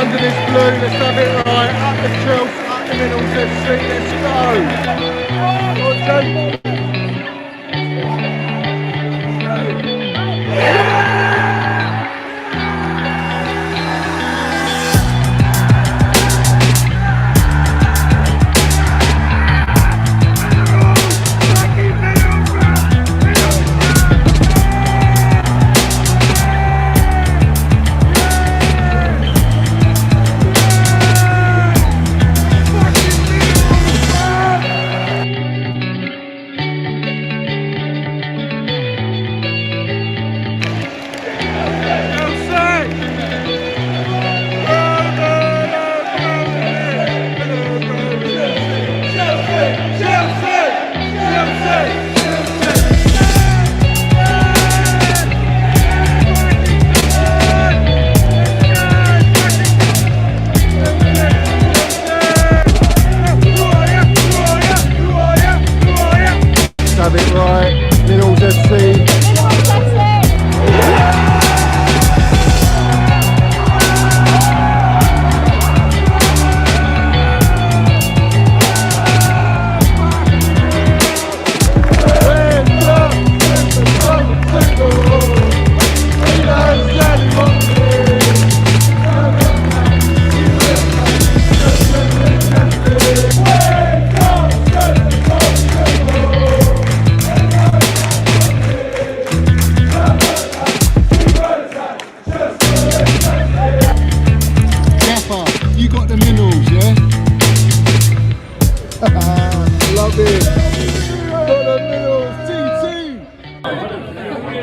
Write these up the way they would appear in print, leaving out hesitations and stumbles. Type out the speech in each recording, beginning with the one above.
under this blue, let's have it right. Up the Chelsea, up the middle, FC, let's go. Have it right, Middles FC. You got the minerals, yeah? Love it. Got the minerals, TT.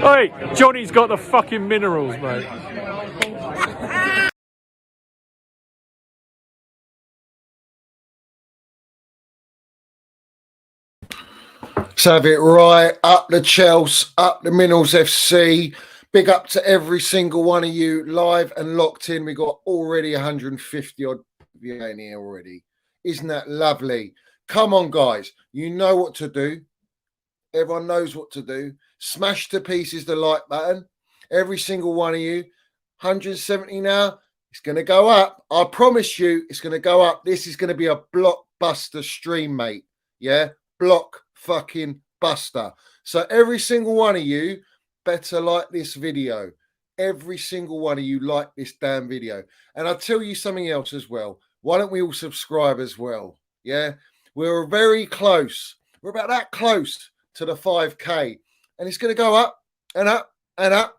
Hey, Johnny's got the fucking minerals, mate. Let's have it right. Up the Chelsea, up the Minerals FC. Big up to every single one of you live and locked in. We got already 150 odd you in here already. Isn't that lovely? Come on, guys. You know what to do. Everyone knows what to do. Smash to pieces the like button. Every single one of you. 170 now. It's going to go up. I promise you it's going to go up. This is going to be a blockbuster stream, mate. Yeah? Block fucking buster. So every single one of you better like this video. Every single one of you like this damn video. And I'll tell you something else as well. Why don't we all subscribe as well? Yeah? We're very close. We're about that close to the 5K. And it's going to go up and up and up.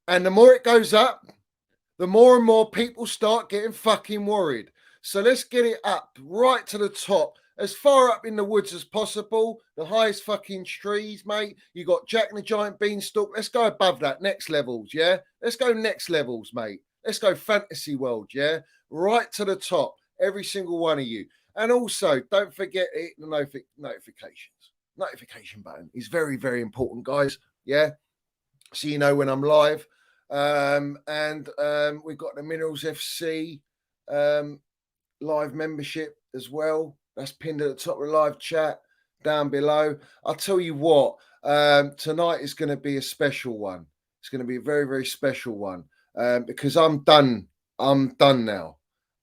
And the more it goes up, the more and more people start getting fucking worried. So let's get it up right to the top. As far up in the woods as possible, the highest fucking trees, mate. You got Jack and the Giant Beanstalk. Let's go above that. Next levels, yeah? Let's go next levels, mate. Let's go fantasy world, yeah? Right to the top, every single one of you. And also, don't forget it, the notifications. Notification button is very, very important, guys, yeah? So you know when I'm live. We've got the Minerals FC live membership as well. That's pinned at the top of the live chat down below. I'll tell you what, tonight is going to be a special one. It's going to be a very, very special one because I'm done. I'm done now.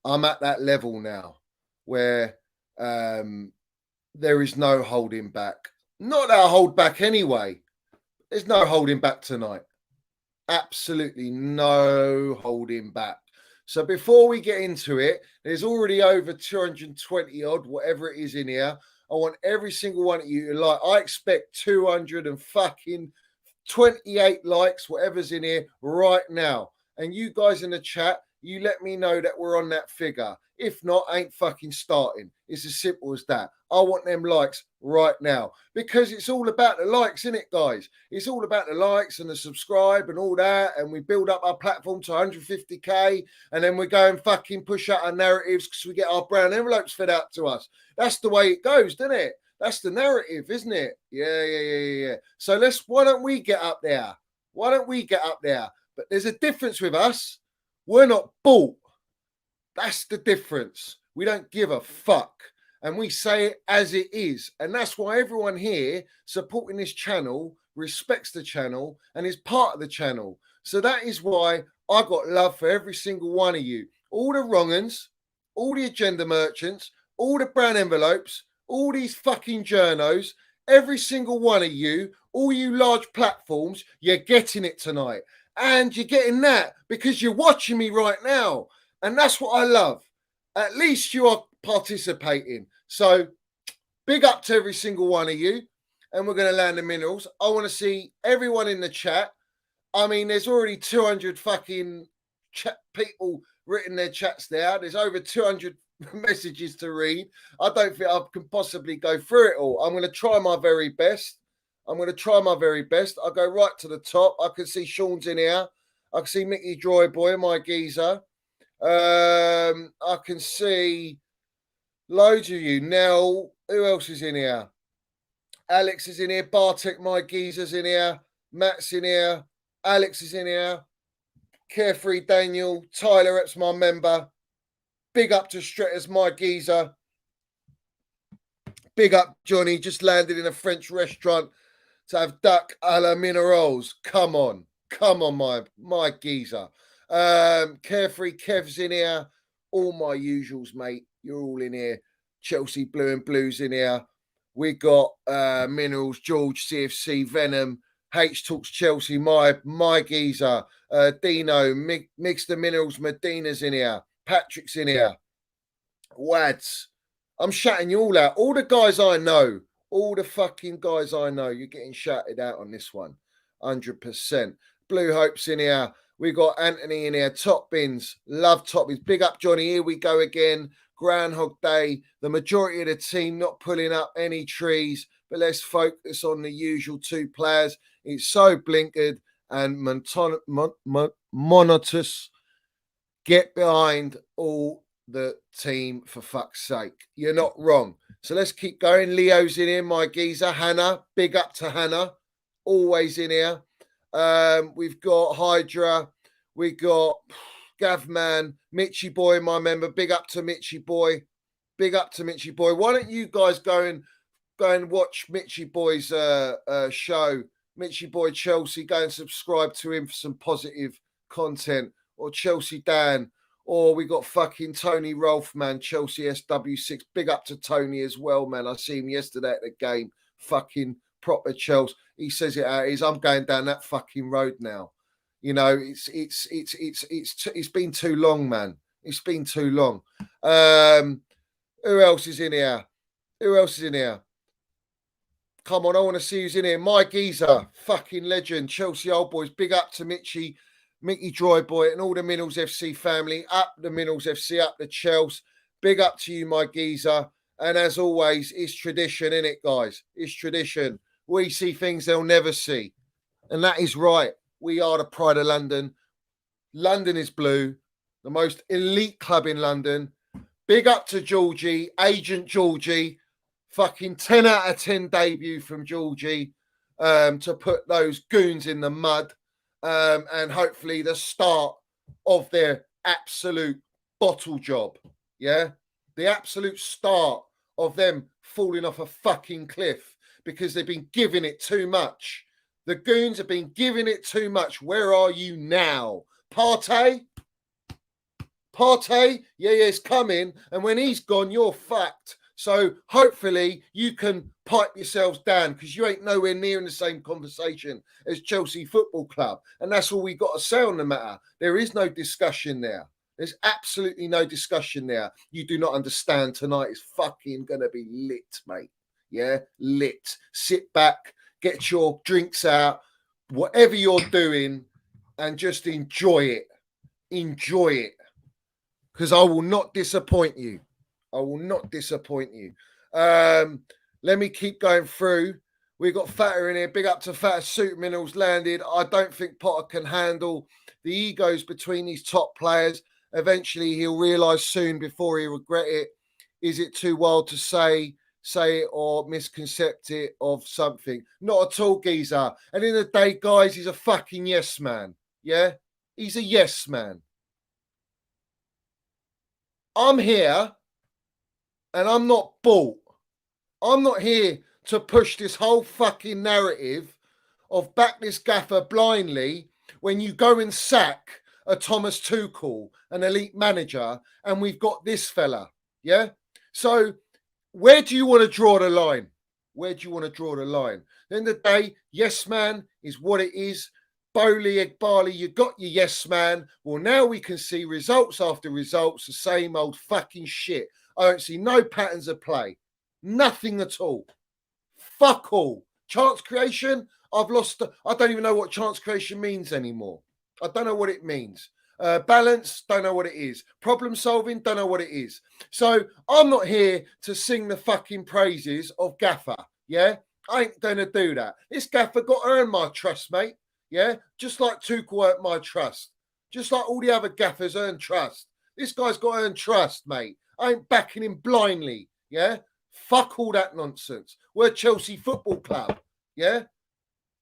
I'm at that level now where there is no holding back. Not that I hold back anyway. There's no holding back tonight. Absolutely no holding back. So before we get into it, there's already over 220 odd, whatever it is in here. I want every single one of you to like. I expect 228 likes, whatever's in here right now. And you guys in the chat, you let me know that we're on that figure. If not, I ain't fucking starting. It's as simple as that. I want them likes right now because it's all about the likes, isn't it, guys? It's all about the likes and the subscribe and all that. And we build up our platform to 150K and then we go and fucking push out our narratives because we get our brown envelopes fed out to us. That's the way it goes, doesn't it? That's the narrative, isn't it? Yeah. So why don't we get up there? Why don't we get up there? But there's a difference with us. We're not bought. That's the difference. We don't give a fuck. And we say it as it is. And that's why everyone here supporting this channel respects the channel and is part of the channel. So that is why I got love for every single one of you. all the wrong uns, all the agenda merchants, all the brown envelopes, all these fucking journos, every single one of you, all you large platforms, you're getting it tonight. And you're getting that because you're watching me right now. And that's what I love. At least you are participating. So big up to every single one of you. And we're going to land the minerals. I want to see everyone in the chat. I mean, there's already 200 fucking people written their chats there. There's over 200 messages to read. I don't think I can possibly go through it all. I'm going to try my very best. I'll go right to the top. I can see Sean's in here. I can see Mickey Dryboy, my geezer. I can see loads of you. Nell, who else is in here? Alex is in here. Bartek, my geezer's in here. Matt's in here. Alex is in here. Carefree Daniel. Tyler, that's my member. Big up to Stretters, my geezer. Big up Johnny, just landed in a French restaurant to have duck a la minerals. Come on, my geezer. Carefree Kev's in here. All my usuals, mate. You're all in here. Chelsea Blue and Blues in here. We got Minerals, George, CFC, Venom, H Talks Chelsea, my geezer. Dino, Mixed the Minerals, Medina's in here. Patrick's in here. Wads. I'm shouting you all out. All the guys I know. All the fucking guys I know. You're getting shouted out on this one. 100%. Blue Hope's in here. We got Anthony in here. Top Bins. Love Top Bins. Big up, Johnny. Here we go again. Groundhog Day. The majority of the team not pulling up any trees. But let's focus on the usual two players. It's so blinkered and monotonous. Get behind all the team for fuck's sake. You're not wrong. So let's keep going. Leo's in here, my geezer. Hannah, big up to Hannah. Always in here. We've got Hydra. We got Gavman, Mitchy Boy, my member. Big up to Mitchy Boy. Big up to Mitchy Boy. Why don't you guys go and watch Mitchy Boy's show? Mitchy Boy Chelsea. Go and subscribe to him for some positive content. Or Chelsea Dan. Or we got fucking Tony Rolfe, man. Chelsea SW6. Big up to Tony as well, man. I see him yesterday at the game. Fucking proper Chelsea. He says it how it is. I'm going down that fucking road now. You know, it's been too long, man. It's been too long. Who else is in here? Come on, I want to see who's in here. My geezer, fucking legend. Chelsea Old Boys. Big up to Mickey Dryboy and all the Minerals FC family. Up the Minerals FC, up the Chelsea. Big up to you, my geezer. And as always, it's tradition, innit, guys? It's tradition. We see things they'll never see. And that is right. We are the pride of London. London is blue. The most elite club in London. Big up to Georgie, Agent Georgie. Fucking 10 out of 10 debut from Georgie to put those goons in the mud. And hopefully the start of their absolute bottle job. Yeah? The absolute start of them falling off a fucking cliff because they've been giving it too much. The goons have been giving it too much. Where are you now? Partey? Yeah, it's coming. And when he's gone, you're fucked. So hopefully you can pipe yourselves down because you ain't nowhere near in the same conversation as Chelsea Football Club. And that's all we got to say on the matter. There is no discussion there. There's absolutely no discussion there. You do not understand. Tonight is fucking going to be lit, mate. Yeah, lit. Sit back, get your drinks out, whatever you're doing, and just enjoy it. Enjoy it. Because I will not disappoint you. Let me keep going through. We've got Fatter in here. Big up to Fatter. Suit Minerals landed. I don't think Potter can handle the egos between these top players. Eventually, he'll realise soon before he regret it. Is it too wild to say it or misconcept it of something? Not at all, geezer. And in the day, guys, he's a fucking yes man. Yeah? He's a yes man. I'm here and I'm not bought. I'm not here to push this whole fucking narrative of back this gaffer blindly when you go and sack a Thomas Tuchel, an elite manager, and we've got this fella. Yeah. So where do you want to draw the line? Where do you want to draw the line? At the end of the day, yes, man is what it is. Bowley, Egbali, you got your yes, man. Well, now we can see results after results, the same old fucking shit. I don't see no patterns of play. Nothing at all. Fuck all. Chance creation, I've lost. I don't even know what chance creation means anymore. I don't know what it means. Balance, don't know what it is. Problem solving, don't know what it is. So I'm not here to sing the fucking praises of Gaffer. Yeah, I ain't going to do that. This Gaffer got to earn my trust, mate. Yeah, just like Tuchel earned my trust. Just like all the other Gaffers earn trust. This guy's got to earn trust, mate. I ain't backing him blindly. Yeah, fuck all that nonsense. We're Chelsea Football Club. Yeah,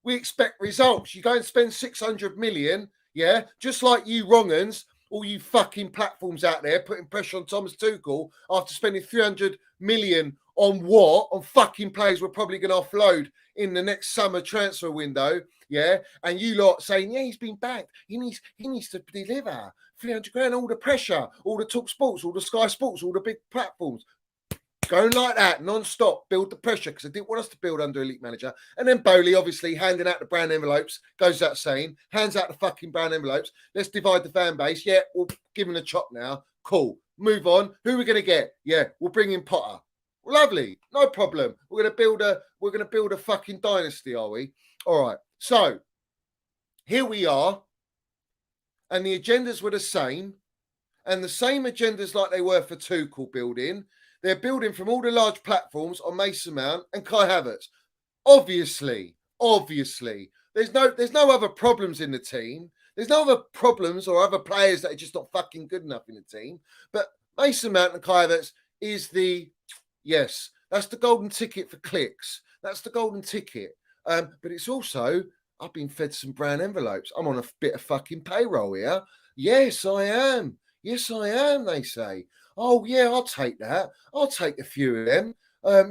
we expect results. You go and spend 600 million. Yeah, just like you wrong'uns, all you fucking platforms out there putting pressure on Thomas Tuchel after spending 300 million on what? On fucking players we're probably going to offload in the next summer transfer window. Yeah, and you lot saying, yeah, he's been backed. He needs to deliver 300 grand. All the pressure, all the Talk Sports, all the Sky Sports, all the big platforms. Going like that, non-stop, build the pressure, because I didn't want us to build under elite manager. And then Bowley, obviously, handing out the brown envelopes, goes out saying, hands out the fucking brown envelopes. Let's divide the fan base. Yeah, we'll give him a chop now. Cool. Move on. Who are we going to get? Yeah, we'll bring in Potter. Lovely. No problem. We're going to build a fucking dynasty, are we? All right. So here we are. And the agendas were the same. And the same agendas like they were for Tuchel building. They're building from all the large platforms on Mason Mount and Kai Havertz. Obviously, there's no other problems in the team. There's no other problems or other players that are just not fucking good enough in the team. But Mason Mount and Kai Havertz is that's the golden ticket for clicks. That's the golden ticket. But it's also, I've been fed some brown envelopes. I'm on a bit of fucking payroll here. Yes, I am. Yes, I am, they say. Oh, yeah, I'll take that. I'll take a few of them.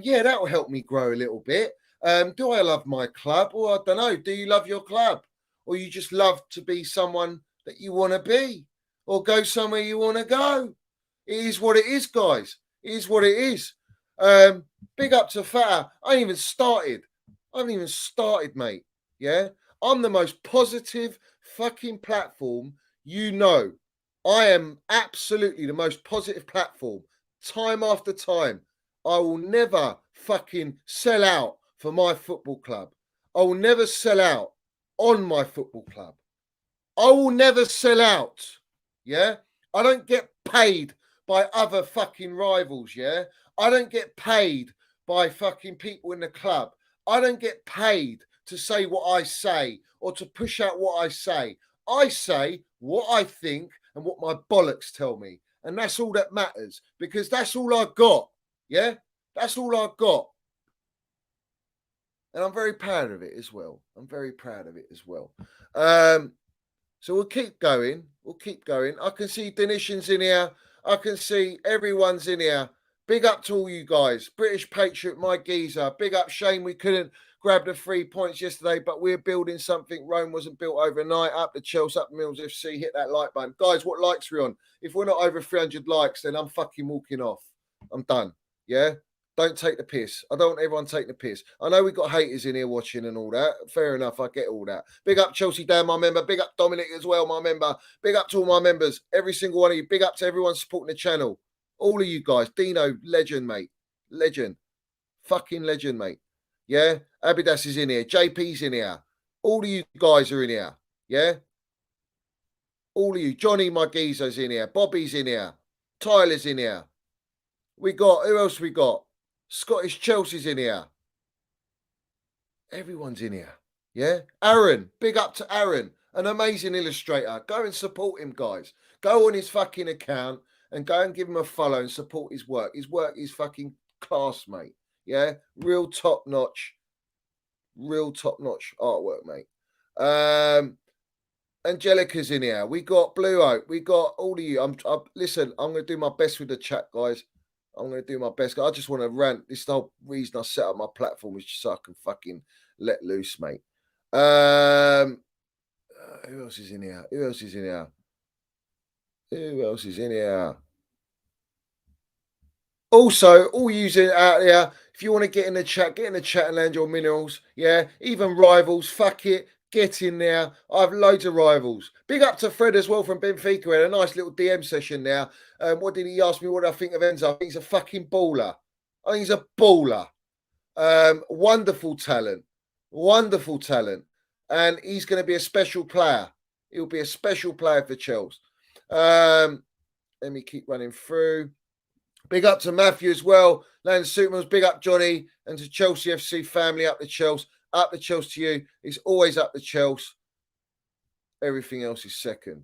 Yeah, that will help me grow a little bit. Do I love my club? Or I don't know. Do you love your club? Or you just love to be someone that you want to be? Or go somewhere you want to go? It is what it is, guys. It is what it is. Big up to Fata. I haven't even started, mate. Yeah? I'm the most positive fucking platform you know. I am absolutely the most positive platform. Time after time. I will never fucking sell out for my football club. I will never sell out on my football club. I will never sell out. Yeah? I don't get paid by other fucking rivals. Yeah? I don't get paid by fucking people in the club. I don't get paid to say what I say or to push out what I say. I say what I think and what my bollocks tell me. And that's all that matters, because that's all I got. Yeah? That's all I got. And I'm very proud of it as well. So we'll keep going. I can see Denishan's in here. I can see everyone's in here. Big up to all you guys. British Patriot, my geezer. Big up, Shane. We couldn't grab the 3 points yesterday, but we're building something. Rome wasn't built overnight. Up the Chelsea, up the Mills FC. Hit that like button. Guys, what likes are we on? If we're not over 300 likes, then I'm fucking walking off. I'm done. Yeah? Don't take the piss. I don't want everyone taking the piss. I know we've got haters in here watching and all that. Fair enough. I get all that. Big up Chelsea Dan, my member. Big up Dominic as well, my member. Big up to all my members. Every single one of you. Big up to everyone supporting the channel. All of you guys. Dino, legend, mate. Legend. Fucking legend, mate. Yeah? Abidas is in here. JP's in here. All of you guys are in here. Yeah? All of you. Johnny, my geezer's in here. Bobby's in here. Tyler's in here. We got, who else we got? Scottish Chelsea's in here. Everyone's in here. Yeah? Aaron. Big up to Aaron. An amazing illustrator. Go and support him, guys. Go on his fucking account and go and give him a follow and support his work. His work is fucking class, mate. Yeah? Real top-notch artwork, mate. Angelica's in here. We got Blue Oak. We got all of you. Listen, I'm going to do my best with the chat, guys. I'm going to do my best. I just want to rant. This is the whole reason I set up my platform is just so I can fucking let loose, mate. Who else is in here? Who else is in here? Also, all using out there, if you want to get in the chat and land your minerals. Yeah, even rivals, fuck it, get in there. I have loads of rivals. Big up to Fred as well from Benfica. We had a nice little DM session now. What did he ask me? What do I think of Enzo? I think he's a fucking baller. I think he's a baller. Wonderful talent. Wonderful talent. And he's going to be a special player. He'll be a special player for Chelsea. Let me keep running through. Big up to Matthew as well. Landon Supermans, big up Johnny. And to Chelsea FC family, up the Chelsea. Up the Chelsea to you. It's always up the Chelsea. Everything else is second.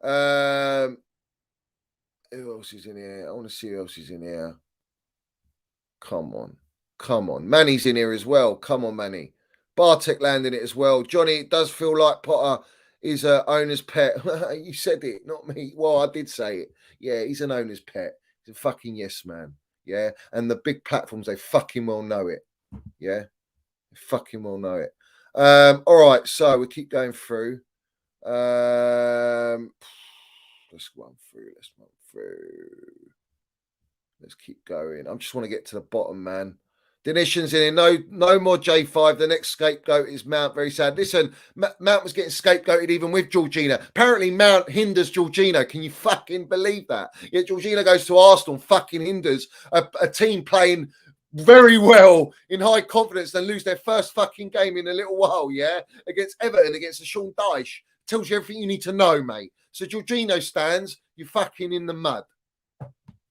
Who else is in here? I want to see who else is in here. Come on. Come on. Manny's in here as well. Come on, Manny. Bartek landing it as well. Johnny, it does feel like Potter is an owner's pet. You said it, not me. Well, I did say it. Yeah, he's an owner's pet. He's a fucking yes man. Yeah. And the big platforms, they fucking well know it. Yeah. They fucking well know it. All right. So we keep going through. Let's run through. Let's keep going. I just want to get to the bottom, man. Denishan's in here. No more J5. The next scapegoat is Mount. Very sad. Listen, Mount was getting scapegoated even with Georgina. Apparently, Mount hinders Georgina. Can you fucking believe that? Yet Georgina goes to Arsenal and fucking hinders a team playing very well in high confidence and lose their first fucking game in a little while, yeah? Against Everton, against the Sean Dyche. Tells you everything you need to know, mate. So Georgino stands, you fucking in the mud.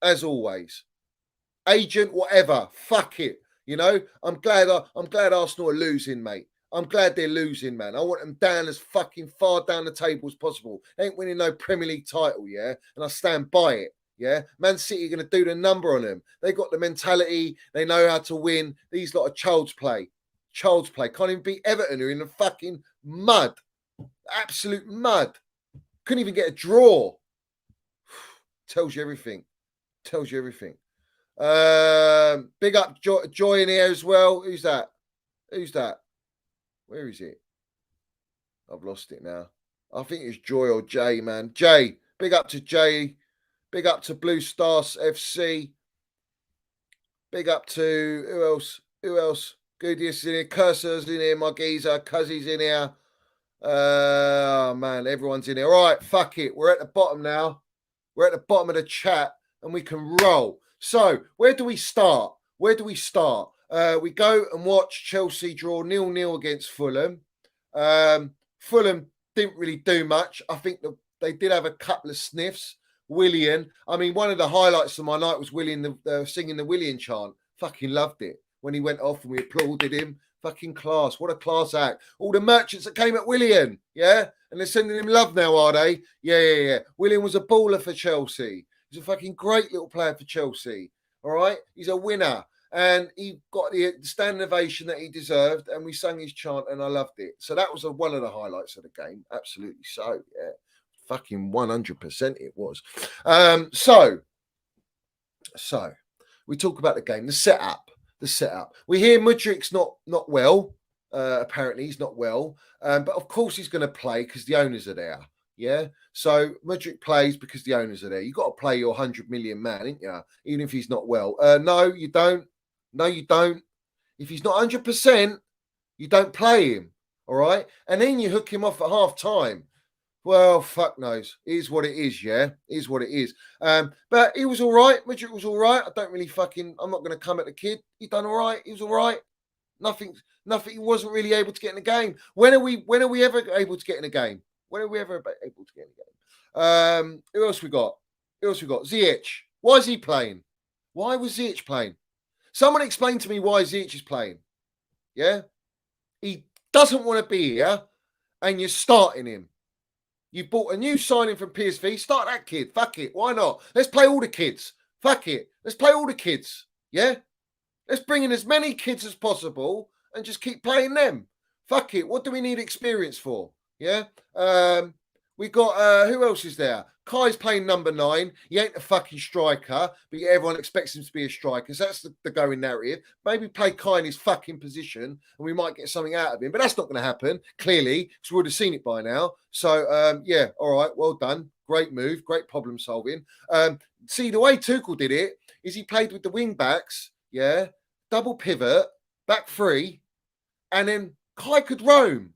As always. Agent, whatever. Fuck it. You know, I'm glad Arsenal are losing, mate. I'm glad they're losing, man. I want them down as fucking far down the table as possible. They ain't winning no Premier League title, yeah? And I stand by it, yeah? Man City are going to do the number on them. They got the mentality. They know how to win. These lot of child's play. Child's play. Can't even beat Everton, who are in the fucking mud. Absolute mud. Couldn't even get a draw. Tells you everything. Tells you everything. Big up Joy in here as well. Who's that? Where is it? I've lost it now. I think it's Joy or Jay, man. Jay. Big up to Jay. Big up to Blue Stars FC. Big up to who else? Goodiest in here. Cursor's in here. My geezer. Cuzzy's in here. Oh man, everyone's in here. All right, fuck it. We're at the bottom now. We're at the bottom of the chat and we can roll. So, where do we start? We go and watch Chelsea draw 0-0 against Fulham. Fulham didn't really do much. I think they did have a couple of sniffs. Willian. I mean, one of the highlights of my night was Willian singing the Willian chant. Fucking loved it. When he went off and we applauded him. Fucking class. What a class act. All the merchants that came at Willian. Yeah? And they're sending him love now, are they? Yeah. Willian was a baller for Chelsea. He's a fucking great little player for Chelsea. All right? He's a winner. And he got the standing ovation that he deserved. And we sang his chant and I loved it. So that was one of the highlights of the game. Absolutely so. Yeah. Fucking 100% it was. So we talk about the game. The setup. We hear Mudrik's not well. Apparently he's not well. But of course he's going to play because the owners are there. Yeah. So Mudryk plays because the owners are there. You've got to play your 100 million man, ain't you? Even if he's not well. No, you don't. If he's not 100%, you don't play him. All right. And then you hook him off at half time. Well, fuck knows. It is what it is, yeah? It is what it is. But he was all right. Mudryk was all right. I'm not going to come at the kid. He done all right. He was all right. Nothing. He wasn't really able to get in the game. When are we ever able to get in the game? Who else we got? Ziyech. Why is he playing? Why was Ziyech playing? Someone explain to me why Ziyech is playing. Yeah? He doesn't want to be here, and you're starting him. You bought a new signing from PSV. Start that kid. Fuck it. Why not? Let's play all the kids. Fuck it. Let's play all the kids. Yeah? Let's bring in as many kids as possible and just keep playing them. Fuck it. What do we need experience for? Yeah. We got who else is there? Kai's playing number 9. He ain't a fucking striker, but everyone expects him to be a striker. So that's the going narrative. Maybe play Kai in his fucking position and we might get something out of him. But that's not going to happen, clearly, because we would have seen it by now. So, yeah, all right, well done. Great move, great problem solving. See, the way Tuchel did it is he played with the wing backs, yeah, double pivot, back 3, and then Kai could roam.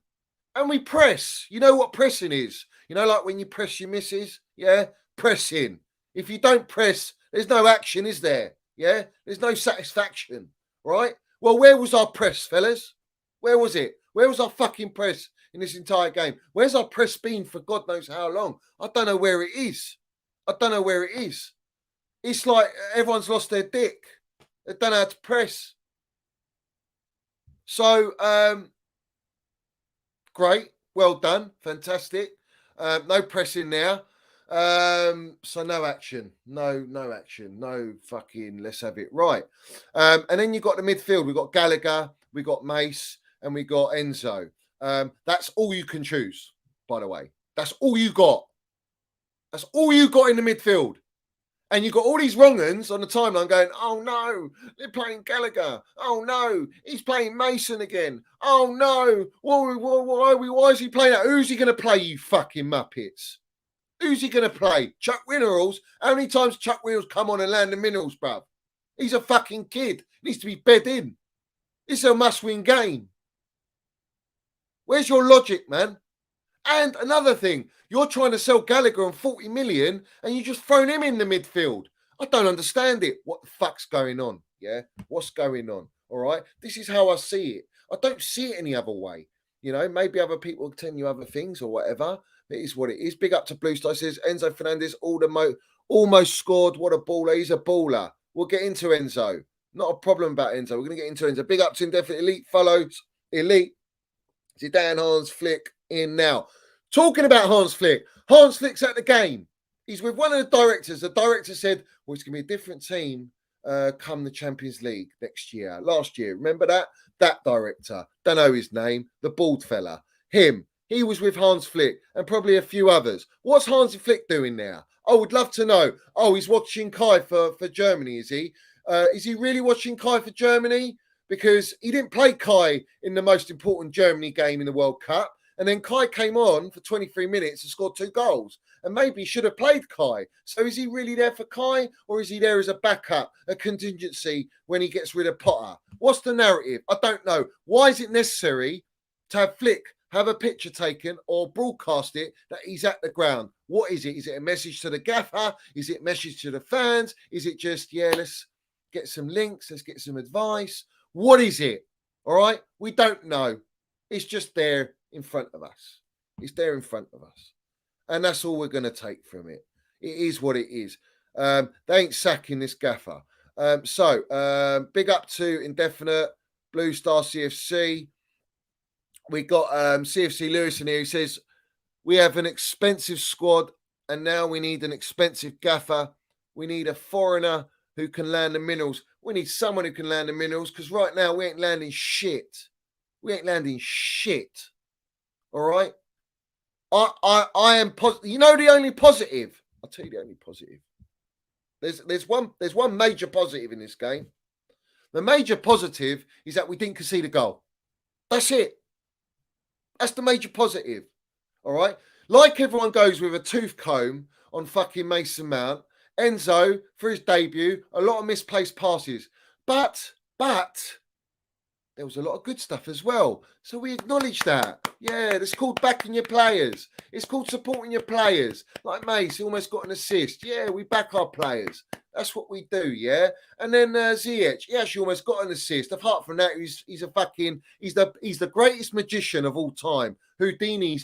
And we press. You know what pressing is? You know, like when you press your missus? Yeah? Pressing. If you don't press, there's no action, is there? Yeah? There's no satisfaction. Right? Well, where was our press, fellas? Where was it? Where was our fucking press in this entire game? Where's our press been for God knows how long? I don't know where it is. I don't know where it is. It's like everyone's lost their dick. They don't know how to press. So, great. Well done. Fantastic. No pressing now. So no action. No action. No fucking let's have it right. And then you got the midfield. We've got Gallagher, we got Mace, and we got Enzo. That's all you can choose, by the way. That's all you got. That's all you got in the midfield. And you've got all these wrong-uns on the timeline going, oh no, they're playing Gallagher. Oh no, he's playing Mason again. Oh no, why is he playing that? Who's he going to play, you fucking Muppets? Who's he going to play? Chuck Minerals? How many times Chuck Minerals come on and land the minerals, bruv? He's a fucking kid. He needs to be bed in. This is a must-win game. Where's your logic, man? And another thing, you're trying to sell Gallagher on 40 million and you just thrown him in the midfield. I don't understand it. What the fuck's going on? Yeah? What's going on? All right? This is how I see it. I don't see it any other way. You know, maybe other people tell you other things or whatever. It is what it is. Big up to Blue Star. Says Enzo Fernandez almost scored. What a baller. He's a baller. We'll get into Enzo. Not a problem about Enzo. We're going to get into Enzo. Big up to Indefinite Elite. Follows Elite. Zidane, Hans Flick in now. Talking about Hans Flick. Hans Flick's at the game. He's with one of the directors. The director said, well, it's going to be a different team come the Champions League next year. Last year. Remember that? That director. Don't know his name. The bald fella. Him. He was with Hans Flick and probably a few others. What's Hans Flick doing now? I would love to know. Oh, he's watching Kai for Germany, is he? Is he really watching Kai for Germany? Because he didn't play Kai in the most important Germany game in the World Cup. And then Kai came on for 23 minutes and scored 2 goals. And maybe he should have played Kai. So is he really there for Kai? Or is he there as a backup, a contingency when he gets rid of Potter? What's the narrative? I don't know. Why is it necessary to have Flick have a picture taken or broadcast it that he's at the ground? What is it? Is it a message to the gaffer? Is it a message to the fans? Is it just, yeah, let's get some links. Let's get some advice. What is it? All right. We don't know. It's just there in front of us. It's there in front of us. And that's all we're going to take from it. It is what it is. They ain't sacking this gaffer. So big up to Indefinite, Blue Star CFC. We got CFC Lewis in here. He says, we have an expensive squad and now we need an expensive gaffer. We need a foreigner who can land the minerals. We need someone who can land the minerals because right now we ain't landing shit. We ain't landing shit. All right? I am positive. You know the only positive? I'll tell you the only positive. There's one major positive in this game. The major positive is that we didn't concede a goal. That's it. That's the major positive. All right? Like everyone goes with a tooth comb on fucking Mason Mount. Enzo, for his debut, a lot of misplaced passes. But there was a lot of good stuff as well. So we acknowledge that. Yeah, it's called backing your players. It's called supporting your players. Like Mace, he almost got an assist. Yeah, we back our players. That's what we do, yeah? And then Ziyech, he actually almost got an assist. Apart from that, he's the greatest magician of all time. Houdini,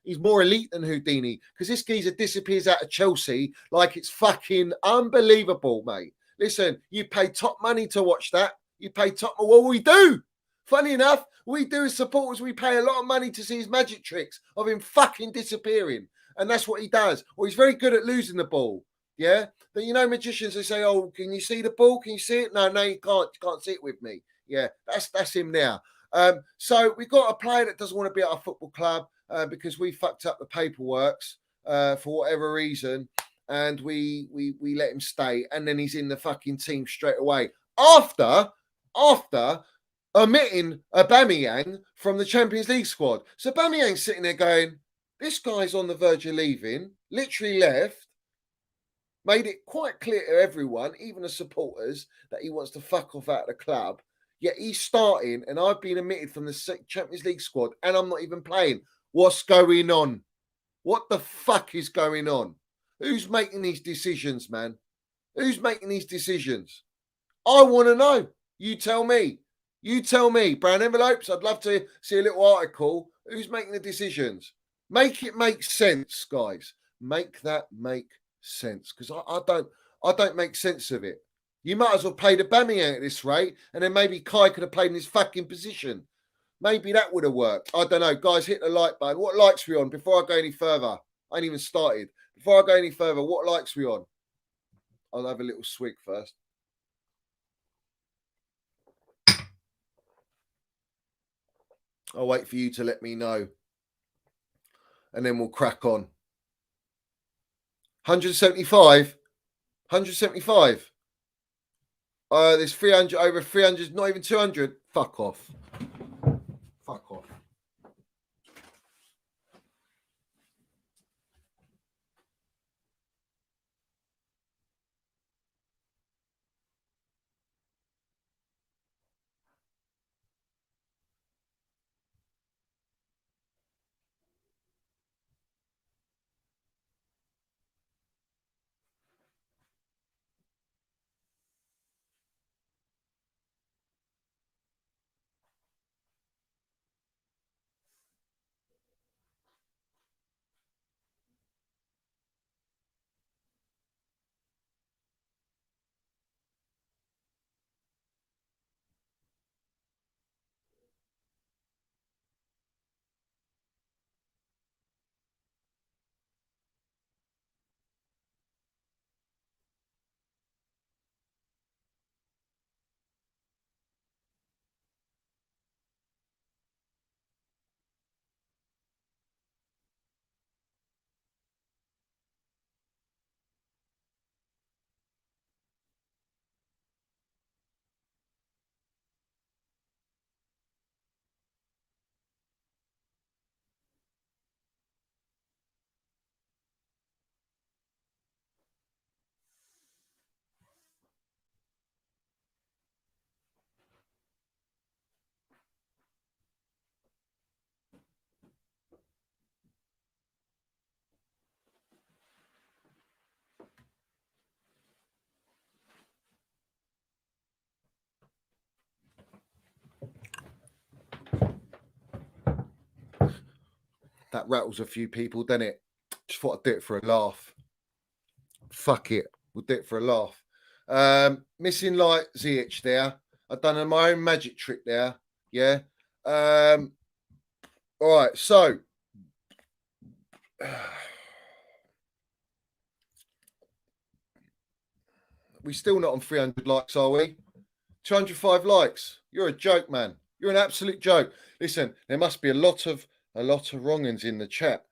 he's more elite than Houdini. Because this geezer disappears out of Chelsea like it's fucking unbelievable, mate. Listen, you pay top money to watch that. You pay top. Well, we do. Funny enough, we do as supporters. We pay a lot of money to see his magic tricks of him fucking disappearing. And that's what he does. Well, he's very good at losing the ball. Yeah? But you know, magicians, they say, oh, can you see the ball? Can you see it? No, you can't. You can't see it with me. Yeah, that's him now. So we've got a player that doesn't want to be at our football club because we fucked up the paperworks. for whatever reason, and we let him stay, and then he's in the fucking team straight away after omitting Aubameyang from the Champions League squad. So Aubameyang's sitting there going, this guy's on the verge of leaving, literally left, made it quite clear to everyone, even the supporters, that he wants to fuck off out of the club. Yet he's starting, and I've been omitted from the Champions League squad, and I'm not even playing. What's going on? What the fuck is going on? Who's making these decisions, man? Who's making these decisions? I want to know. You tell me. You tell me. Brown envelopes, I'd love to see a little article. Who's making the decisions? Make it make sense, guys. Make that make sense. Because I don't make sense of it. You might as well play the Aubameyang at this rate, and then maybe Kai could have played in his fucking position. Maybe that would have worked. I don't know. Guys, hit the like button. What likes we on? Before I go any further. I ain't even started. Before I go any further, what likes we on? I'll have a little swig first. I'll wait for you to let me know. And then we'll crack on. 175. 175. There's 300, over 300, not even 200. Fuck off. Fuck off. That rattles a few people, doesn't it? Just thought I'd do it for a laugh. Fuck it. We'll do it for a laugh. Missing light Ziyech there. I've done my own magic trick there. Yeah. All right. So we still not on 300 likes, are we? 205 likes. You're a joke, man. You're an absolute joke. Listen, there must be a lot of wrong-uns in the chat.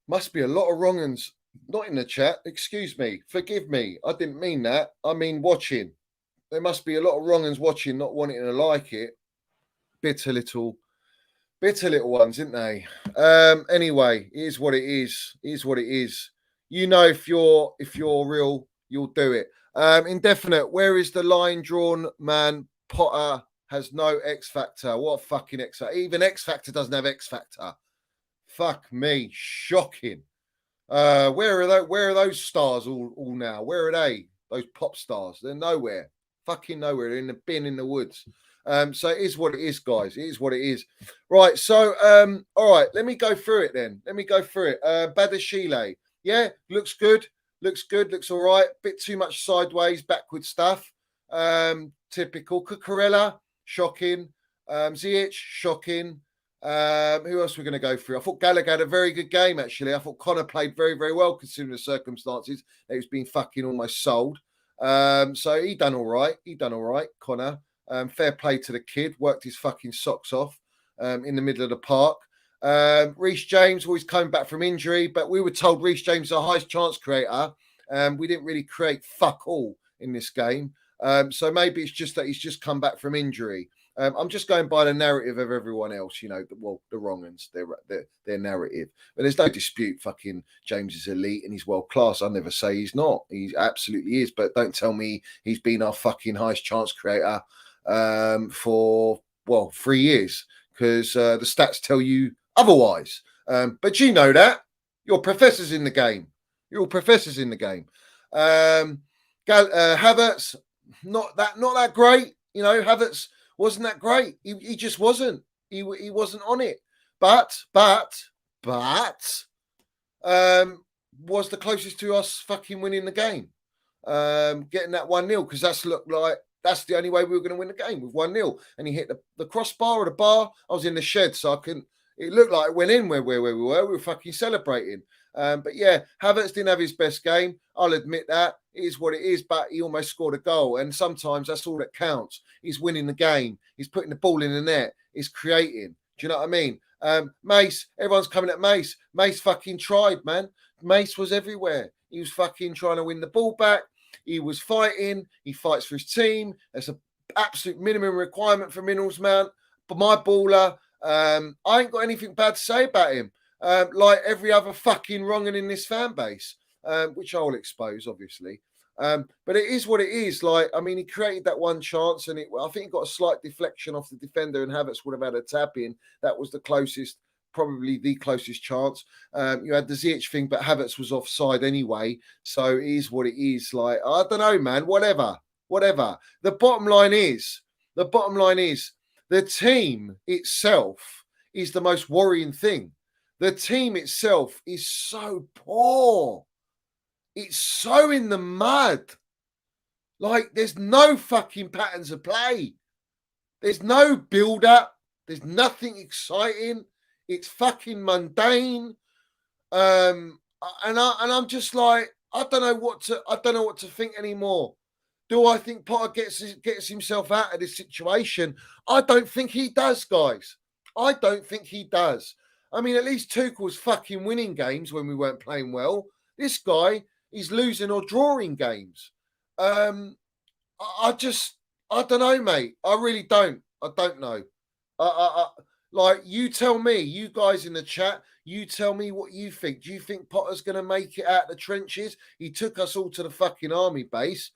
Must be a lot of wrong-uns not in the chat. Excuse me. Forgive me. I didn't mean that. I mean watching. There must be a lot of wrong-uns watching, not wanting to like it. Bitter little ones, isn't they? Anyway, it is what it is. It is what it is. You know, if you're real, you'll do it. Indefinite. Where is the line drawn, man? Potter has no X Factor. What a fucking X Factor. Even X Factor doesn't have X Factor. Fuck me. Shocking. Where are those stars all now? Where are they? Those pop stars. They're nowhere. Fucking nowhere. They're in the bin in the woods. So it is what it is, guys. It is what it is. Right. So, all right. Let me go through it then. Badashile. Yeah. Looks good. Looks good. Looks all right. Bit too much sideways, backward stuff. Typical. Cucurella. Shocking. Ziyech. Shocking. Who else we're going to go through? I thought Gallagher had a very good game, actually. I thought Connor played very, very well considering the circumstances. He was being fucking almost sold. So he done all right. Connor. Fair play to the kid. Worked his fucking socks off in the middle of the park. Reece James always coming back from injury, but we were told Reece James is our highest chance creator. We didn't really create fuck all in this game. So maybe it's just that he's just come back from injury. I'm just going by the narrative of everyone else, the wrong uns, their narrative. But there's no dispute, fucking James is elite and he's world class. I never say he's not. He absolutely is. But don't tell me he's been our fucking highest chance creator for 3 years, because the stats tell you otherwise. But you know that. You're professors in the game. You're all professors in the game. Havertz, not that great. Havertz wasn't that great. He just wasn't. He wasn't on it. But was the closest to us fucking winning the game. Getting that 1-0, because that's looked like that's the only way we were going to win the game, with 1-0. And he hit the crossbar or the bar. I was in the shed, so I couldn't. It looked like it went in where we were. We were fucking celebrating. But yeah, Havertz didn't have his best game. I'll admit that. It is what it is, but he almost scored a goal. And sometimes that's all that counts. He's winning the game. He's putting the ball in the net. He's creating. Do you know what I mean? Mace, everyone's coming at Mace. Mace fucking tried, man. Mace was everywhere. He was fucking trying to win the ball back. He was fighting. He fights for his team. That's an absolute minimum requirement for Minerals Mount. But my baller, I ain't got anything bad to say about him. Like every other fucking wrong'un in this fan base, which I will expose, obviously. But it is what it is. He created that one chance, and I think he got a slight deflection off the defender, and Havertz would have had a tap in. That was the closest, probably the closest chance. You had the Ziyech thing, but Havertz was offside anyway. So it is what it is. I don't know, man. Whatever. The bottom line is, the team itself is the most worrying thing. The team itself is so poor. It's so in the mud. There's no fucking patterns of play. There's no build-up. There's nothing exciting. It's fucking mundane. And I'm just like, I don't know what to think anymore. Do I think Potter gets himself out of this situation? I don't think he does, guys. I don't think he does. I mean, at least Tuchel's fucking winning games when we weren't playing well. This guy is losing or drawing games. I don't know, mate. I really don't. I don't know. You tell me, you guys in the chat, you tell me what you think. Do you think Potter's going to make it out the trenches? He took us all to the fucking army base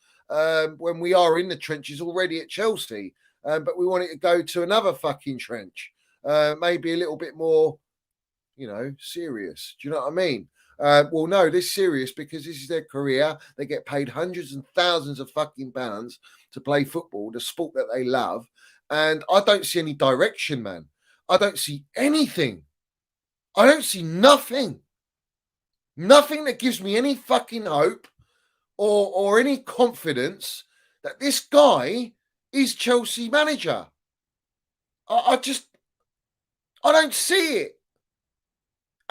when we are in the trenches already at Chelsea. But we wanted to go to another fucking trench. Maybe a little bit more, serious. Do you know what I mean? Well, no, this is serious because this is their career. They get paid hundreds and thousands of fucking pounds to play football, the sport that they love. And I don't see any direction, man. I don't see anything. I don't see nothing. Nothing that gives me any fucking hope or any confidence that this guy is Chelsea manager. I don't see it.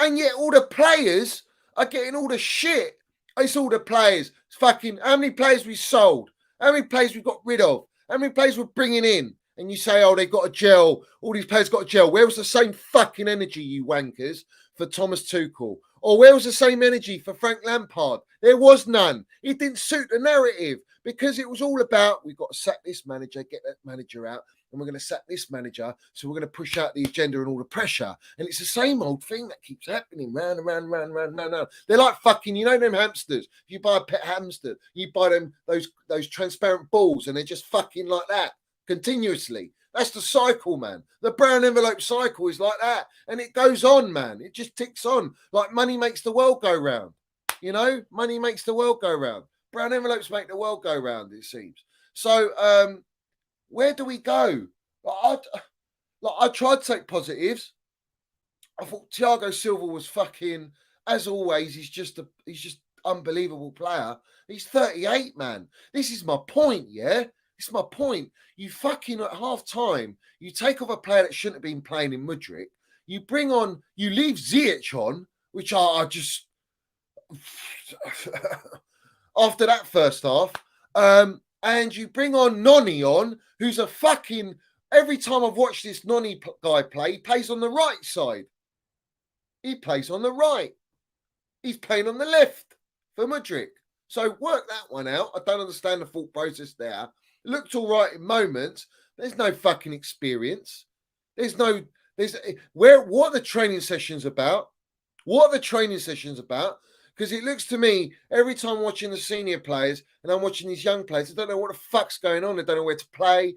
And yet all the players are getting all the shit. It's all the players. It's fucking how many players we sold? How many players we got rid of? How many players we're bringing in? And you say, oh, they got a gel. All these players got a gel. Where was the same fucking energy, you wankers, for Thomas Tuchel? Or where was the same energy for Frank Lampard? There was none. It didn't suit the narrative because it was all about, we've got to sack this manager, get that manager out, and we're going to sack this manager, so we're going to push out the agenda and all the pressure. And it's the same old thing that keeps happening, round and round, round, round, round, round. They're like fucking, them hamsters. You buy a pet hamster, you buy them those transparent balls, and they're just fucking like that continuously. That's the cycle, man. The brown envelope cycle is like that. And it goes on, man. It just ticks on. Like money makes the world go round. Money makes the world go round. Brown envelopes make the world go round, it seems. So, where do we go? I tried to take positives. I thought Thiago Silva was fucking, as always, he's just unbelievable player. He's 38, man. This is my point, yeah? This is my point. You fucking at half time, you take off a player that shouldn't have been playing in Mudryk. You leave Ziyech on, which I just after that first half, and you bring on Noni on, who's a fucking, every time I've watched this Noni guy play, he plays on the right side. He plays on the right. He's playing on the left for Mudryk. So work that one out. I don't understand the thought process there. It looked all right in moments. There's no fucking experience. What are the training sessions about? What are the training sessions about? Because it looks to me, every time watching the senior players and I'm watching these young players, I don't know what the fuck's going on. I don't know where to play.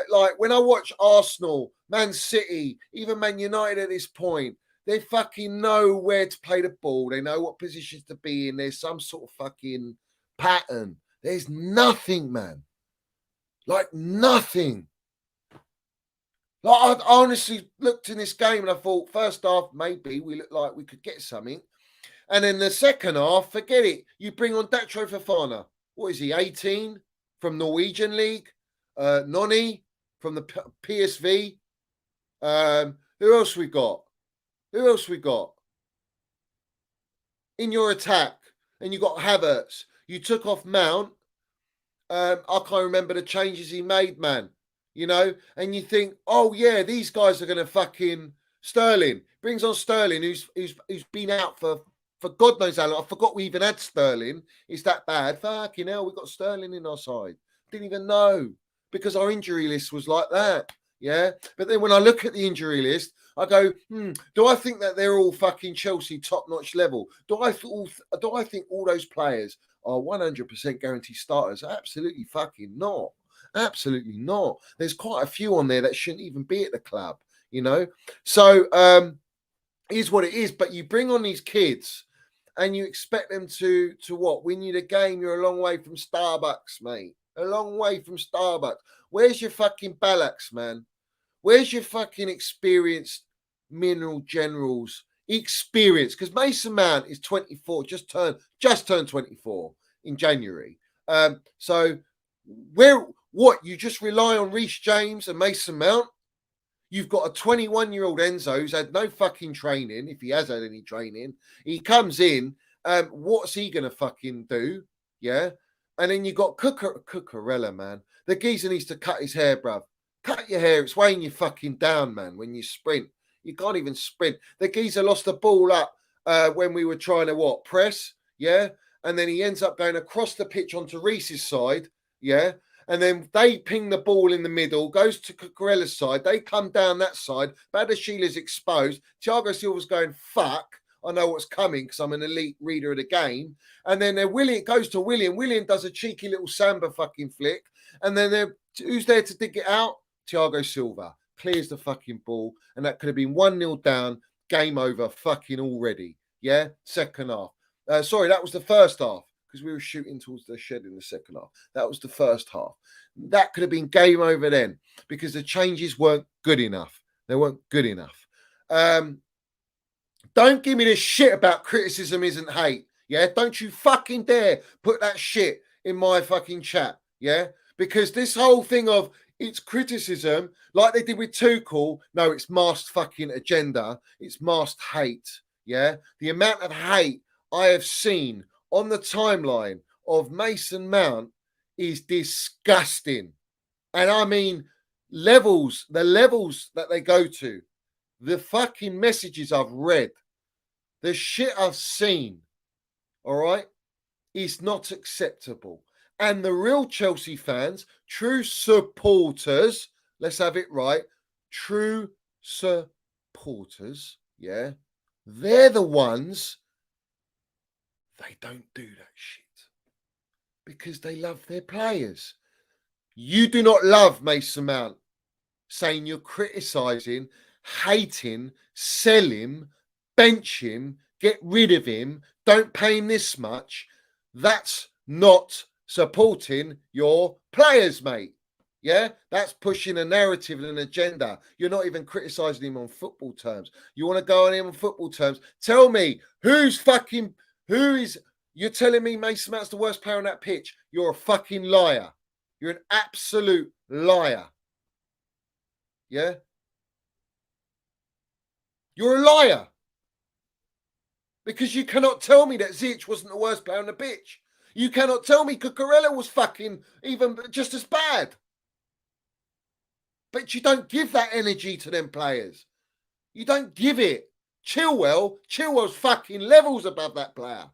Like when I watch Arsenal, Man City, even Man United at this point, they fucking know where to play the ball. They know what positions to be in. There's some sort of fucking pattern. There's nothing, man. Like nothing. Like I honestly looked in this game and I thought, first half, maybe we look like we could get something. And then the second half, forget it. You bring on Datro Fofana. What is he, 18? From Norwegian League. Noni from the PSV. Who else we got? In your attack, and you got Havertz. You took off Mount. I can't remember the changes he made, man. You know, and you think, oh yeah, these guys are gonna fucking Sterling. Brings on Sterling, who's been out for God knows how long. I forgot we even had Sterling. It's that bad. Fucking hell, we got Sterling in our side. Didn't even know because our injury list was like that. Yeah, but then when I look at the injury list, I go, do I think that they're all fucking Chelsea top-notch level? Do I think all those players are 100% guaranteed starters? Absolutely fucking not. Absolutely not. There's quite a few on there that shouldn't even be at the club, you know? So, is what it is. But you bring on these kids and you expect them to what? Win you the game. You're a long way from Starbucks, mate. A long way from Starbucks. Where's your fucking Ballax, man? Where's your fucking experienced mineral generals? Experience, because Mason Mount is 24, just turned 24 in January. So what? You just rely on Reece James and Mason Mount? You've got a 21-year-old Enzo who's had no fucking training, if he has had any training. He comes in, what's he going to fucking do? Yeah? And then you got Cucurella, man. The geezer needs to cut his hair, bruv. Cut your hair. It's weighing you fucking down, man, when you sprint. You can't even sprint. The geezer lost the ball up when we were trying to, press? Yeah? And then he ends up going across the pitch onto Reece's side. Yeah? And then they ping the ball in the middle, goes to Cucurella's side. They come down that side. Badashili's exposed. Thiago Silva's going, fuck. I know what's coming because I'm an elite reader of the game. And then William goes to William. William does a cheeky little samba fucking flick. And then who's there to dig it out? Thiago Silva clears the fucking ball. And that could have been 1-0 down. Game over fucking already. Yeah? Second half. Sorry, that was the first half. Because we were shooting towards the shed in the second half. That was the first half. That could have been game over then because the changes weren't good enough. They weren't good enough. Don't give me this shit about criticism isn't hate. Yeah, don't you fucking dare put that shit in my fucking chat. Yeah, because this whole thing of it's criticism, like they did with Tuchel. No, it's masked fucking agenda. It's masked hate. Yeah, the amount of hate I have seen on the timeline of Mason Mount is disgusting. And I mean, the levels that they go to, the fucking messages I've read, the shit I've seen, all right, is not acceptable. And the real Chelsea fans, true supporters, let's have it right, true supporters, yeah, they're the ones. They don't do that shit because they love their players. You do not love Mason Mount, saying you're criticising, hating, sell him, bench him, get rid of him, don't pay him this much. That's not supporting your players, mate. Yeah, that's pushing a narrative and an agenda. You're not even criticising him on football terms. You want to go on him on football terms? Tell me you're telling me Mason Mount's the worst player on that pitch? You're a fucking liar. You're an absolute liar. Yeah? You're a liar. Because you cannot tell me that Ziyech wasn't the worst player on the pitch. You cannot tell me Cucurella was fucking even just as bad. But you don't give that energy to them players. You don't give it. Chilwell's fucking levels above that player.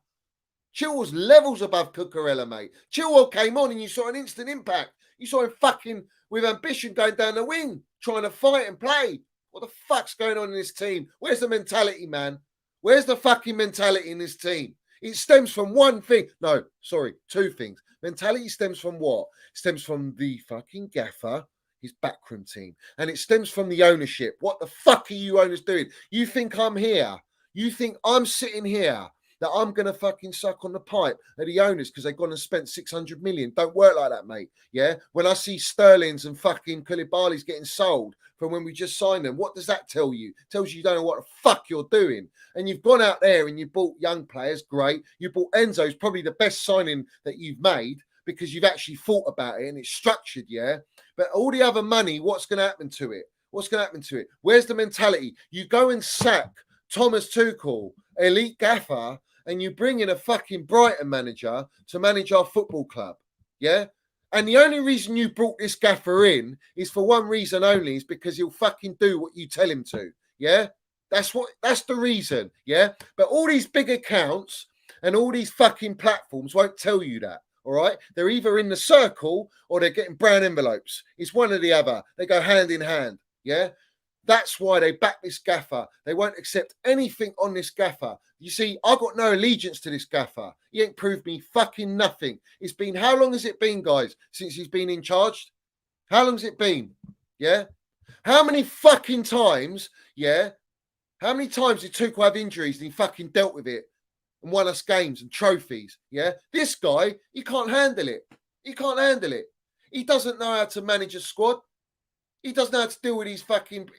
Chilwell's levels above Cucurella, mate. Chilwell came on and you saw an instant impact. You saw him fucking with ambition going down the wing, trying to fight and play. What the fuck's going on in this team? Where's the mentality, man? Where's the fucking mentality in this team? It stems from one thing. No, sorry, two things. Mentality stems from what? It stems from the fucking gaffer, his backroom team. And it stems from the ownership. What the fuck are you owners doing? You think I'm here? You think I'm sitting here that I'm going to fucking suck on the pipe of the owners because they've gone and spent 600 million? Don't work like that, mate. Yeah? When I see Sterling's and fucking Koulibaly's getting sold from when we just signed them, what does that tell you? It tells you don't know what the fuck you're doing. And you've gone out there and you bought young players, great. You bought Enzo's probably the best signing that you've made because you've actually thought about it and it's structured, yeah? But all the other money, what's going to happen to it? What's going to happen to it? Where's the mentality? You go and sack Thomas Tuchel, elite gaffer, and you bring in a fucking Brighton manager to manage our football club, yeah? And the only reason you brought this gaffer in is for one reason only, is because he'll fucking do what you tell him to, yeah? That's the reason, yeah? But all these big accounts and all these fucking platforms won't tell you that, all right? They're either in the circle or they're getting brown envelopes. It's one or the other. They go hand in hand, yeah? That's why they back this gaffer. They won't accept anything on this gaffer. You see, I got no allegiance to this gaffer. He ain't proved me fucking nothing. It's been, how long has it been, guys, since he's been in charge? How long has it been? Yeah? How many fucking times, yeah? How many times did Tuchel have injuries and he fucking dealt with it and won us games and trophies? Yeah? This guy, he can't handle it. He can't handle it. He doesn't know how to manage a squad. He doesn't know how to deal with these fucking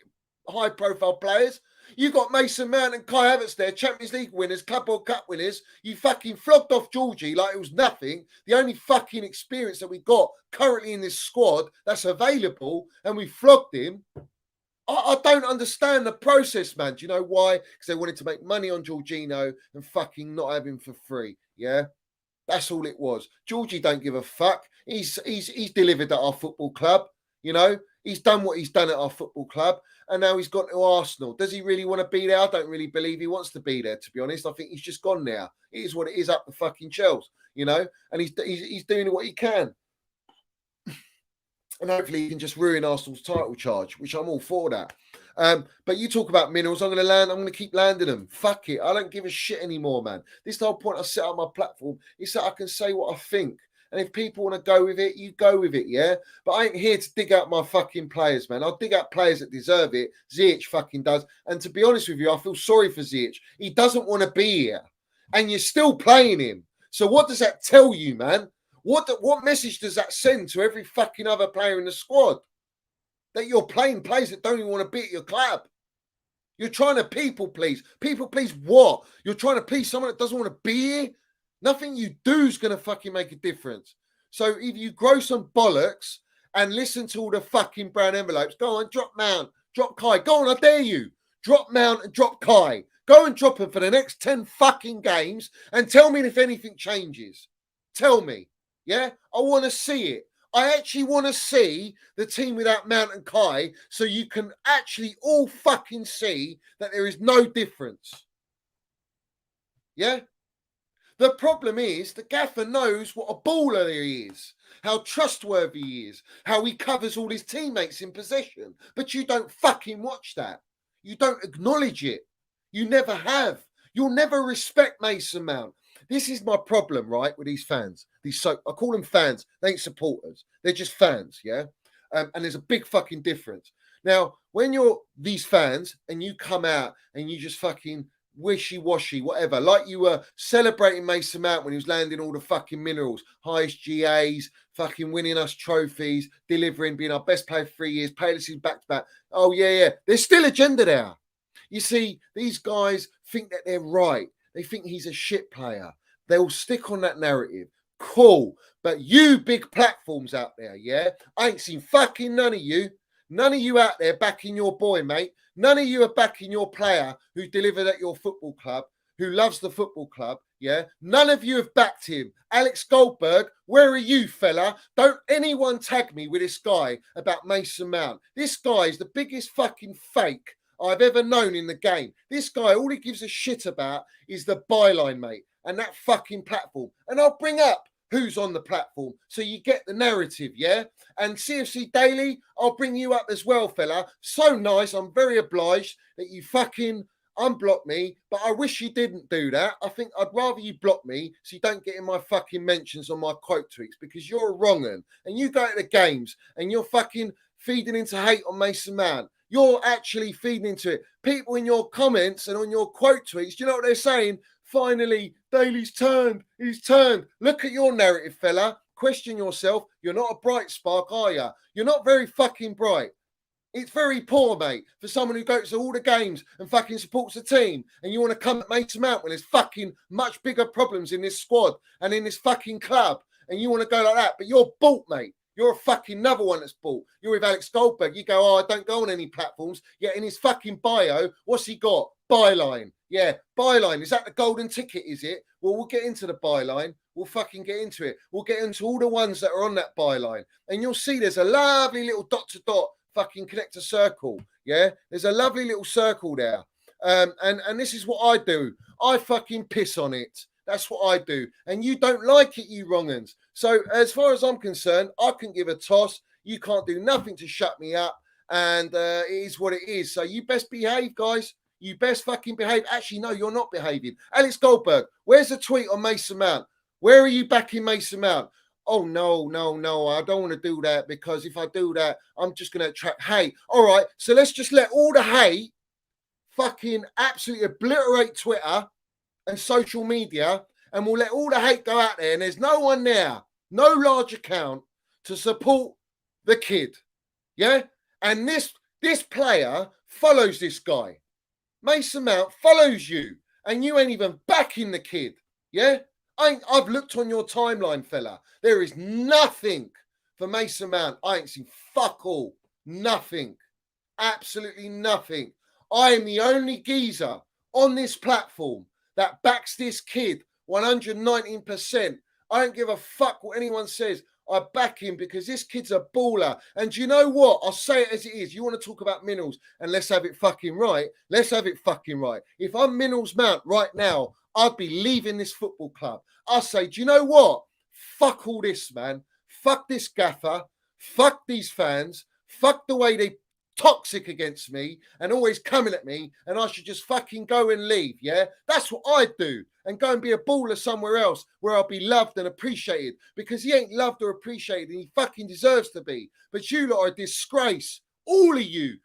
high-profile players. You got Mason Mount and Kai Havertz there, Champions League winners, Club World Cup winners. You fucking flogged off Georgie like it was nothing. The only fucking experience that we got currently in this squad that's available, and we flogged him. I don't understand the process, man. Do you know why? Because they wanted to make money on Jorginho and fucking not have him for free. Yeah, that's all it was. Georgie don't give a fuck. He's delivered at our football club. You know, he's done what he's done at our football club, and now he's gone to Arsenal. Does he really want to be there? I don't really believe he wants to be there, to be honest. I think he's just gone there. It is what it is, up the fucking shelves, you know, and he's doing what he can. And hopefully he can just ruin Arsenal's title charge, which I'm all for that. But you talk about minerals, I'm going to keep landing them. Fuck it. I don't give a shit anymore, man. This is the whole point I set up my platform, is that I can say what I think. And if people want to go with it, you go with it, yeah? But I ain't here to dig out my fucking players, man. I'll dig out players that deserve it. Ziyech fucking does. And to be honest with you, I feel sorry for Ziyech. He doesn't want to be here. And you're still playing him. So what does that tell you, man? What message does that send to every fucking other player in the squad? That you're playing players that don't even want to be at your club. You're trying to people please. People please what? You're trying to please someone that doesn't want to be here? Nothing you do is going to fucking make a difference. So if you grow some bollocks and listen to all the fucking brown envelopes, go on, drop Mount, drop Kai. Go on, I dare you. Drop Mount and drop Kai. Go and drop him for the next 10 fucking games and tell me if anything changes. Tell me. Yeah? I want to see it. I actually want to see the team without Mount and Kai so you can actually all fucking see that there is no difference. Yeah? The problem is the gaffer knows what a baller he is, how trustworthy he is, how he covers all his teammates in possession. But you don't fucking watch that. You don't acknowledge it. You never have. You'll never respect Mason Mount. This is my problem, right, with these fans. I call them fans. They ain't supporters. They're just fans, yeah? And there's a big fucking difference. Now, when you're these fans and you come out and you just fucking wishy-washy, whatever, like you were celebrating Mason Mount when he was landing all the fucking minerals, highest GAs, fucking winning us trophies, delivering, being our best player for 3 years, payless back-to-back. Oh, yeah. There's still agenda there. You see, these guys think that they're right. They think he's a shit player. They'll stick on that narrative. Cool. But you big platforms out there, yeah? I ain't seen fucking none of you. None of you out there backing your boy, mate. None of you are backing your player who delivered at your football club, who loves the football club, yeah? None of you have backed him. Alex Goldberg, where are you, fella? Don't anyone tag me with this guy about Mason Mount. This guy is the biggest fucking fake I've ever known in the game. This guy, all he gives a shit about is the byline, mate, and that fucking platform. And I'll bring up who's on the platform so you get the narrative, yeah? And CFC Daily, I'll bring you up as well, fella. So nice. I'm very obliged that you fucking unblock me, but I wish you didn't do that. I think I'd rather you block me so you don't get in my fucking mentions on my quote tweets, because you're a wrong un. And you go to the games and you're fucking feeding into hate on Mason Mount. You're actually feeding into it. People in your comments and on your quote tweets, do you know what they're saying? Finally, Daly's turned. He's turned. Look at your narrative, fella. Question yourself. You're not a bright spark, are you? You're not very fucking bright. It's very poor, mate, for someone who goes to all the games and fucking supports the team, and you want to come at Mason Mount when there's fucking much bigger problems in this squad and in this fucking club, and you want to go like that. But you're bought, mate. You're a fucking another one that's bought. You're with Alex Goldberg. You go, I don't go on any platforms. Yet in his fucking bio, what's he got? Byline. Yeah, byline. Is that the golden ticket, is it? Well, we'll get into the byline. We'll fucking get into it. We'll get into all the ones that are on that byline. And you'll see there's a lovely little dot to dot fucking connector circle. Yeah, there's a lovely little circle there. And this is what I do. I fucking piss on it. That's what I do. And you don't like it, you wrong'uns. So as far as I'm concerned, I can give a toss. You can't do nothing to shut me up. And it is what it is. So you best behave, guys. You best fucking behave. Actually, no, you're not behaving. Alex Goldberg, where's the tweet on Mason Mount? Where are you backing Mason Mount? Oh, no, I don't want to do that, because if I do that, I'm just going to attract hate. All right, so let's just let all the hate fucking absolutely obliterate Twitter and social media, and we'll let all the hate go out there, and there's no one there, no large account to support the kid. Yeah? And this player follows this guy. Mason Mount follows you, and you ain't even backing the kid. Yeah? I've looked on your timeline, fella. There is nothing for Mason Mount. I ain't seen fuck all. Nothing. Absolutely nothing. I am the only geezer on this platform that backs this kid 119%. I don't give a fuck what anyone says. I back him because this kid's a baller. And do you know what? I'll say it as it is. You want to talk about Minerals, and let's have it fucking right. Let's have it fucking right. If I'm Minerals Mount right now, I'd be leaving this football club. I say, do you know what? Fuck all this, man. Fuck this gaffer. Fuck these fans. Fuck the way they toxic against me and always coming at me, and I should just fucking go and leave. Yeah, that's what I do, and go and be a baller somewhere else where I'll be loved and appreciated, because he ain't loved or appreciated, and he fucking deserves to be. But you lot are a disgrace, all of you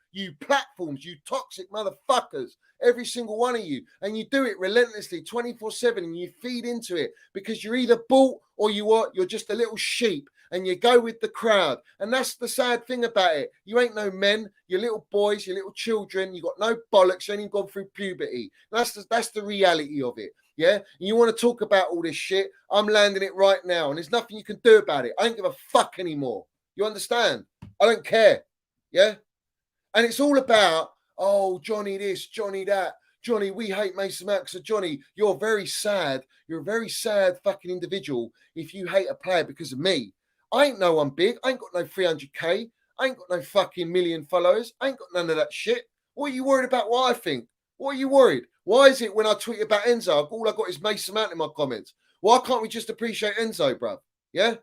platforms, you toxic motherfuckers, every single one of you, and you do it relentlessly 24/7, and you feed into it because you're either bought or you're just a little sheep, and you go with the crowd. And that's the sad thing about it. You ain't no men. You're little boys. You're little children. You got no bollocks. You ain't even gone through puberty. That's the reality of it. Yeah. And you want to talk about all this shit? I'm landing it right now, and there's nothing you can do about it. I don't give a fuck anymore. You understand? I don't care. Yeah. And it's all about, oh, Johnny this, Johnny that. Johnny, we hate Mason Mount. So Johnny, you're very sad. You're a very sad fucking individual if you hate a player because of me. I ain't no one big. I ain't got no 300k. I ain't got no fucking million followers. I ain't got none of that shit. What are you worried about what I think? What are you worried? Why is it when I tweet about Enzo, all I got is Mason Mount in my comments? Why can't we just appreciate Enzo, bruv? Yeah?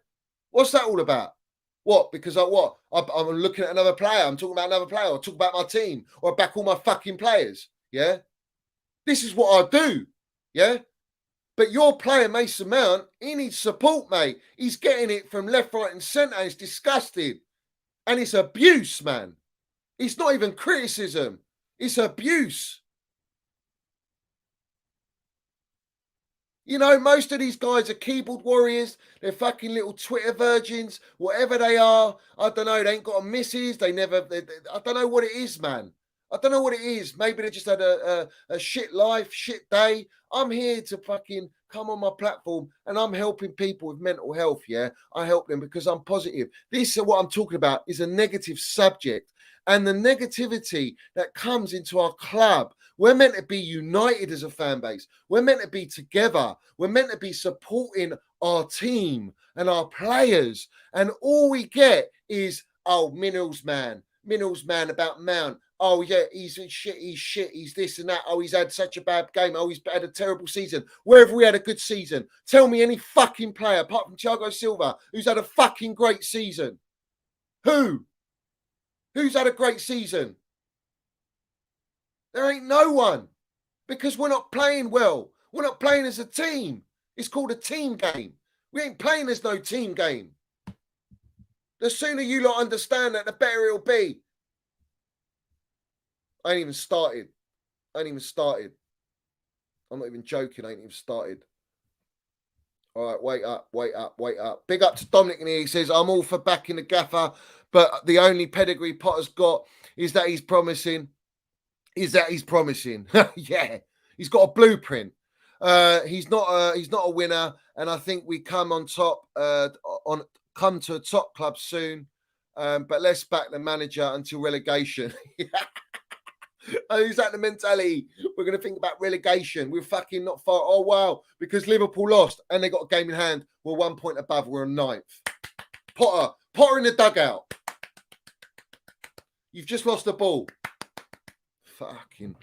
What's that all about? What? Because I'm looking at another player. I'm talking about another player. Or talk about my team. Or back all my fucking players. Yeah? This is what I do. Yeah? But your player, Mason Mount, he needs support, mate. He's getting it from left, right, and centre. It's disgusting. And it's abuse, man. It's not even criticism. It's abuse. You know, most of these guys are keyboard warriors. They're fucking little Twitter virgins. Whatever they are. I don't know. They ain't got a missus. I don't know what it is, man. I don't know what it is. Maybe they just had a shit life, shit day. I'm here to fucking come on my platform, and I'm helping people with mental health, yeah? I help them because I'm positive. This is what I'm talking about is a negative subject. And the negativity that comes into our club, we're meant to be united as a fan base. We're meant to be together. We're meant to be supporting our team and our players. And all we get is, oh, Minerals man about Mount. Oh, yeah, he's shit, he's this and that. Oh, he's had such a bad game. Oh, he's had a terrible season. Where have we had a good season? Tell me any fucking player, apart from Thiago Silva, who's had a fucking great season. Who? Who's had a great season? There ain't no one. Because we're not playing well. We're not playing as a team. It's called a team game. We ain't playing as no team game. The sooner you lot understand that, the better it'll be. I ain't even started. I'm not even joking. I ain't even started. All right, wait up. Big up to Dominic in here. He says, I'm all for backing the gaffer, but the only pedigree Potter's got is that he's promising. Yeah, he's got a blueprint. He's not a winner, and I think we come on top come to a top club soon. But let's back the manager until relegation. Is that the mentality? We're going to think about relegation. We're fucking not far. Oh, wow. Because Liverpool lost and they got a game in hand. We're 1 point above. We're on 9th. Potter in the dugout. You've just lost the ball. Fucking.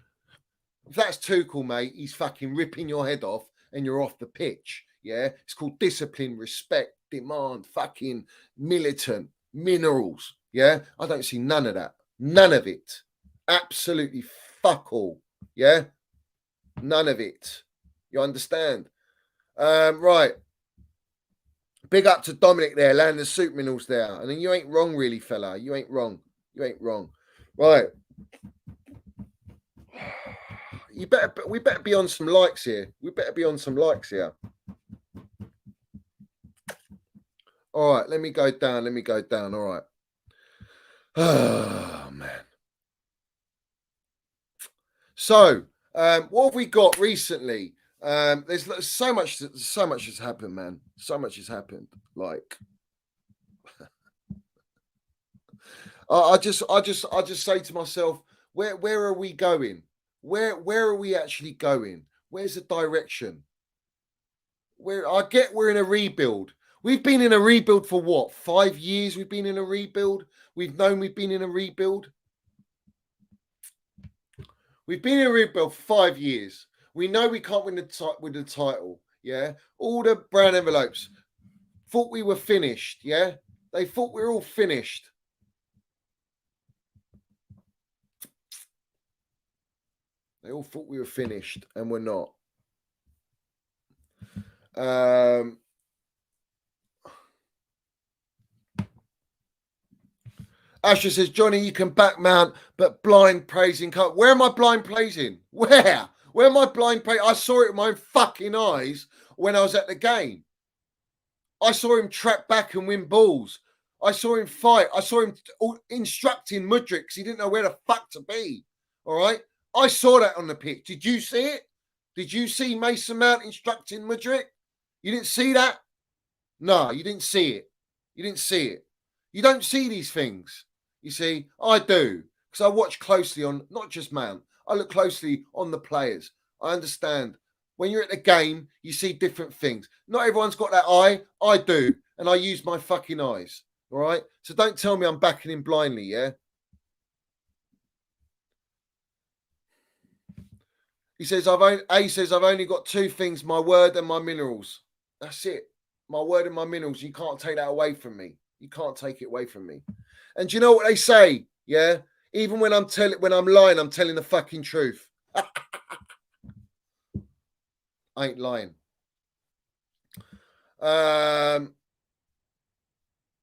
If that's Tuchel, mate, he's fucking ripping your head off and you're off the pitch. Yeah. It's called discipline, respect, demand, fucking militant, minerals. Yeah. I don't see none of that. None of it. Absolutely fuck all. Yeah? None of it. You understand? Right. Big up to Dominic there, land the soup minerals there. And then you ain't wrong, really, fella. You ain't wrong. Right. We better be on some likes here. All right, let me go down. All right. Oh, man. So, what have we got recently? There's so much has happened, man. So much has happened. Like, I just say to myself, where are we going? Where are we actually going? Where's the direction? We're in a rebuild. We've been in a rebuild for what? 5 years we've been in a rebuild. We've known we've been in a rebuild. We've been in a rebuild for 5 years. We know we can't win the title. Yeah. All the brown envelopes thought we were finished. Yeah. They thought we were all finished. They all thought we were finished and we're not. Asher says, Johnny, you can back Mount, but blind praising. Where am I blind praising? Where am I blind praising? I saw it with my own fucking eyes when I was at the game. I saw him track back and win balls. I saw him fight. I saw him instructing Mudryk because he didn't know where the fuck to be. All right? I saw that on the pitch. Did you see it? Did you see Mason Mount instructing Mudryk? You didn't see that? No, you didn't see it. You don't see these things. You see, I do. Because I watch closely on, not just Mount, I look closely on the players. I understand. When you're at the game, you see different things. Not everyone's got that eye. I do. And I use my fucking eyes. All right? So don't tell me I'm backing him blindly, yeah? He says, I've only got 2 things, my word and my minerals. That's it. My word and my minerals. You can't take that away from me. You can't take it away from me. And do you know what they say? Yeah? Even when I'm lying, I'm telling the fucking truth. I ain't lying.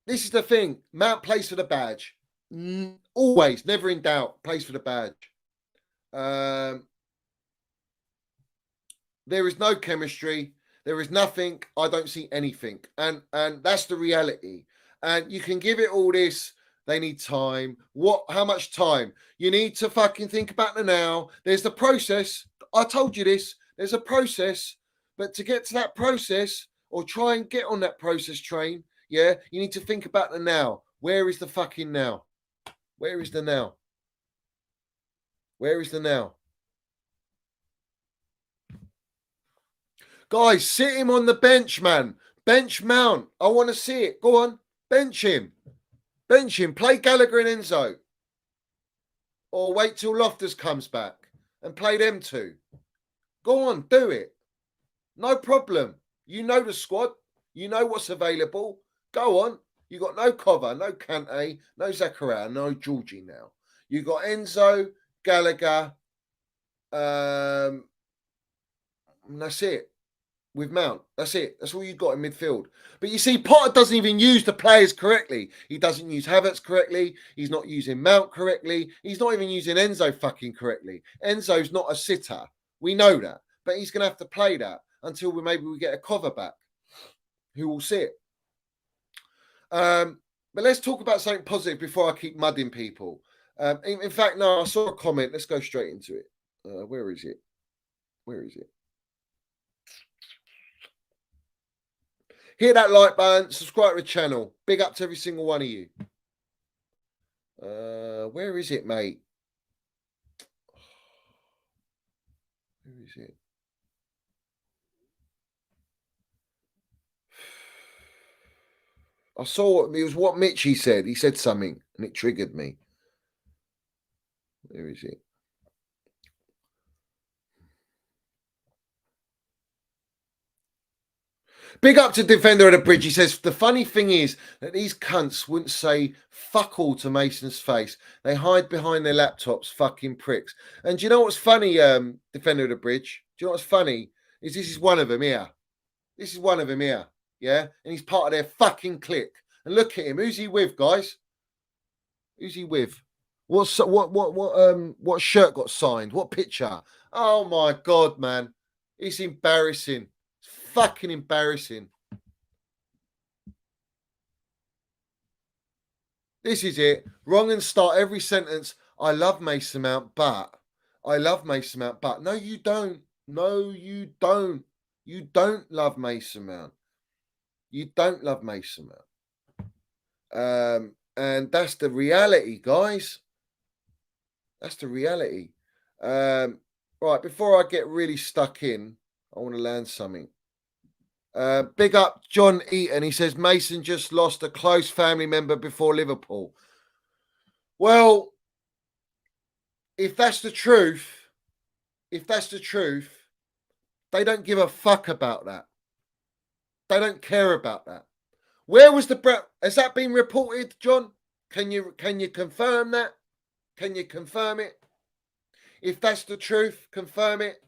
This is the thing. Mount plays for the badge. Always, never in doubt, plays for the badge. There is no chemistry. There is nothing. I don't see anything. And that's the reality. And you can give it all this. They need time. How much time? You need to fucking think about the now. There's the process. I told you this. There's a process. But to get to that process or try and get on that process train, yeah, you need to think about the now. Where is the fucking now? Where is the now? Where is the now? Guys, sit him on the bench, man. Bench Mount. I want to see it. Go on. Bench him. Play Gallagher and Enzo. Or wait till Loftus comes back and play them two. Go on, do it. No problem. You know the squad. You know what's available. Go on. You got no Cover, no Kante, no Zakaria, no Georgie now. You got Enzo, Gallagher, and that's it. With Mount, that's it. That's all you got in midfield. But you see, Potter doesn't even use the players correctly. He doesn't use Havertz correctly. He's not using Mount correctly. He's not even using Enzo fucking correctly. Enzo's not a sitter. We know that. But he's going to have to play that until maybe we get a Cover back who will sit. But let's talk about something positive before I keep mudding people. In fact, no, I saw a comment. Let's go straight into it. Where is it? Where is it? Hit that like button, subscribe to the channel. Big up to every single one of you. Where is it, mate? Where is it? I saw it was what Mitchie said. He said something and it triggered me. Where is it? Big up to Defender of the Bridge. He says, the funny thing is that these cunts wouldn't say fuck all to Mason's face. They hide behind their laptops, fucking pricks. And do you know what's funny, Defender of the Bridge? Do you know what's funny? Is this is one of them here. This is one of them here. Yeah? And he's part of their fucking clique. And look at him. Who's he with, guys? Who's he with? What shirt got signed? What picture? Oh my God, man. It's embarrassing. Fucking embarrassing. This is it. Wrong and start every sentence. I love Mason Mount, but. I love Mason Mount, but. No, you don't. No, you don't. You don't love Mason Mount. You don't love Mason Mount. And that's the reality, guys. That's the reality. Right, before I get really stuck in, I want to learn something. Big up John Eaton. He says Mason just lost a close family member before Liverpool. Well, if that's the truth, they don't give a fuck about that. They don't care about that. Where was has that been reported, John? Can you confirm that? Can you confirm it? If that's the truth, confirm it.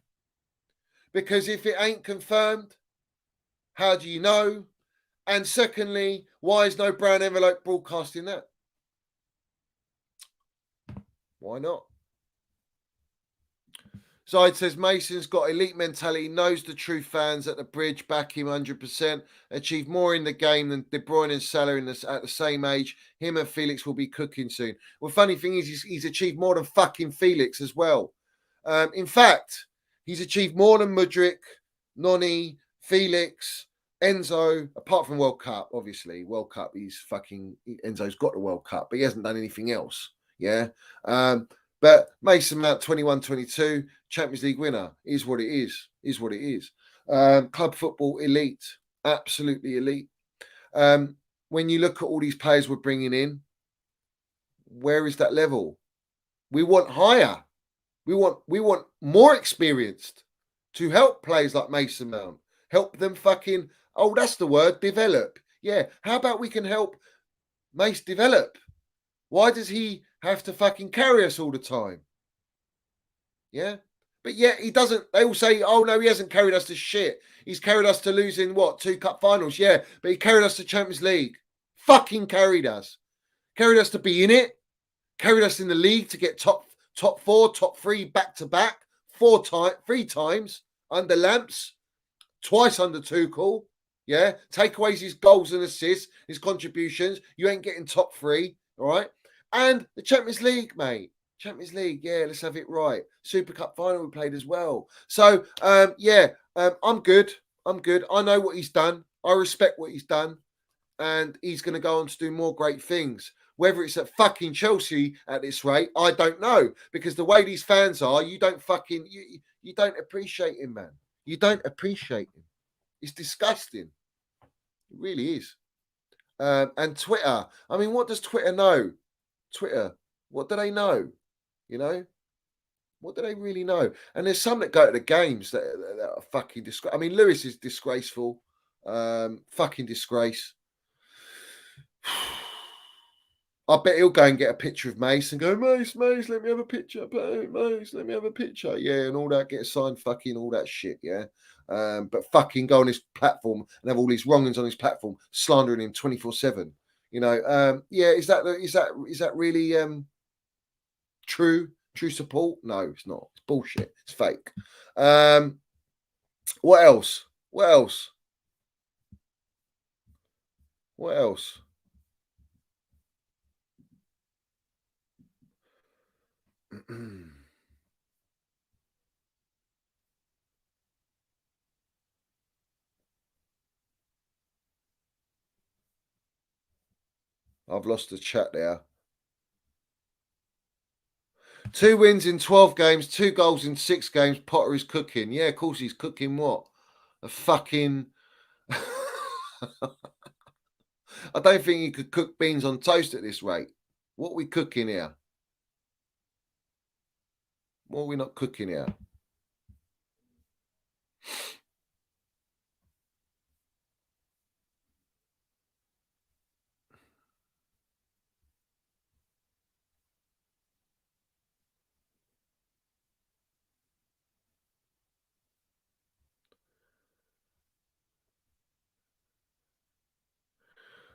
Because if it ain't confirmed, how do you know? And secondly, why is no brown envelope broadcasting that? Why not? Zide says Mason's got elite mentality, knows the true fans at the Bridge, back him 100%, achieved more in the game than De Bruyne and Salah at the same age. Him and Felix will be cooking soon. Well, funny thing is, he's achieved more than fucking Felix as well. In fact, he's achieved more than Mudryk, Noni, Felix, Enzo, apart from World Cup, obviously. World Cup, Enzo's got the World Cup, but he hasn't done anything else. Yeah. But Mason Mount 21-22, Champions League winner, is what it is. Is what it is. Club football elite, absolutely elite. When you look at all these players we're bringing in, where is that level? We want higher. We want more experienced to help players like Mason Mount. Help them fucking, that's the word, develop. Yeah, how about we can help Mace develop? Why does he have to fucking carry us all the time? Yeah? But yet he doesn't. They all say, oh no, he hasn't carried us to shit. He's carried us to losing, 2 cup finals? Yeah, but he carried us to Champions League. Fucking carried us. Carried us to be in it. Carried us in the league to get top 4, top 3 back to back. 3 times under Lamps. Twice under Tuchel. Yeah? Take away his goals and assists, his contributions. You ain't getting top 3. All right? And the Champions League, mate. Champions League, yeah, let's have it right. Super Cup final we played as well. So, I'm good. I know what he's done. I respect what he's done. And he's going to go on to do more great things. Whether it's at fucking Chelsea at this rate, I don't know. Because the way these fans are, you don't you don't appreciate him, man. You don't appreciate him. It's disgusting. It really is. And Twitter. I mean, what does Twitter know? Twitter, what do they know? You know, what do they really know? And there's some that go to the games that are fucking disgrace. I mean, Lewis is disgraceful. Fucking disgrace. I bet he'll go and get a picture of Mace and go, Mace, let me have a picture. Mace, let me have a picture. Yeah, and all that, get signed, fucking all that shit, yeah. But fucking go on his platform and have all these wrongings on his platform, slandering him 24/7. You know, yeah, is that really true support? No, it's not. It's bullshit. It's fake. What else? What else? What else? I've lost the chat there. 2 wins in 12 games, 2 goals in 6 games. Potter is cooking. Yeah, of course he's cooking what? A fucking... I don't think he could cook beans on toast at this rate. What are we cooking here? What are we not cooking here?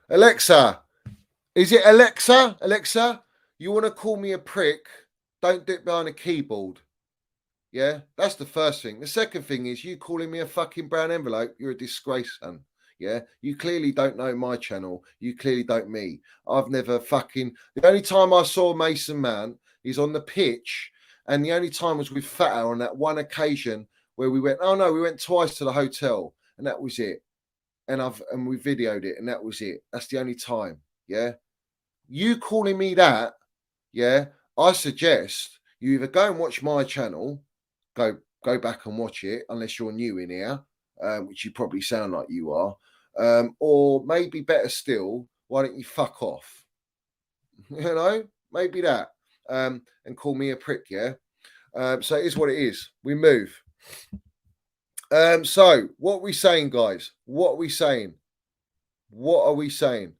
Alexa, is it Alexa? Alexa, you want to call me a prick? Don't do it behind a keyboard. Yeah, that's the first thing. The second thing is you calling me a fucking brown envelope. You're a disgrace, son. Yeah, you clearly don't know my channel. You clearly don't me. I've never fucking. The only time I saw Mason Mount is on the pitch, and the only time was with Fatter on that one occasion where we went. Oh no, we went twice to the hotel, and that was it. And we videoed it, and that was it. That's the only time. Yeah, you calling me that? Yeah, I suggest you either go and watch my channel, go back and watch it, unless you're new in here, which you probably sound like you are, or maybe better still, why don't you fuck off? You know, maybe that, and call me a prick. Yeah. So it is what it is. We move. So what are we saying, guys? What are we saying? What are we saying?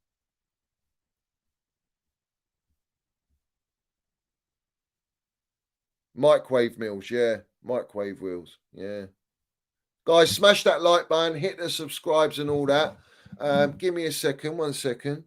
Microwave meals, yeah. Microwave wheels, yeah. Guys, smash that like button, hit the subscribes and all that. Give me a second, 1 second.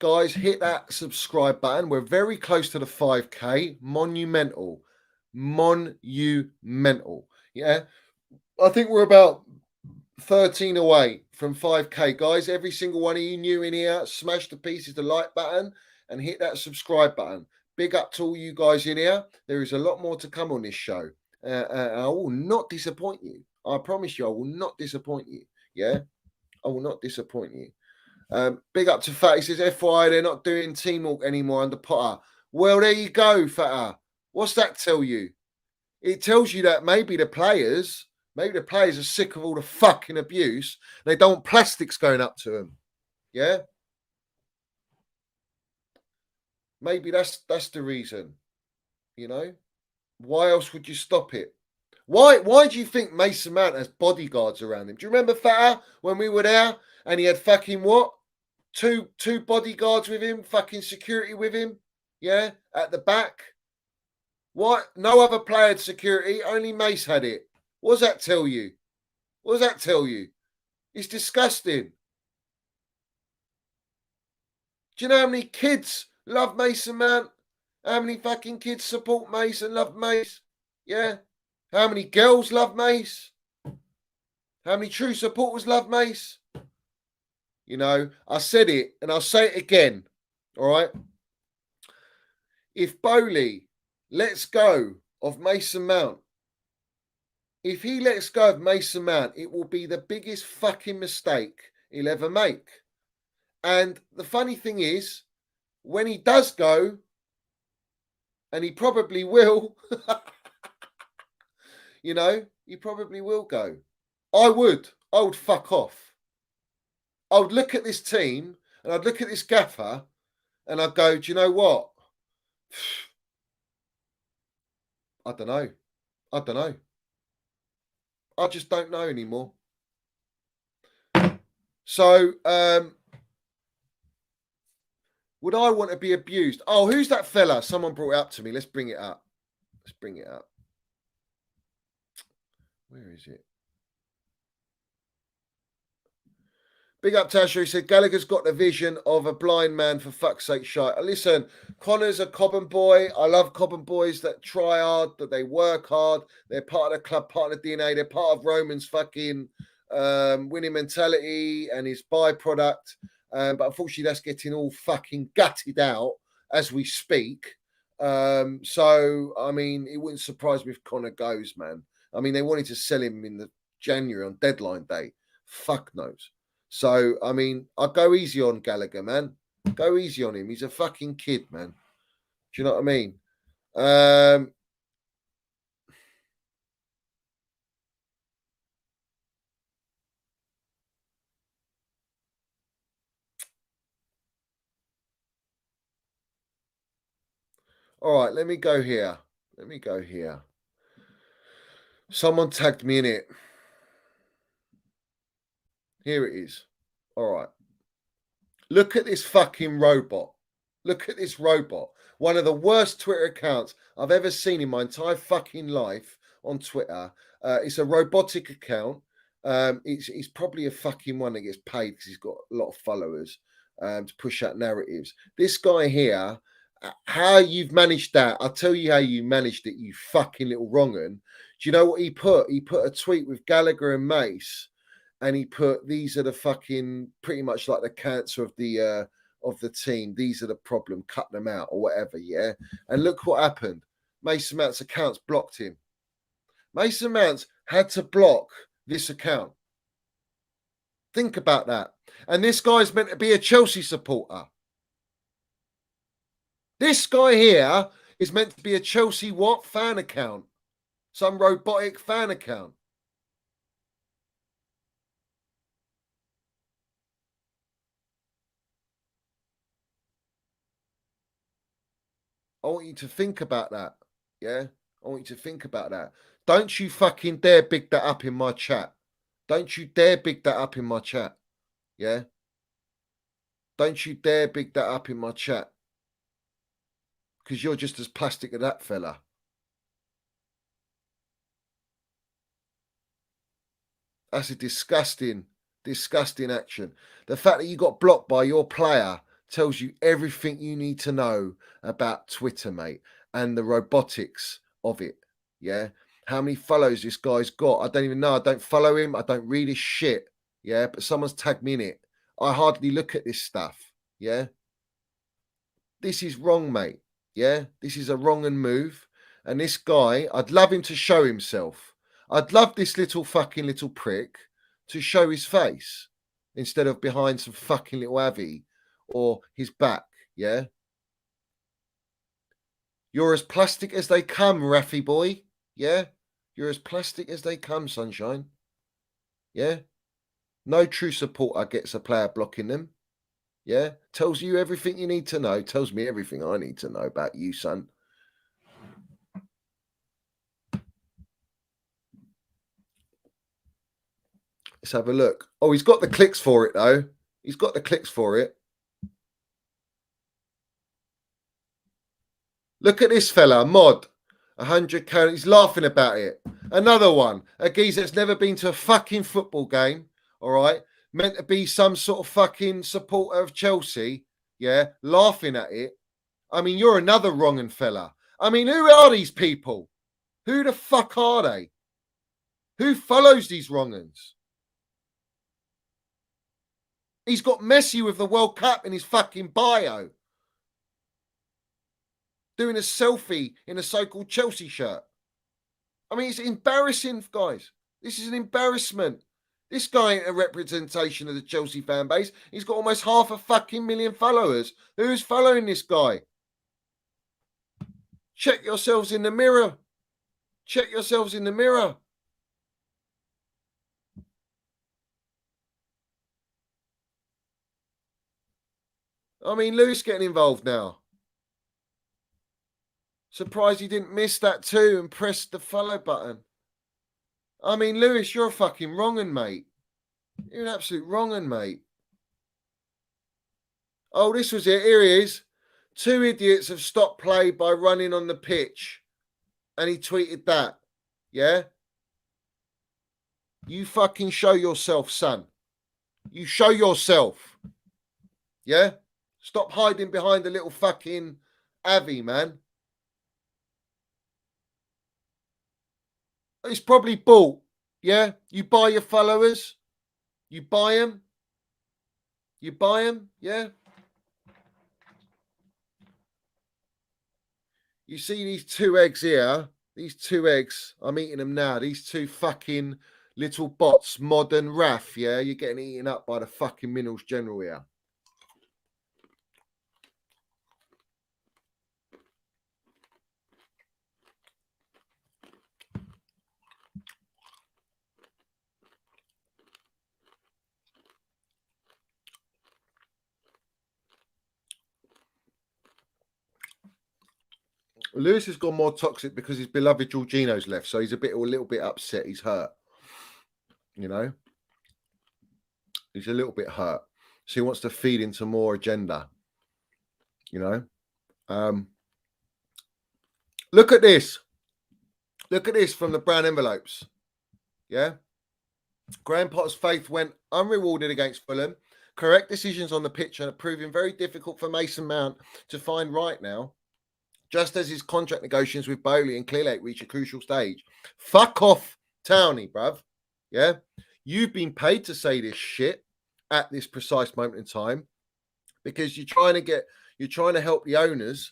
Guys, hit that subscribe button. We're very close to the 5K. Monumental. Monumental. Yeah. I think we're about 13 away from 5K. Guys, every single one of you new in here, smash the pieces, the like button, and hit that subscribe button. Big up to all you guys in here. There is a lot more to come on this show. I will not disappoint you. I promise you, I will not disappoint you. Yeah. I will not disappoint you. Big up to Fat. He says, FYI, they're not doing teamwork anymore under Potter. Well, there you go, Fatter. What's that tell you? It tells you that maybe the players are sick of all the fucking abuse. They don't want plastics going up to them. Yeah? Maybe that's the reason. You know? Why else would you stop it? Why do you think Mason Mount has bodyguards around him? Do you remember Fatter when we were there and he had fucking what? Two bodyguards with him, fucking security with him, yeah, at the back. What? No other player had security, only Mace had it. What does that tell you? What does that tell you? It's disgusting. Do you know how many kids love Mason Mount? How many fucking kids support Mace and love Mace? Yeah? How many girls love Mace? How many true supporters love Mace? You know, I said it and I'll say it again. All right. If Bowley lets go of Mason Mount. If he lets go of Mason Mount, it will be the biggest fucking mistake he'll ever make. And the funny thing is, when he does go, and he probably will, he probably will go. I would fuck off. I would look at this team and I'd look at this gaffer and I'd go, do you know what? I don't know. I just don't know anymore. So, would I want to be abused? Oh, who's that fella? Someone brought it up to me. Let's bring it up. Where is it? Big up Tasha, he said, Gallagher's got the vision of a blind man, for fuck's sake, shite. Listen, Connor's a Cobham boy. I love Cobham boys that try hard, that they work hard. They're part of the club, part of the DNA. They're part of Roman's fucking winning mentality and his byproduct. But unfortunately, that's getting all fucking gutted out as we speak. So, I mean, it wouldn't surprise me if Connor goes, man. I mean, they wanted to sell him in the January on deadline day. Fuck knows. So, I mean, I'll go easy on Gallagher, man. Go easy on him. He's a fucking kid, man. Do you know what I mean? All right, let me go here. Someone tagged me in it. Here it is. All right. Look at this fucking robot. Look at this robot. One of the worst Twitter accounts I've ever seen in my entire fucking life on Twitter. It's a robotic account. It's probably a fucking one that gets paid because he's got a lot of followers to push out narratives. This guy here, how you've managed that, I'll tell you how you managed it, you fucking little wrong'un. Do you know what he put? He put a tweet with Gallagher and Mace, and he put, these are the fucking, pretty much like the cancer of the team. These are the problem, cut them out or whatever, yeah? And look what happened. Mason Mount's accounts blocked him. Mason Mount had to block this account. Think about that. And this guy's meant to be a Chelsea supporter. This guy here is meant to be a Chelsea what? Fan account. Some robotic fan account. I want you to think about that. Yeah? I want you to think about that. Don't you fucking dare big that up in my chat. Don't you dare big that up in my chat. Yeah? Don't you dare big that up in my chat. Because you're just as plastic as that fella. That's a disgusting action. The fact that you got blocked by your player tells you everything you need to know about Twitter, mate, and the robotics of it. Yeah. How many follows this guy's got? I don't even know. I don't follow him. I don't read his shit. Yeah. But someone's tagged me in it. I hardly look at this stuff. Yeah. This is wrong, mate. Yeah. This is a wrong and move. And this guy, I'd love him to show himself. I'd love this little prick to show his face instead of behind some fucking little Avi or his back, yeah? You're as plastic as they come, Raffy boy, yeah? You're as plastic as they come, sunshine, yeah? No true supporter gets a player blocking them, yeah? Tells you everything you need to know, tells me everything I need to know about you, son. Let's have a look. Oh, he's got the clicks for it, though. He's got the clicks for it. Look at this fella, Mod. 100k. He's laughing about it. Another one. A geezer that's never been to a fucking football game. All right. Meant to be some sort of fucking supporter of Chelsea. Yeah. Laughing at it. I mean, you're another wrong'un fella. I mean, who are these people? Who the fuck are they? Who follows these wrong'uns? He's got Messi with the World Cup in his fucking bio. Doing a selfie in a so-called Chelsea shirt. I mean, it's embarrassing, guys. This is an embarrassment. This guy ain't a representation of the Chelsea fan base. He's got almost 500,000 followers. Who's following this guy? Check yourselves in the mirror. Check yourselves in the mirror. I mean, Lewis getting involved now. Surprised he didn't miss that too and press the follow button. I mean, Lewis, you're a fucking wrong'un, mate. You're an absolute wrong'un, mate. Oh, this was it. Here he is. 2 idiots have stopped play by running on the pitch. And he tweeted that. Yeah? You fucking show yourself, son. You show yourself. Yeah? Stop hiding behind a little fucking Avi, man. It's probably bought. Yeah? You buy your followers. You buy them. You buy them. Yeah? You see these 2 eggs here? These 2 eggs. I'm eating them now. These 2 fucking little bots, modern Raf, yeah? You're getting eaten up by the fucking Minerals General here. Lewis has gone more toxic because his beloved Jorginho's left, so he's a little bit upset. He's hurt, you know. He's a little bit hurt, so he wants to feed into more agenda, you know. Look at this. Look at this from the brown envelopes. Yeah. Graham Potter's faith went unrewarded against Fulham. Correct decisions on the pitch are proving very difficult for Mason Mount to find right now. Just as his contract negotiations with Bowley and Clearlake reach a crucial stage. Fuck off, Towney, bruv. Yeah? You've been paid to say this shit at this precise moment in time because you're trying to help the owners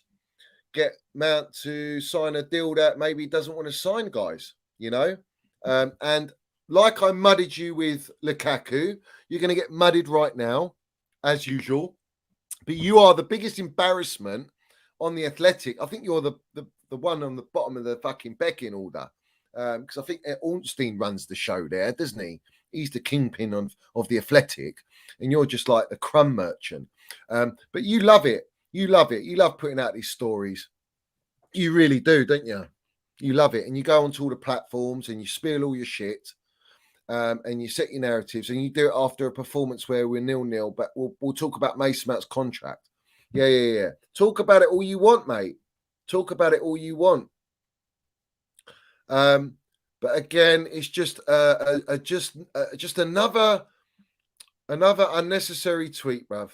get Mount to sign a deal that maybe he doesn't want to sign, guys, you know? And like I mudded you with Lukaku, you're going to get mudded right now, as usual. But you are the biggest embarrassment on the Athletic. I think you're the one on the bottom of the fucking pecking order. Because I think Ornstein runs the show there, doesn't he? He's the kingpin of the Athletic. And you're just like the crumb merchant. But you love it. You love it. You love putting out these stories. You really do, don't you? You love it. And you go onto all the platforms and you spill all your shit. And you set your narratives. And you do it after a performance where we're 0-0. But we'll talk about Mason Mount's contract. Yeah. Talk about it all you want, mate. Talk about it all you want. But again, it's just another unnecessary tweet, bruv.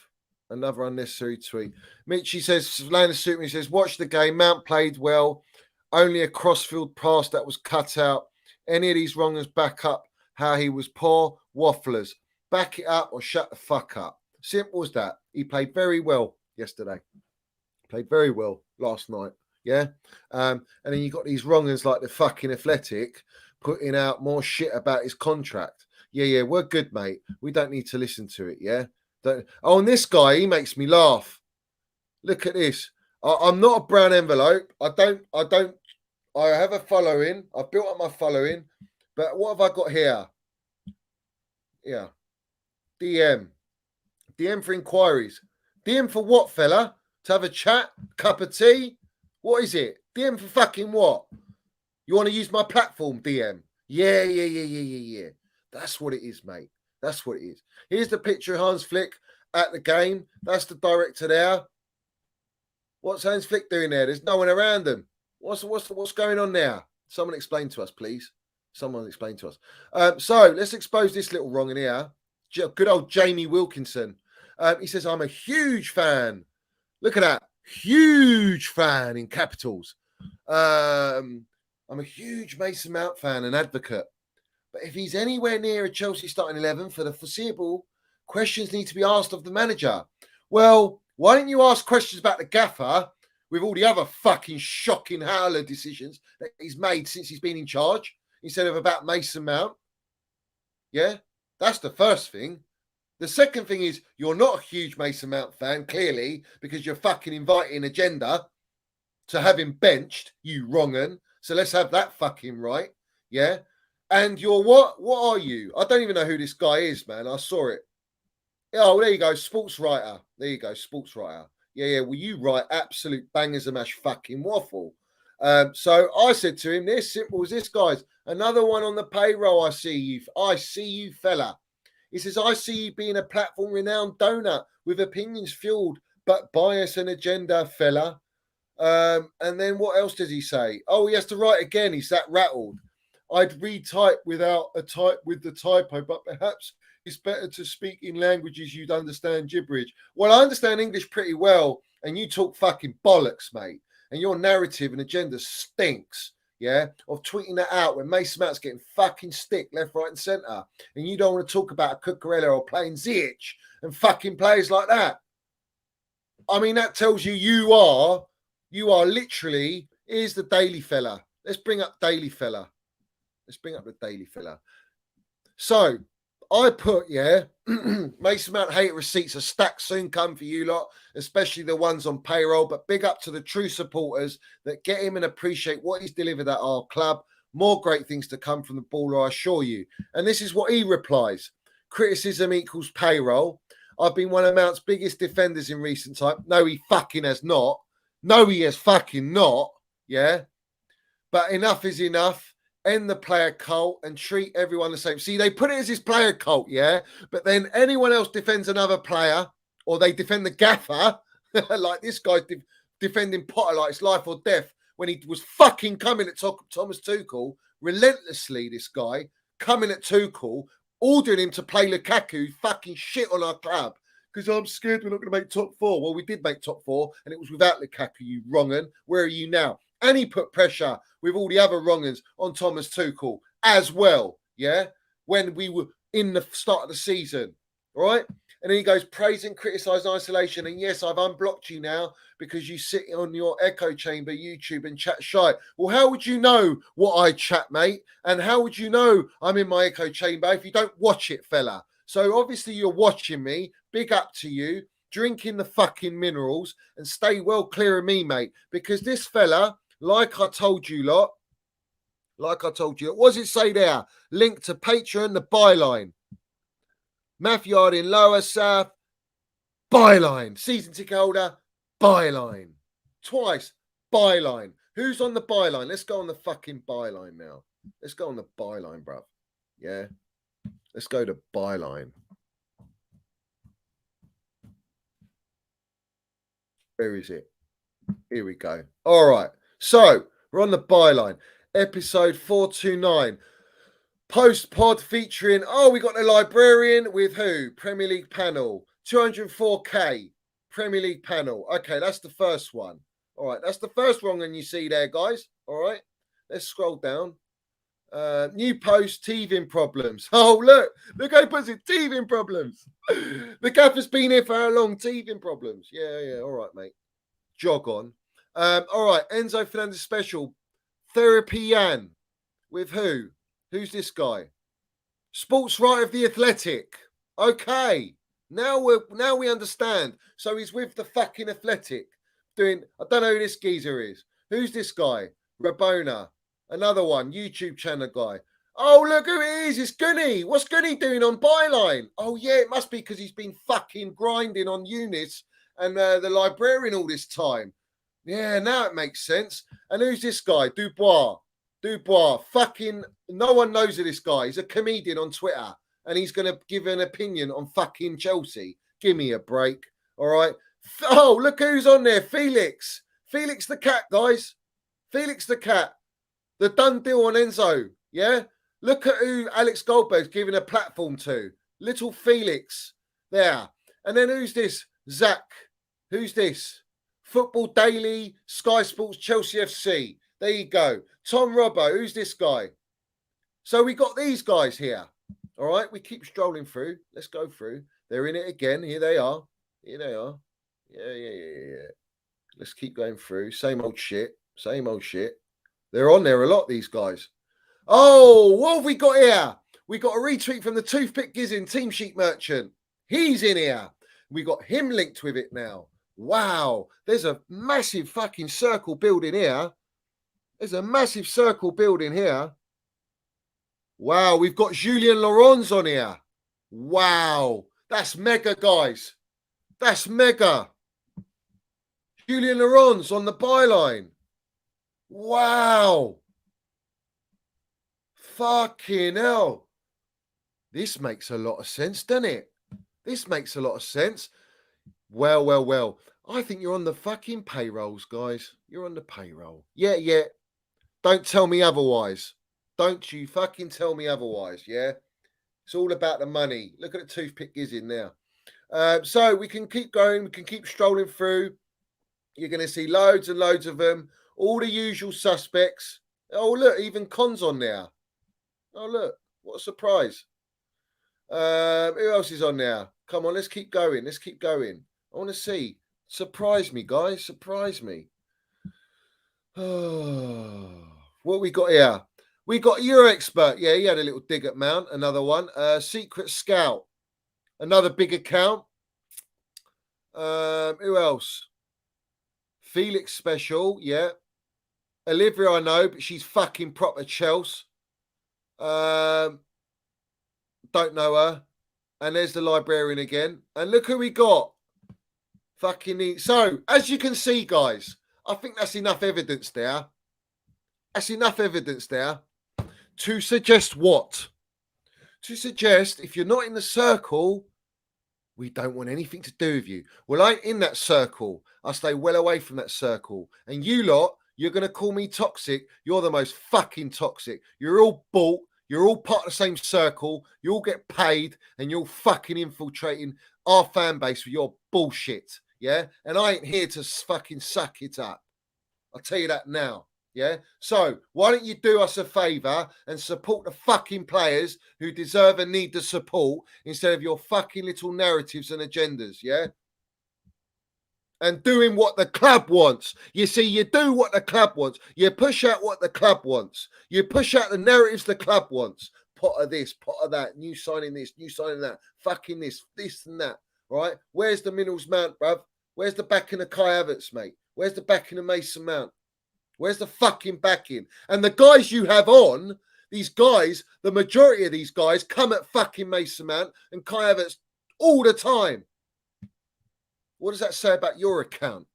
Another unnecessary tweet. Mitchie says, Landon Superman says, watch the game. Mount played well. Only a crossfield pass that was cut out. Any of these wrongers back up how he was poor. Wafflers. Back it up or shut the fuck up. Simple as that. He played very well yesterday. Played very well last night. Yeah. And then you got these wrongers like the fucking Athletic putting out more shit about his contract. Yeah, we're good, mate. We don't need to listen to it. Yeah. And this guy, he makes me laugh. Look at this. I'm not a brown envelope. I have a following. I've built up my following. But what have I got here? Yeah. DM for inquiries. DM for what, fella? To have a chat? Cup of tea? What is it? DM for fucking what? You want to use my platform, DM? Yeah. That's what it is, mate. That's what it is. Here's the picture of Hans Flick at the game. That's the director there. What's Hans Flick doing there? There's no one around him. What's going on there? Someone explain to us, please. Someone explain to us. So let's expose this little wrong in here. Good old Jamie Wilkinson. He says, I'm a huge fan. Look at that. Huge fan in capitals. I'm a huge Mason Mount fan and advocate. But if he's anywhere near a Chelsea starting 11 for the foreseeable, questions need to be asked of the manager. Well, why don't you ask questions about the gaffer with all the other fucking shocking howler decisions that he's made since he's been in charge, instead of about Mason Mount. Yeah, that's the first thing. The second thing is you're not a huge Mason Mount fan, clearly, because you're fucking inviting agenda to have him benched, you wrong'un. So let's have that fucking right. Yeah. And you're what? What are you? I don't even know who this guy is, man. I saw it. Oh, there you go. Sports writer. There you go. Sports writer. Yeah. Well, you write absolute bangers and mash fucking waffle. So I said to him, this simple as this, guys. Another one on the payroll. I see you, fella. He says, I see you being a platform renowned donor with opinions fueled, but bias and agenda, fella. And then what else does he say? Oh, he has to write again. He's that rattled. I'd retype without a type with the typo, but perhaps it's better to speak in languages you'd understand gibberish. Well, I understand English pretty well, and you talk fucking bollocks, mate. And your narrative and agenda stinks. Yeah, of tweeting that out when Mason Mount's getting fucking stick left, right, and centre, and you don't want to talk about a Cucurella or playing Ziyech and fucking players like that. I mean, that tells you are literally. Here's the Daily Fella. Let's bring up Daily Fella. Let's bring up the Daily Fella. So I put, Mason Mount hate receipts are stacked soon come for you lot, especially the ones on payroll. But big up to the true supporters that get him and appreciate what he's delivered at our club. More great things to come from the baller, I assure you. And this is what he replies. Criticism equals payroll. I've been one of Mount's biggest defenders in recent time. No, he fucking has not. No, he has fucking not. Yeah. But enough is enough. End the player cult and treat everyone the same. See, they put it as this player cult, yeah? But then anyone else defends another player or they defend the gaffer, like this guy's defending Potter like it's life or death when he was fucking coming at Thomas Tuchel relentlessly, this guy, coming at Tuchel, ordering him to play Lukaku, fucking shit on our club because I'm scared we're not going to make top four. Well, we did make top four and it was without Lukaku, you wrong'un. Where are you now? And he put pressure with all the other wrong'uns on Thomas Tuchel as well, yeah, when we were in the start of the season, all right? And then he goes, praise and criticise isolation. And yes, I've unblocked you now because you sit on your echo chamber, YouTube, and chat shite. Well, how would you know what I chat, mate? And how would you know I'm in my echo chamber if you don't watch it, fella? So obviously you're watching me. Big up to you. Drinking the fucking minerals and stay well clear of me, mate, because this fella... Like I told you lot, what does it say there? Link to Patreon, the byline. Math Yard in Lower South, byline. Season ticket holder, byline. Twice, byline. Who's on the byline? Let's go on the fucking byline now. Let's go on the byline, bruv. Yeah? Let's go to byline. Where is it? Here we go. All right. So, we're on the byline. Episode 429. Post-pod featuring, we got the librarian with who? Premier League panel. 204K. Premier League panel. Okay, that's the first one. All right, that's the first wrong one you see there, guys. All right, let's scroll down. New post, teething problems. Oh, look how he puts it, teething problems. The gaffer's been here for how long? Teething problems. Yeah, all right, mate. Jog on. All right, Enzo Fernandez special. Therapy Yan. With who? Who's this guy? Sports writer of The Athletic. Okay. Now we understand. So he's with the fucking Athletic. Doing, I don't know who this geezer is. Who's this guy? Rabona. Another one. YouTube channel guy. Oh, look who it is. It's Gunny. What's Gunny doing on Byline? Oh, yeah, it must be because he's been fucking grinding on Eunice and the librarian all this time. Yeah, now it makes sense. And who's this guy? Dubois. Fucking, no one knows of this guy. He's a comedian on Twitter. And he's going to give an opinion on fucking Chelsea. Give me a break. All right. Oh, look who's on there. Felix. Felix the cat, guys. Felix the cat. The done deal on Enzo. Yeah. Look at who Alex Goldberg's giving a platform to. Little Felix. There. And then who's this? Zach. Who's this? Football Daily, Sky Sports, Chelsea FC. There you go. Tom Robbo, who's this guy? So we got these guys here. All right, we keep strolling through. Let's go through. They're in it again. Here they are. Yeah. Let's keep going through. Same old shit. Same old shit. They're on there a lot, these guys. Oh, what have we got here? We got a retweet from the Toothpick Gizzin Team Sheet Merchant. He's in here. We got him linked with it now. Wow. There's a massive fucking circle building here. There's a massive circle building here. Wow. We've got Julien Laurens on here. Wow. That's mega, guys. That's mega. Julien Laurens on the byline. Wow. Fucking hell. This makes a lot of sense, doesn't it? This makes a lot of sense. Well, well, well. I think you're on the fucking payrolls, guys. You're on the payroll. Yeah, yeah. Don't tell me otherwise. Don't you fucking tell me otherwise, yeah? It's all about the money. Look at the Toothpick Gizzin now. So we can keep going. We can keep strolling through. You're going to see loads and loads of them. All the usual suspects. Oh, look, even Con's on there. Oh, look, what a surprise. Who else is on there? Come on, let's keep going. Let's keep going. I want to see. Surprise me, guys. Surprise me. What we got here? We got your expert. Yeah, he had a little dig at Mount. Another one. Secret Scout. Another big account. Who else? Felix Special. Yeah. Olivia, I know, but she's fucking proper Chelsea. Don't know her. And there's the librarian again. And look who we got. Fucking neat. So, as you can see, guys, I think that's enough evidence there. That's enough evidence there to suggest what? To suggest if you're not in the circle, we don't want anything to do with you. Well, I'm in that circle. I stay well away from that circle. And you lot, you're going to call me toxic. You're the most fucking toxic. You're all bought. You're all part of the same circle. You all get paid and you're fucking infiltrating our fan base with your bullshit. Yeah. And I ain't here to fucking suck it up. I'll tell you that now. Yeah. So why don't you do us a favour and support the fucking players who deserve and need the support instead of your fucking little narratives and agendas. Yeah. And doing what the club wants. You see, you do what the club wants. You push out what the club wants. You push out the narratives the club wants. Pot of this, pot of that, new signing this, new signing that, fucking this and that. Right? Where's the Minerals Mount, bruv? Where's the backing of Kai Havertz, mate? Where's the backing of Mason Mount? Where's the fucking backing? And the guys you have on, these guys, the majority of these guys come at fucking Mason Mount and Kai Havertz all the time. What does that say about your account?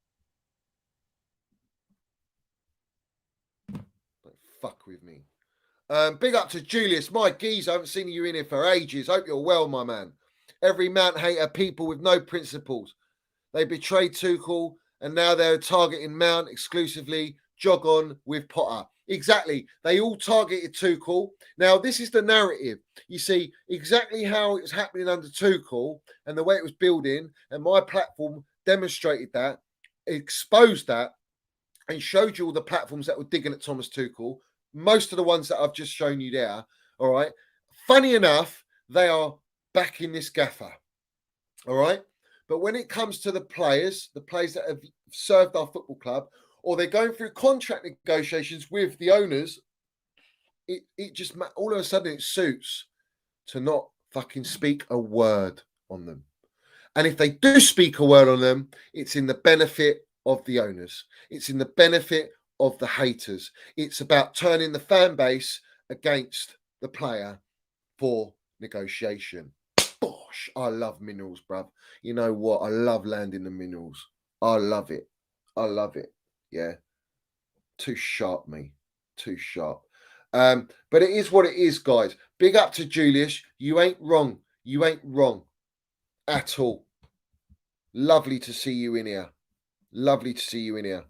Don't fuck with me. Big up to Julius. My geez, I haven't seen you in here for ages. Hope you're well, my man. Every Mount hater, people with no principles. They betrayed Tuchel and now they're targeting Mount exclusively. Jog on with Potter. Exactly. They all targeted Tuchel. Now, this is the narrative. You see exactly how it was happening under Tuchel and the way it was building. And my platform demonstrated that, exposed that, and showed you all the platforms that were digging at Thomas Tuchel. Most of the ones that I've just shown you there. All right. Funny enough, they are backing this gaffer. All right. But when it comes to the players that have served our football club, or they're going through contract negotiations with the owners, it just, all of a sudden it suits to not fucking speak a word on them. And if they do speak a word on them, it's in the benefit of the owners. It's in the benefit of the haters. It's about turning the fan base against the player for negotiation. Bosh, I love Minerals, bruv. You know what? I love landing the Minerals. I love it. I love it. Yeah, too sharp, me. Too sharp. But it is what it is, guys. Big up to Julius. You ain't wrong. You ain't wrong at all. Lovely to see you in here. Lovely to see you in here.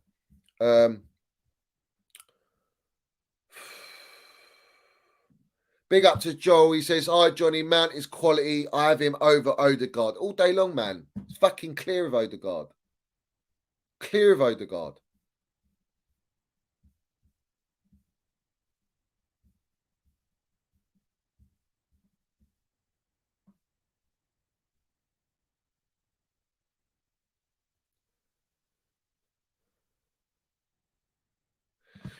Big up to Joel. He says, hi, Johnny. Mount is quality. I have him over Odegaard all day long, man. It's fucking clear of Odegaard. Clear of Odegaard.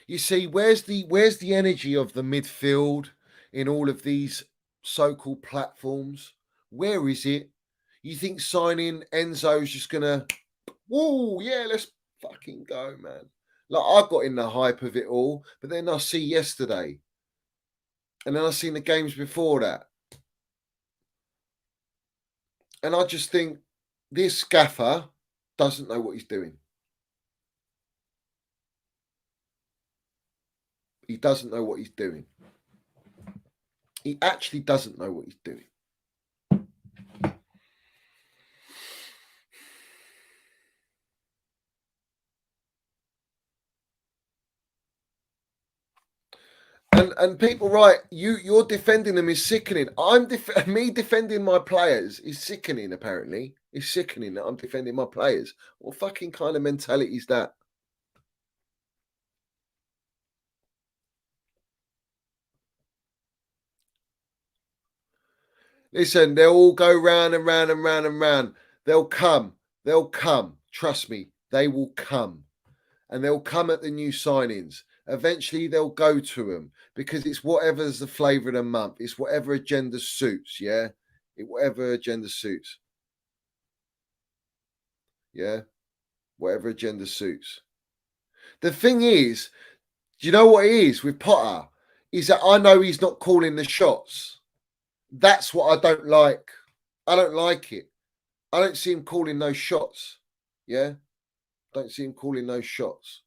You see, where's the energy of the midfield in all of these so-called platforms? Where is it? You think signing Enzo's just gonna, whoa, yeah, let's fucking go, man. Like, I got in the hype of it all, but then I see yesterday, and then I seen the games before that, and I just think this gaffer doesn't know what he's doing. He doesn't know what he's doing. He actually doesn't know what he's doing. And people, right? You're defending them is sickening. Me defending my players is sickening. Apparently, it's sickening that I'm defending my players. What fucking kind of mentality is that? Listen, they'll all go round and round and round and round. They'll come. They'll come. Trust me, they will come, and they'll come at the new signings. Eventually, they'll go to them because it's whatever's the flavour of the month. It's whatever agenda suits. Yeah, whatever agenda suits. Yeah, whatever agenda suits. The thing is, do you know what it is with Potter? Is that I know he's not calling the shots. That's what I don't like. I don't like it. I don't see him calling those shots. Yeah, don't see him calling those shots.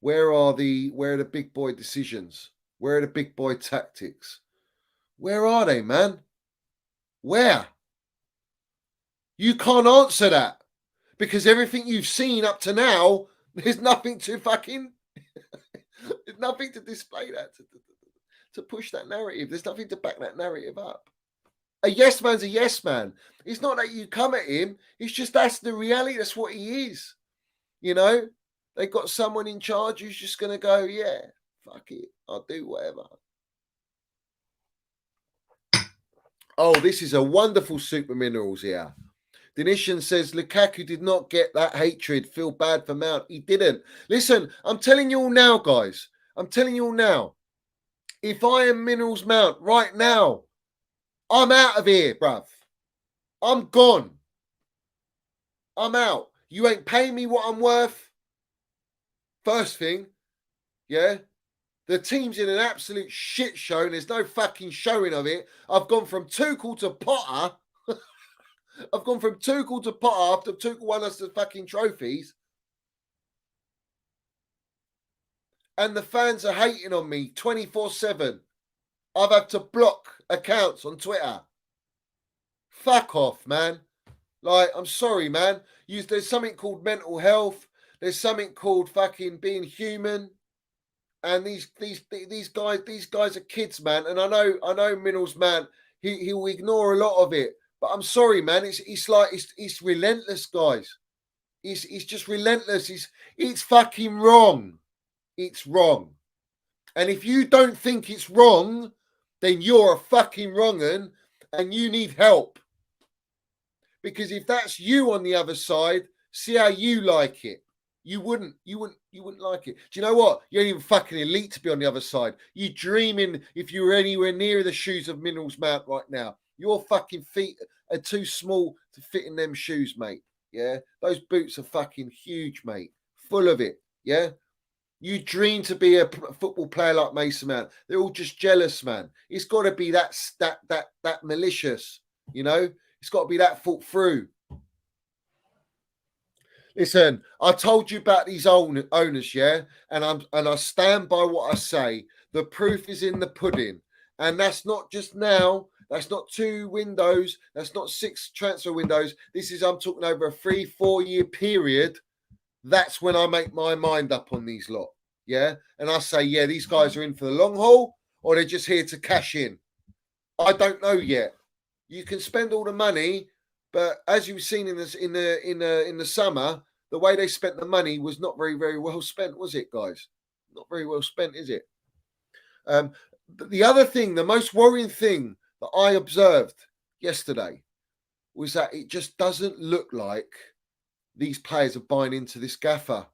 Where are the big boy decisions? Where are the big boy tactics? Where are they, man? Where? You can't answer that because everything you've seen up to now, there's nothing to fucking, there's nothing to display that, to push that narrative. There's nothing to back that narrative up. A yes man's a yes man. It's not that you come at him. It's just that's the reality. That's what he is. You know, they've got someone in charge who's just going to go, yeah, fuck it. I'll do whatever. Oh, this is a wonderful super minerals here. Denishan says Lukaku did not get that hatred. Feel bad for Mount. He didn't. Listen, I'm telling you all now, guys. I'm telling you all now. If I am Minerals Mount right now, I'm out of here, bruv. I'm gone. I'm out. You ain't paying me what I'm worth. First thing, yeah. The team's in an absolute shit show and there's no fucking showing of it. I've gone from Tuchel to Potter. I've gone from Tuchel to Potter after Tuchel won us the fucking trophies. And the fans are hating on me 24/7. I've had to block accounts on Twitter. Fuck off, man. Like, I'm sorry, man. There's something called mental health. There's something called fucking being human. And these guys are kids, man. And I know Minerals, man. He will ignore a lot of it. But I'm sorry, man. It's relentless, guys. It's just relentless. It's fucking wrong. It's wrong. And if you don't think it's wrong, then you're a fucking wrong'un and you need help. Because if that's you on the other side, see how you like it. You wouldn't like it. Do you know what? You ain't even fucking elite to be on the other side. You dreaming if you were anywhere near the shoes of Minerals Mount right now. Your fucking feet are too small to fit in them shoes, mate. Yeah? Those boots are fucking huge, mate. Full of it. Yeah? You dream to be a football player like Mason Mount. They're all just jealous, man. It's got to be that malicious, you know? It's got to be that thought through. Listen, I told you about these owners, yeah, and I stand by what I say. The proof is in the pudding, and that's not just now. That's not 2 windows. That's not 6 transfer windows. I'm talking over a 3-4 year period. That's when I make my mind up on these lot, yeah, and I say, yeah, these guys are in for the long haul, or they're just here to cash in. I don't know yet. You can spend all the money. But as you've seen in the summer, the way they spent the money was not very, very well spent, was it, guys? Not very well spent, is it? But the other thing, the most worrying thing that I observed yesterday was that it just doesn't look like these players are buying into this gaffer.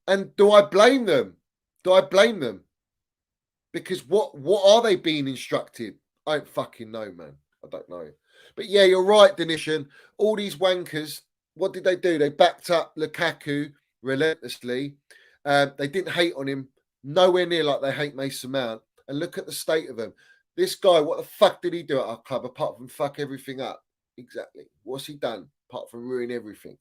And do I blame them? Do I blame them? Because what are they being instructed? I don't fucking know, man. I don't know. But yeah, you're right, Denishan. All these wankers, what did they do? They backed up Lukaku relentlessly. They didn't hate on him nowhere near like they hate Mason Mount. And look at the state of him. This guy, what the fuck did he do at our club apart from fuck everything up? Exactly. What's he done apart from ruin everything?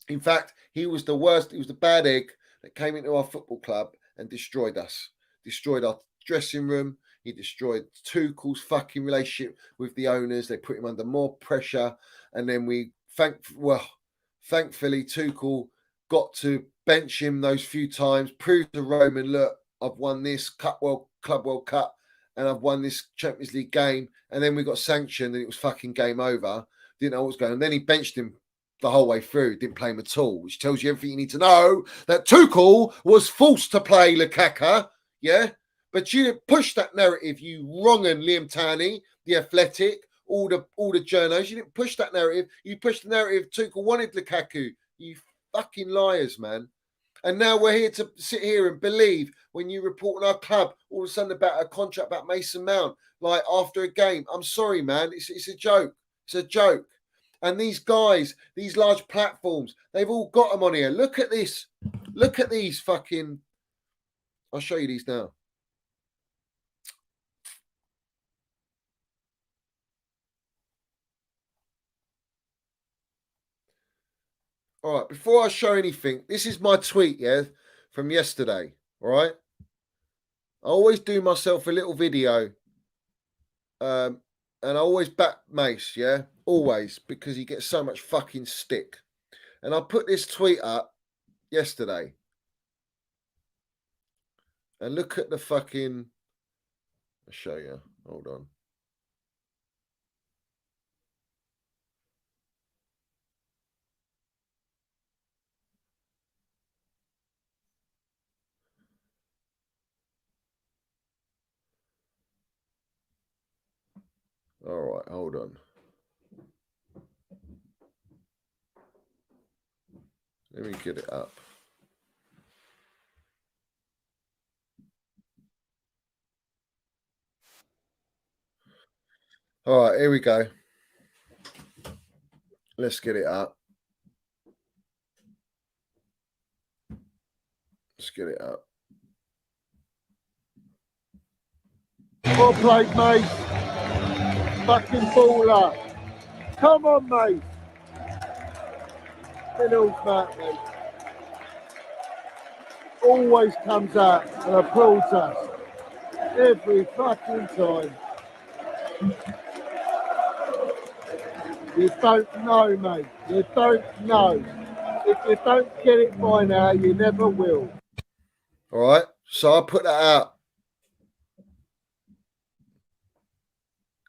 In fact, he was the worst. He was the bad egg that came into our football club and destroyed us. Destroyed our dressing room. He destroyed Tuchel's fucking relationship with the owners. They put him under more pressure. And then thankfully, Tuchel got to bench him those few times, prove to Roman, look, I've won this Club World Cup, and I've won this Champions League game. And then we got sanctioned and it was fucking game over. Didn't know what was going on. And then he benched him the whole way through, didn't play him at all, which tells you everything you need to know, that Tuchel was forced to play Lukaku, yeah? But you didn't push that narrative, you wrong and Liam Taney, The Athletic, all the journos. You didn't push that narrative. You pushed the narrative Tuchel wanted Lukaku. You fucking liars, man. And now we're here to sit here and believe when you report on our club all of a sudden about a contract about Mason Mount, like after a game. I'm sorry, man. It's a joke. It's a joke. And these guys, these large platforms, they've all got them on here. Look at this. Look at these fucking... I'll show you these now. All right, before I show anything, this is my tweet, yeah, from yesterday, all right? I always do myself a little video, and I always back Mace, yeah? Always, because he gets so much fucking stick. And I put this tweet up yesterday. And look at the fucking... I'll show you. Hold on. All right, hold on. Let me get it up. All right, here we go. Let's get it up. Let's get it up. Well played, mate. Fucking baller. Come on, mate. Middles, mate. Always comes out and applauds us. Every fucking time. You don't know, mate. You don't know. If you don't get it by now, you never will. All right. So I put that out.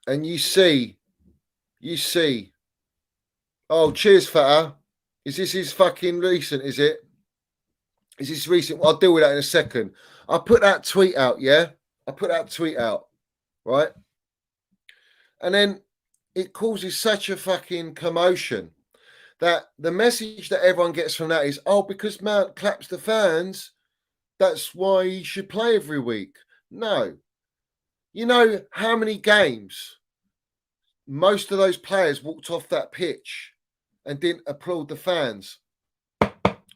And you see. Oh, cheers, Fatter. Is this his fucking recent, is it? Is this recent? Well, I'll deal with that in a second. I put that tweet out, yeah? I put that tweet out, right? And then it causes such a fucking commotion that the message that everyone gets from that is, oh, because Mount claps the fans, that's why he should play every week. No. You know how many games most of those players walked off that pitch and didn't applaud the fans?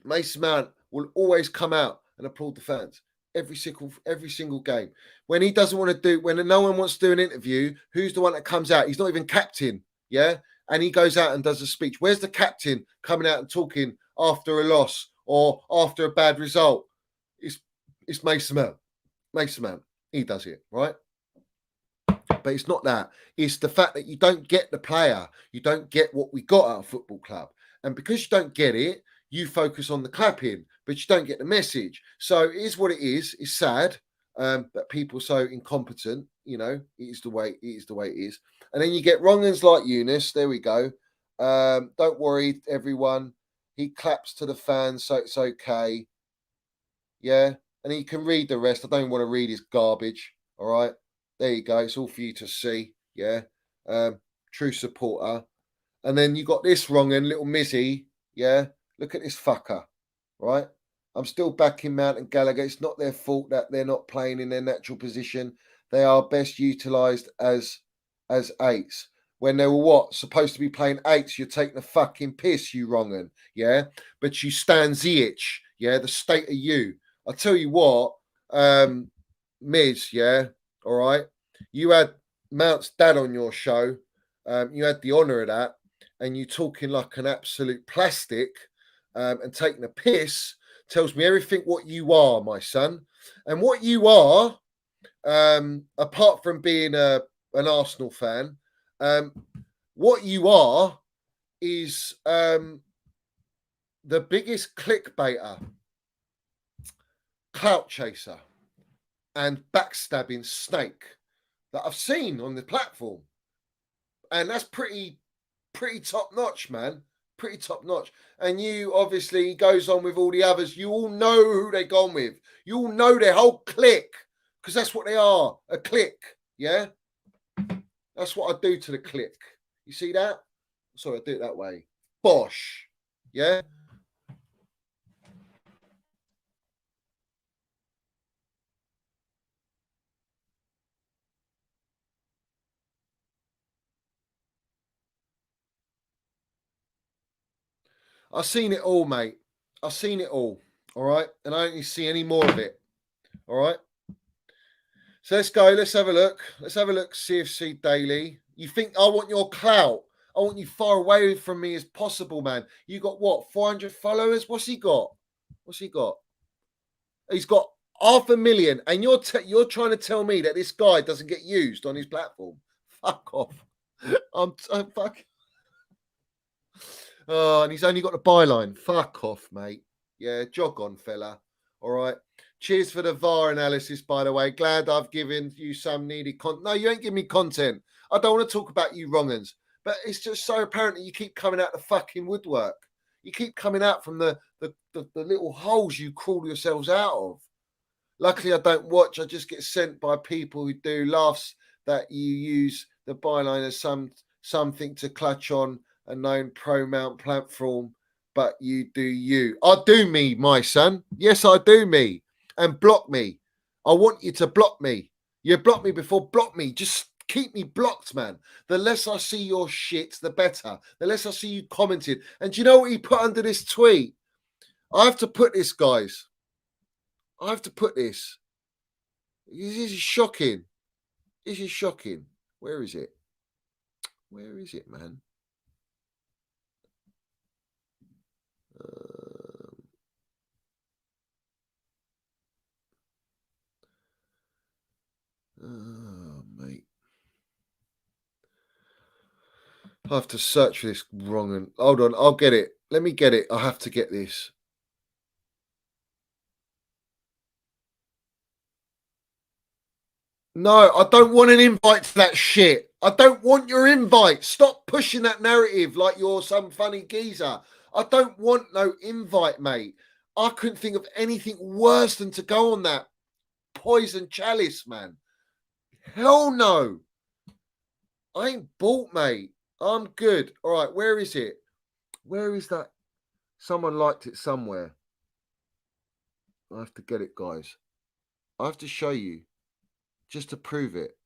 Mason Mount will always come out and applaud the fans every single game. When he doesn't want to do, when no one wants to do an interview, who's the one that comes out? He's not even captain, yeah? And he goes out and does a speech. Where's the captain coming out and talking after a loss or after a bad result? It's Mason Mount. Mason Mount. He does it, right? But it's not that. It's the fact that you don't get the player. You don't get what we got at a football club. And because you don't get it, you focus on the clapping, but you don't get the message. So it is what it is. It's sad that people are so incompetent. You know, it is the way it is. And then you get wrong-uns like Eunice. There we go. Don't worry, everyone. He claps to the fans, so it's okay. Yeah. And you can read the rest. I don't want to read his garbage. All right. There you go. It's all for you to see. Yeah. true supporter. And then you got this wrong and little Mizzy. Yeah, look at this fucker, right? I'm still backing Mount and Gallagher. It's not their fault that they're not playing in their natural position. They are best utilised as eights. When they were supposed to be playing eights, you're taking the fucking piss, you wrong'un, yeah? But you stand Ziyech, yeah, the state of you. I tell you what, Miz, yeah, all right? You had Mount's dad on your show. You had the honour of that, and you talking like an absolute plastic and taking a piss tells me everything what you are, my son. And what you are, apart from being an Arsenal fan, what you are is the biggest clickbaiter, clout chaser, and backstabbing snake that I've seen on the platform. And that's pretty top notch, man. Pretty top notch. And you obviously goes on with all the others. You all know who they've gone with. You all know their whole clique, because that's what they are, a clique. Yeah, that's what I do to the clique. You see that? Sorry, I do it that way. Bosh. Yeah. I've seen it all, mate. I've seen it all. All right. And I don't need to see any more of it. All right. So let's go. Let's have a look. Let's have a look. CFC Daily. You think I want your clout? I want you far away from me as possible, man. You got what? 400 followers? What's he got? What's he got? He's got 500,000, and you're trying to tell me that this guy doesn't get used on his platform? Fuck off. I'm fuck. Oh, and he's only got the byline. Fuck off, mate. Yeah, jog on, fella. All right. Cheers for the VAR analysis, by the way. Glad I've given you some needed content. No, you ain't giving me content. I don't want to talk about you wrong'uns. But it's just so apparent that you keep coming out the fucking woodwork. You keep coming out from the little holes you crawl yourselves out of. Luckily, I don't watch. I just get sent by people who do laughs that you use the byline as something to clutch on a known pro-Mount platform, but you do you. I do me, my son. Yes, I do me. And block me. I want you to block me. You block me before block me. Just keep me blocked, man. The less I see your shit, the better. The less I see you commented. And do you know what he put under this tweet? I have to put this, guys. I have to put this. This is shocking. This is shocking. Where is it? Where is it, man? Oh, mate. I have to search for this wrong. And hold on, I'll get it. Let me get it. I have to get this. No, I don't want an invite to that shit. I don't want your invite. Stop pushing that narrative like you're some funny geezer. I don't want no invite, mate. I couldn't think of anything worse than to go on that poison chalice, man. Hell no. I ain't bought, mate. I'm good. All right, where is it? Where is that? Someone liked it somewhere. I have to get it, guys. I have to show you just to prove it.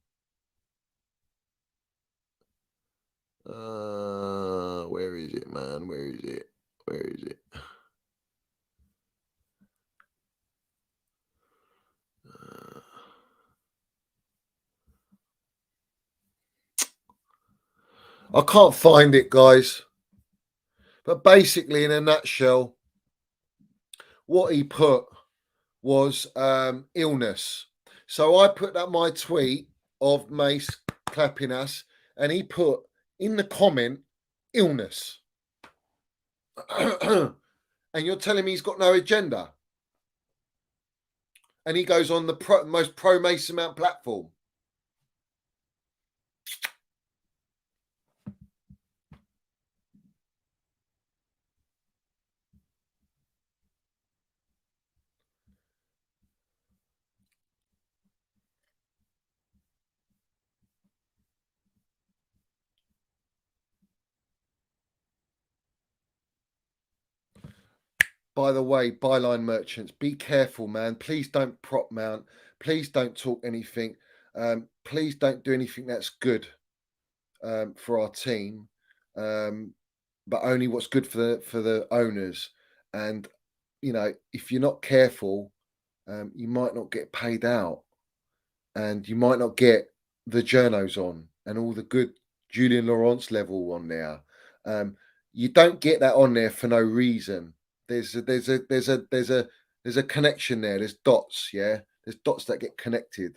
Where is it, man? Where is it? Where is it? I can't find it, guys. But basically, in a nutshell, what he put was illness. So I put up my tweet of Mace clapping us, and he put in the comment illness. And you're telling me he's got no agenda? And he goes on the most pro-Mason Mount platform. by the way, byline merchants, be careful, man. Please don't prop mount. Please don't talk anything. Please don't do anything that's good for our team, but only what's good for the owners. And if you're not careful, you might not get paid out, and you might not get the journos on and all the good Julian Laurence level on there. You don't get that on there for no reason. There's a connection there. There's dots, yeah. There's dots that get connected.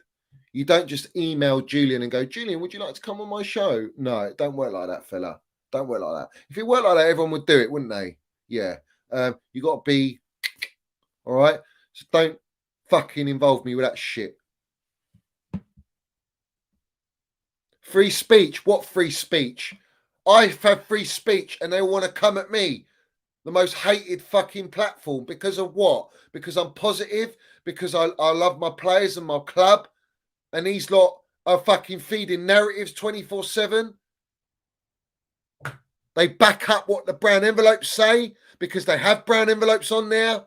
You don't just email Julian and go, Julian, would you like to come on my show? No, it don't work like that, fella. Don't work like that. If it worked like that, everyone would do it, wouldn't they? Yeah. You got to be all right. So don't fucking involve me with that shit. Free speech? What free speech? I've had free speech and they want to come at me. The most hated fucking platform. Because of what? Because I'm positive? Because I love my players and my club? And these lot are fucking feeding narratives 24/7? They back up what the brown envelopes say because they have brown envelopes on there.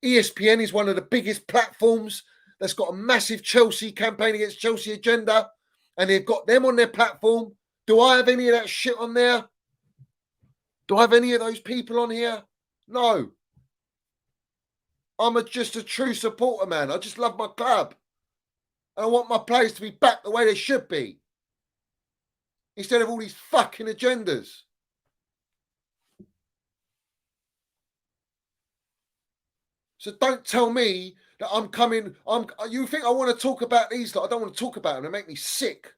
ESPN is one of the biggest platforms that's got a massive Chelsea campaign against Chelsea agenda. And they've got them on their platform. Do I have any of that shit on there? Do I have any of those people on here? No. I'm just a true supporter, man. I just love my club. And I want my players to be back the way they should be. Instead of all these fucking agendas. So don't tell me that I'm coming. You think I want to talk about these? I don't want to talk about them. They make me sick.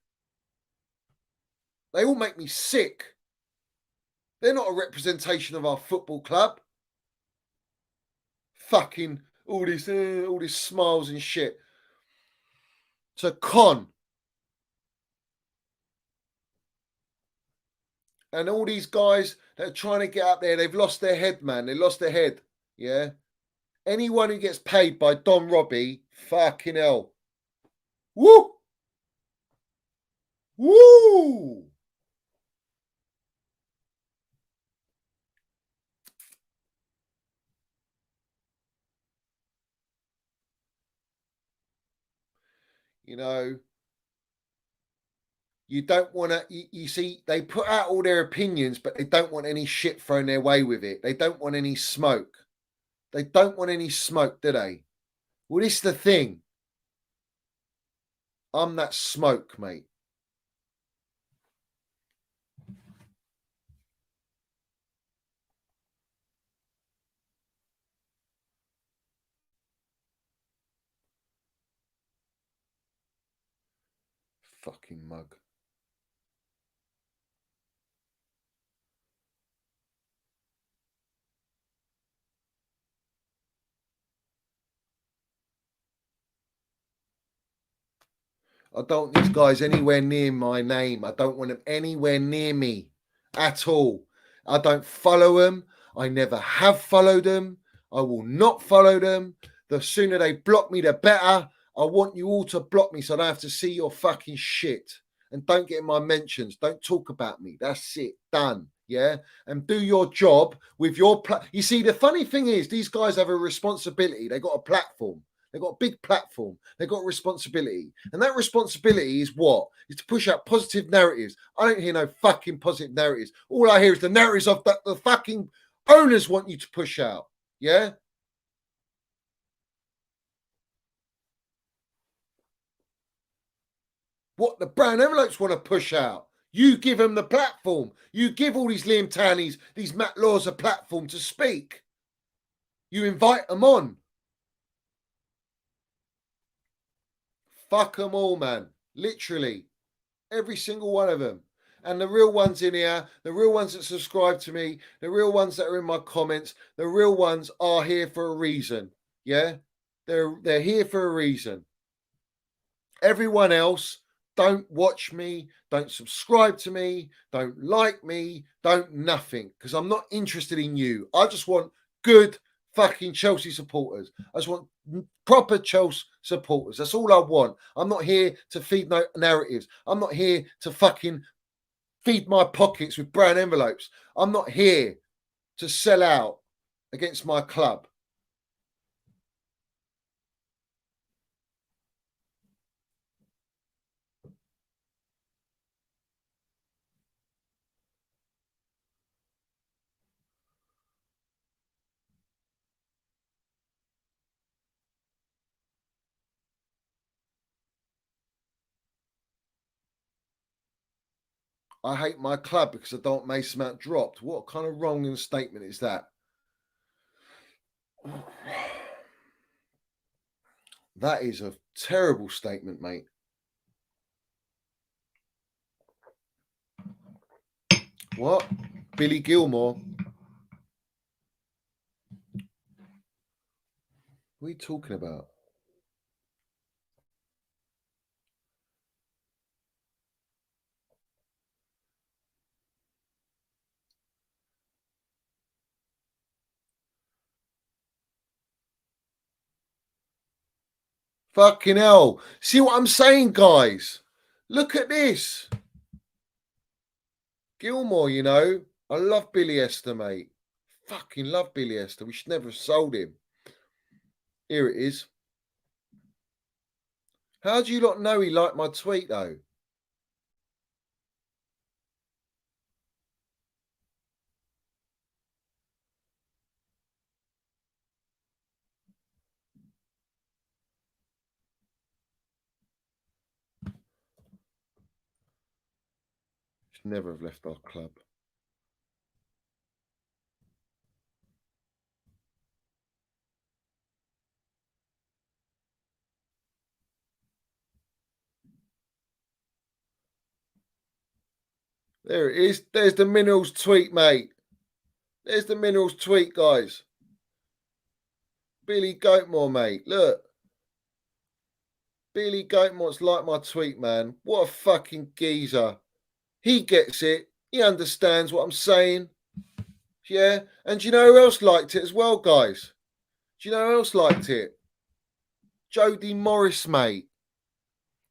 They all make me sick. They're not a representation of our football club. Fucking all these smiles and shit. So Con and all these guys that are trying to get up there, they've lost their head, man. They lost their head. Yeah. Anyone who gets paid by Don Robbie, fucking hell. Woo! Woo! You don't want to, you see, they put out all their opinions, but they don't want any shit thrown their way with it. They don't want any smoke. They don't want any smoke, do they? Well, this is the thing. I'm that smoke, mate. Fucking mug. I don't want these guys anywhere near my name. I don't want them anywhere near me at all. I don't follow them. I never have followed them. I will not follow them. The sooner they block me, the better. I want you all to block me so I don't have to see your fucking shit. And don't get in my mentions. Don't talk about me. That's it. Done. Yeah. And do your job with your you see, the funny thing is, these guys have a responsibility. They got a platform. They've got a big platform. They've got a responsibility. And that responsibility is what? Is to push out positive narratives. I don't hear no fucking positive narratives. All I hear is the narratives of the fucking owners want you to push out. Yeah? What the brown envelopes want to push out. You give them the platform. You give all these Liam Tanneys, these Matt Laws a platform to speak. You invite them on. Fuck them all, man. Literally. Every single one of them. And the real ones in here, the real ones that subscribe to me, the real ones that are in my comments, the real ones are here for a reason. Yeah? They're here for a reason. Everyone else, don't watch me, don't subscribe to me, don't like me, don't nothing. Because I'm not interested in you. I just want good fucking Chelsea supporters. I just want proper Chelsea supporters. That's all I want. I'm not here to feed no narratives. I'm not here to fucking feed my pockets with brown envelopes. I'm not here to sell out against my club. I hate my club because I don't want Mason Mount dropped. What kind of wrong statement is that? That is a terrible statement, mate. What? Billy Gilmore? What are you talking about? Fucking hell. See what I'm saying, guys? Look at this. Gilmore, you know. I love Billy Esther, mate. Fucking love Billy Esther. We should never have sold him. Here it is. How do you lot know he liked my tweet, though? Should never have left our club. There it is. There's the Minerals tweet, mate. There's the Minerals tweet, guys. Billy Goatmore, mate. Look. Billy Goatmore's like my tweet, man. What a fucking geezer. He gets it. He understands what I'm saying. Yeah. And do you know who else liked it as well, guys? Do you know who else liked it? Jody Morris, mate.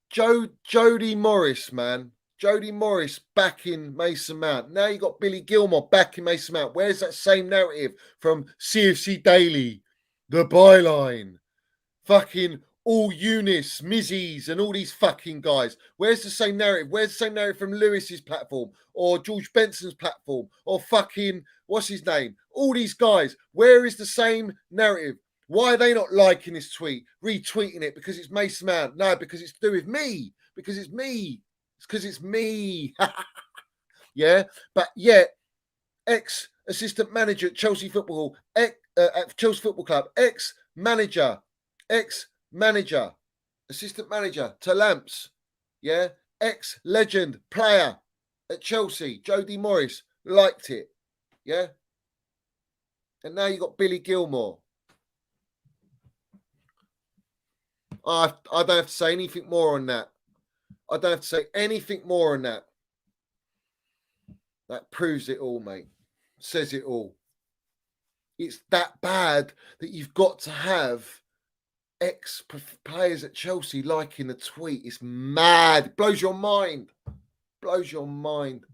Jody Morris, man. Jody Morris backing Mason Mount. Now you got Billy Gilmore backing Mason Mount. Where's that same narrative from CFC Daily, The Byline, fucking all Eunice, Mizzies, and all these fucking guys? Where's the same narrative? Where's the same narrative from Lewis's platform or George Benson's platform or fucking what's his name? All these guys. Where is the same narrative? Why are they not liking this tweet, retweeting it? Because it's Mason Mount? No, because it's to do with me. Because it's me. It's because it's me. Yeah, but yet ex-assistant manager at Chelsea Football, at Chelsea Football Club, ex-manager, assistant manager to Lamps, yeah, ex-legend player at Chelsea, Jody Morris, liked it, yeah, and now you got Billy Gilmore. I don't have to say anything more on that. I don't have to say anything more on that. That proves it all, mate. Says it all. It's that bad that you've got to have ex-players at Chelsea liking the tweet. It's mad. It blows your mind. Blows your mind.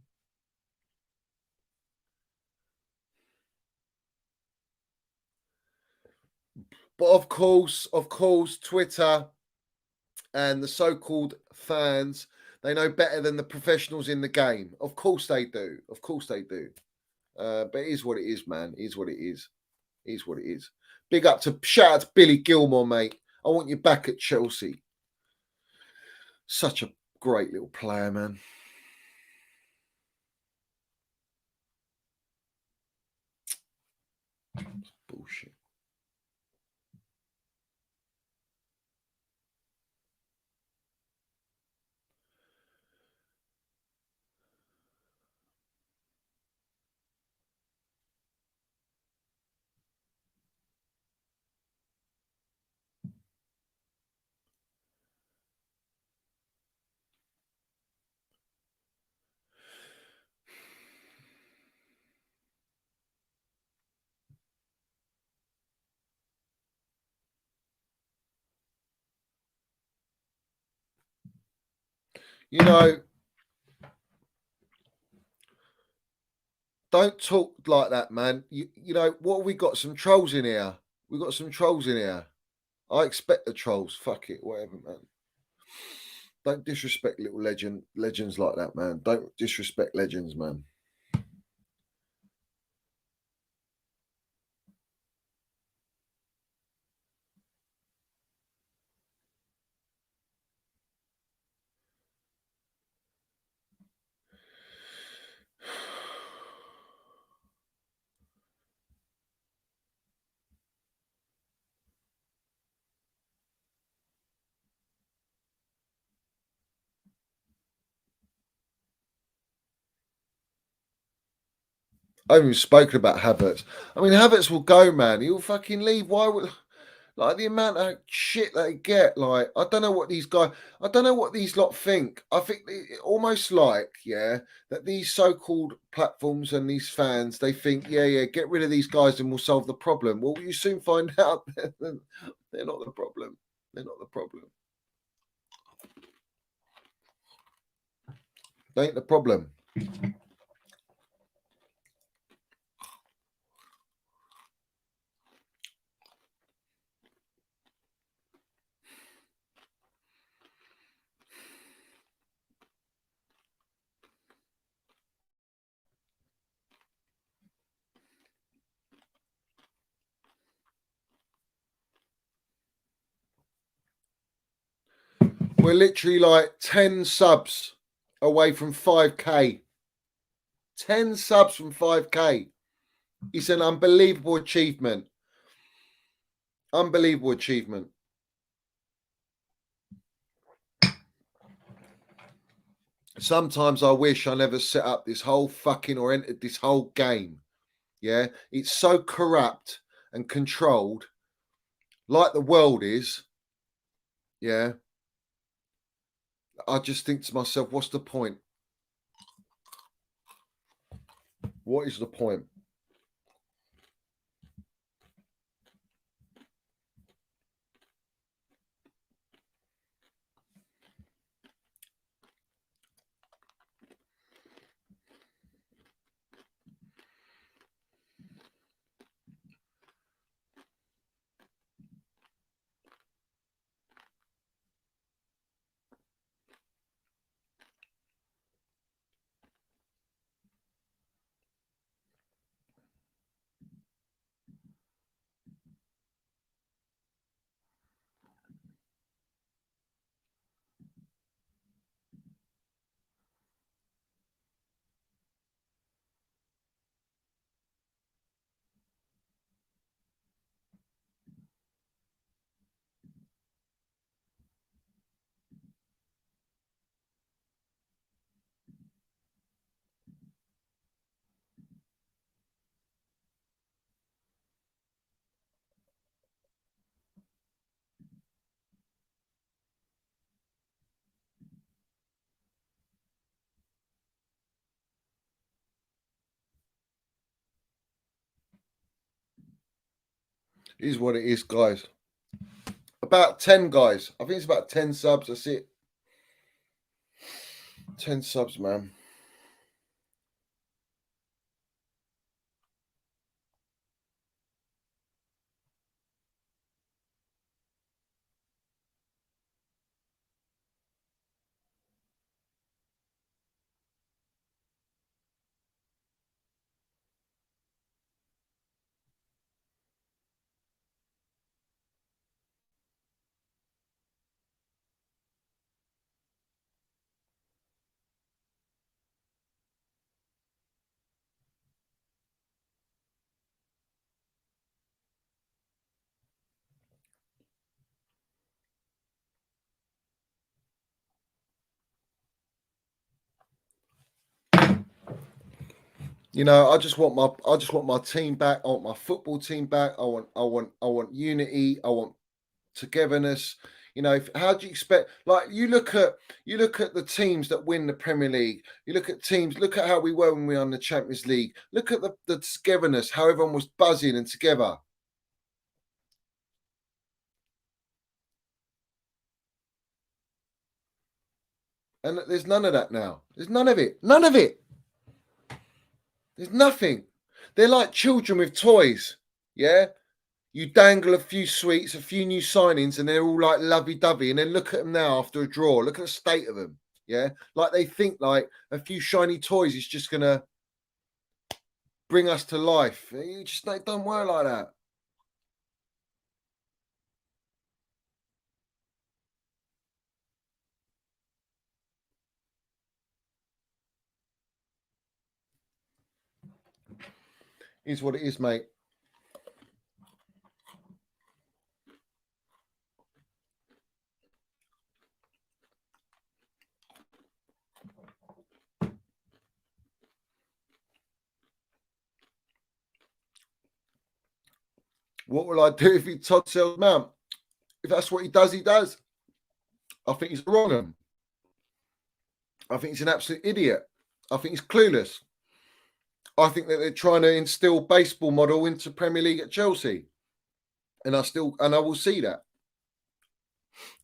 But of course, Twitter and the so-called fans, they know better than the professionals in the game. Of course they do. Of course they do. But it is what it is, man. It is what it is. It is what it is. Big up to shout out to Billy Gilmore, mate. I want you back at Chelsea. Such a great little player, man. Bullshit. You know, Don't talk like that, man. You know what? Have we got some trolls in here. We got some trolls in here. I expect the trolls. Fuck it, whatever, man. Don't disrespect little legends like that, man. Don't disrespect legends, man. I haven't even spoken about Havertz. I mean, Havertz will go, man. He'll fucking leave. Why would like the amount of shit they get? Like, I don't know what these guys. I don't know what these lot think. I think almost like, yeah, that these so-called platforms and these fans, they think, yeah, get rid of these guys and we'll solve the problem. Well, you soon find out they're not the problem. They're not the problem. They ain't the problem. We're literally like 10 subs away from 5K. 10 subs from 5K. It's an unbelievable achievement. Unbelievable achievement. Sometimes I wish I never set up this whole fucking or entered this whole game. Yeah. It's so corrupt and controlled, like the world is. Yeah. I just think to myself, what's the point? What is the point? It is what it is, guys. About 10 guys. I think it's about 10 subs. That's it. 10 subs, man. You know, I just want my team back. I want my football team back. I want unity. I want togetherness. You know, how do you expect? Like you look at the teams that win the Premier League. You look at teams. Look at how we were when we were on the Champions League. Look at the togetherness. How everyone was buzzing and together. And there's none of that now. There's none of it. None of it. There's nothing. They're like children with toys. Yeah. You dangle a few sweets, a few new signings, and they're all like lovey-dovey. And then look at them now after a draw. Look at the state of them. Yeah. Like they think like a few shiny toys is just going to bring us to life. You just don't work like that. Is what it is, mate. What will I do if he Todd sells Mount? If that's what he does, he does. I think he's wrong. Him. I think he's an absolute idiot. I think he's clueless. I think that they're trying to instill baseball model into Premier League at Chelsea. And I will see that.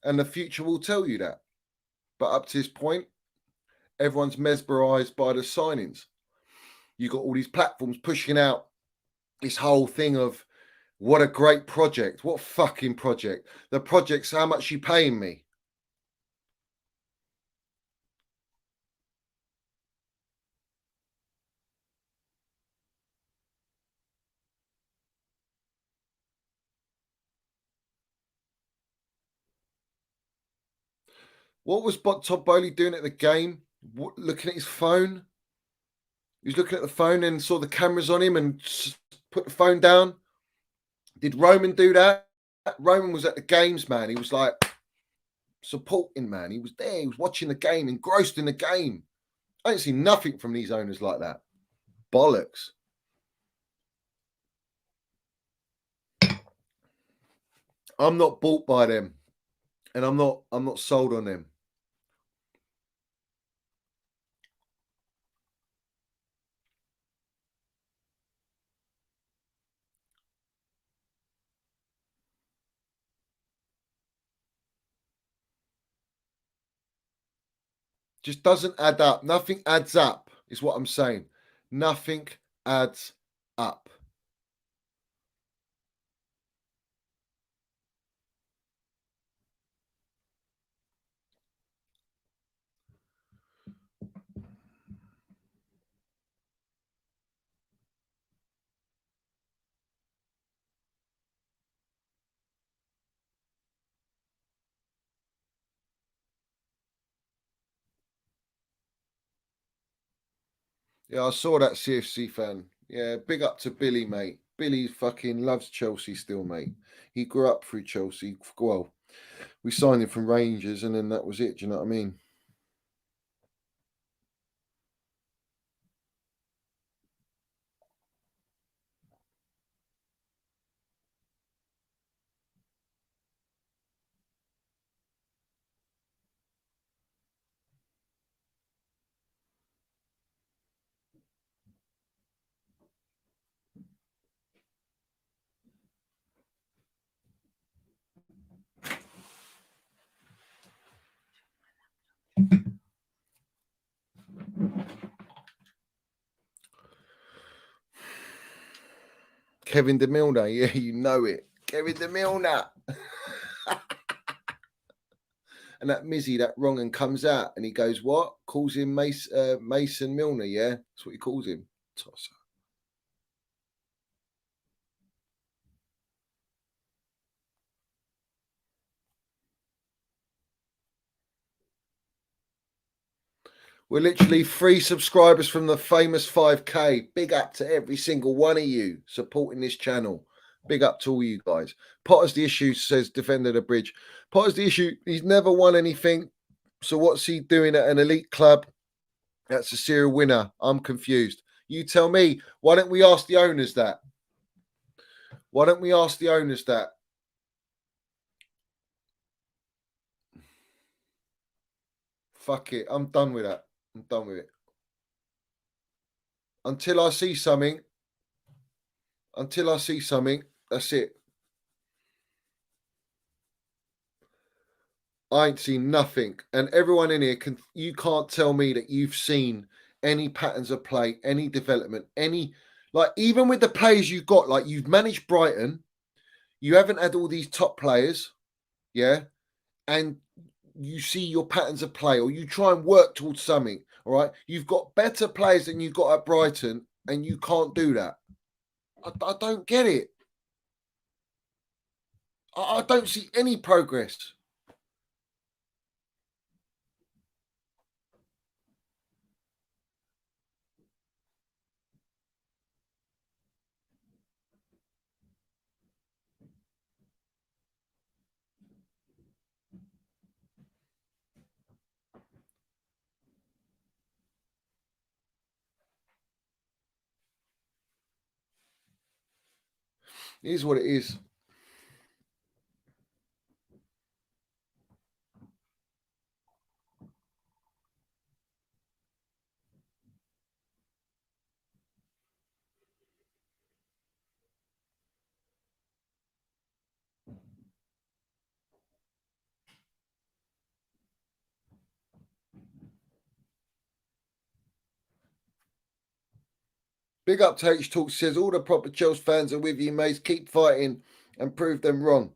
And the future will tell you that. But up to this point, everyone's mesmerized by the signings. You've got all these platforms pushing out this whole thing of what a great project. What fucking project? The project's how much you paying me. What was Todd Bowley doing at the game? Looking at his phone? He was looking at the phone and saw the cameras on him and put the phone down. Did Roman do that? Roman was at the games, man. He was like supporting, man. He was there. He was watching the game, engrossed in the game. I ain't seen nothing from these owners like that. Bollocks. I'm not bought by them, and I'm not sold on them. Just doesn't add up. Nothing adds up, is what I'm saying. Nothing adds up. Yeah, I saw that CFC fan. Yeah, big up to Billy, mate. Billy fucking loves Chelsea still, mate. He grew up through Chelsea. Well, we signed him from Rangers and then that was it. Do you know what I mean? Kevin De Milner, yeah, you know it. Kevin De Milner. And that Mizzy, that wrong and comes out and he goes, what? Calls him Mason Milner, yeah? That's what he calls him. Tosser. We're literally 3 subscribers from the famous 5K. Big up to every single one of you supporting this channel. Big up to all you guys. Potter's the issue, says Defender the Bridge. Potter's the issue. He's never won anything. So what's he doing at an elite club? That's a serial winner. I'm confused. You tell me. Why don't we ask the owners that? Why don't we ask the owners that? Fuck it. I'm done with that. I'm done with it. Until I see something, that's it. I ain't seen nothing. And everyone in here you can't tell me that you've seen any patterns of play, any development, like even with the players you've got, like you've managed Brighton, you haven't had all these top players, yeah, and you see your patterns of play, or you try and work towards something. All right, you've got better players than you've got at Brighton, and you can't do that. I don't get it. I don't see any progress. It is what it is. Big up to H Talk says all the proper Chelsea fans are with you, mates. Keep fighting and prove them wrong.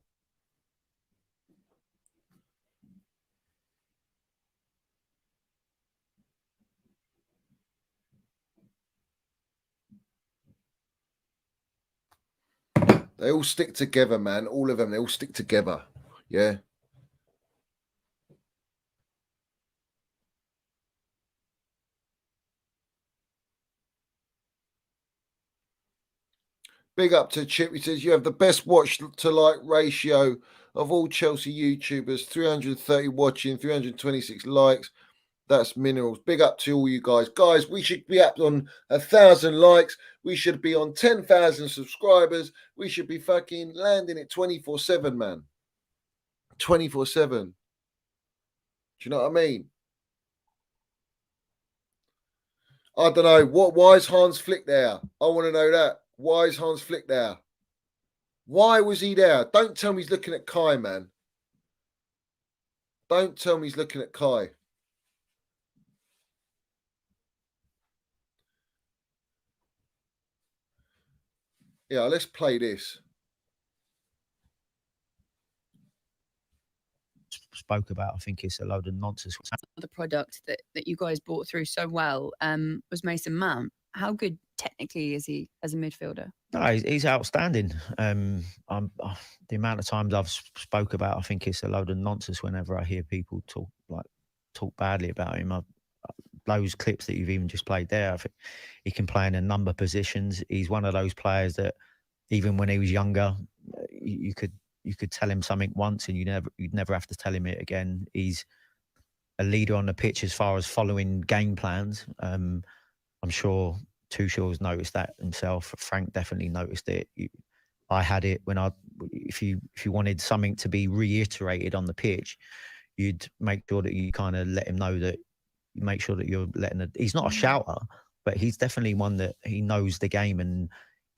They all stick together, man. All of them, they all stick together. Yeah. Big up to Chip. He says, you have the best watch to like ratio of all Chelsea YouTubers. 330 watching, 326 likes. That's minerals. Big up to all you guys. Guys, we should be up on 1,000 likes. We should be on 10,000 subscribers. We should be fucking landing it 24/7, man. 24/7. Do you know what I mean? I don't know. Why is Hans Flick there? I want to know that. Why is Hans Flick there? Why was he there? Don't tell me he's looking at Kai, man. Don't tell me he's looking at Kai. Yeah, let's play this. Spoke about, I think it's a load of nonsense. The product that you guys brought through so well was Mason Mount. How good technically is he as a midfielder? No, he's outstanding. The amount of times I've spoke about, I think it's a load of nonsense whenever I hear people talk badly about him. Those clips that you've even just played there, I think he can play in a number of positions. He's one of those players that even when he was younger, you could tell him something once and you'd never have to tell him it again. He's a leader on the pitch as far as following game plans. I'm sure Tuchel's noticed that himself. Frank definitely noticed it. I had it when if you wanted something to be reiterated on the pitch, you'd make sure that you kind of let him know that. Make sure that you're he's not a shouter, but he's definitely one that he knows the game, and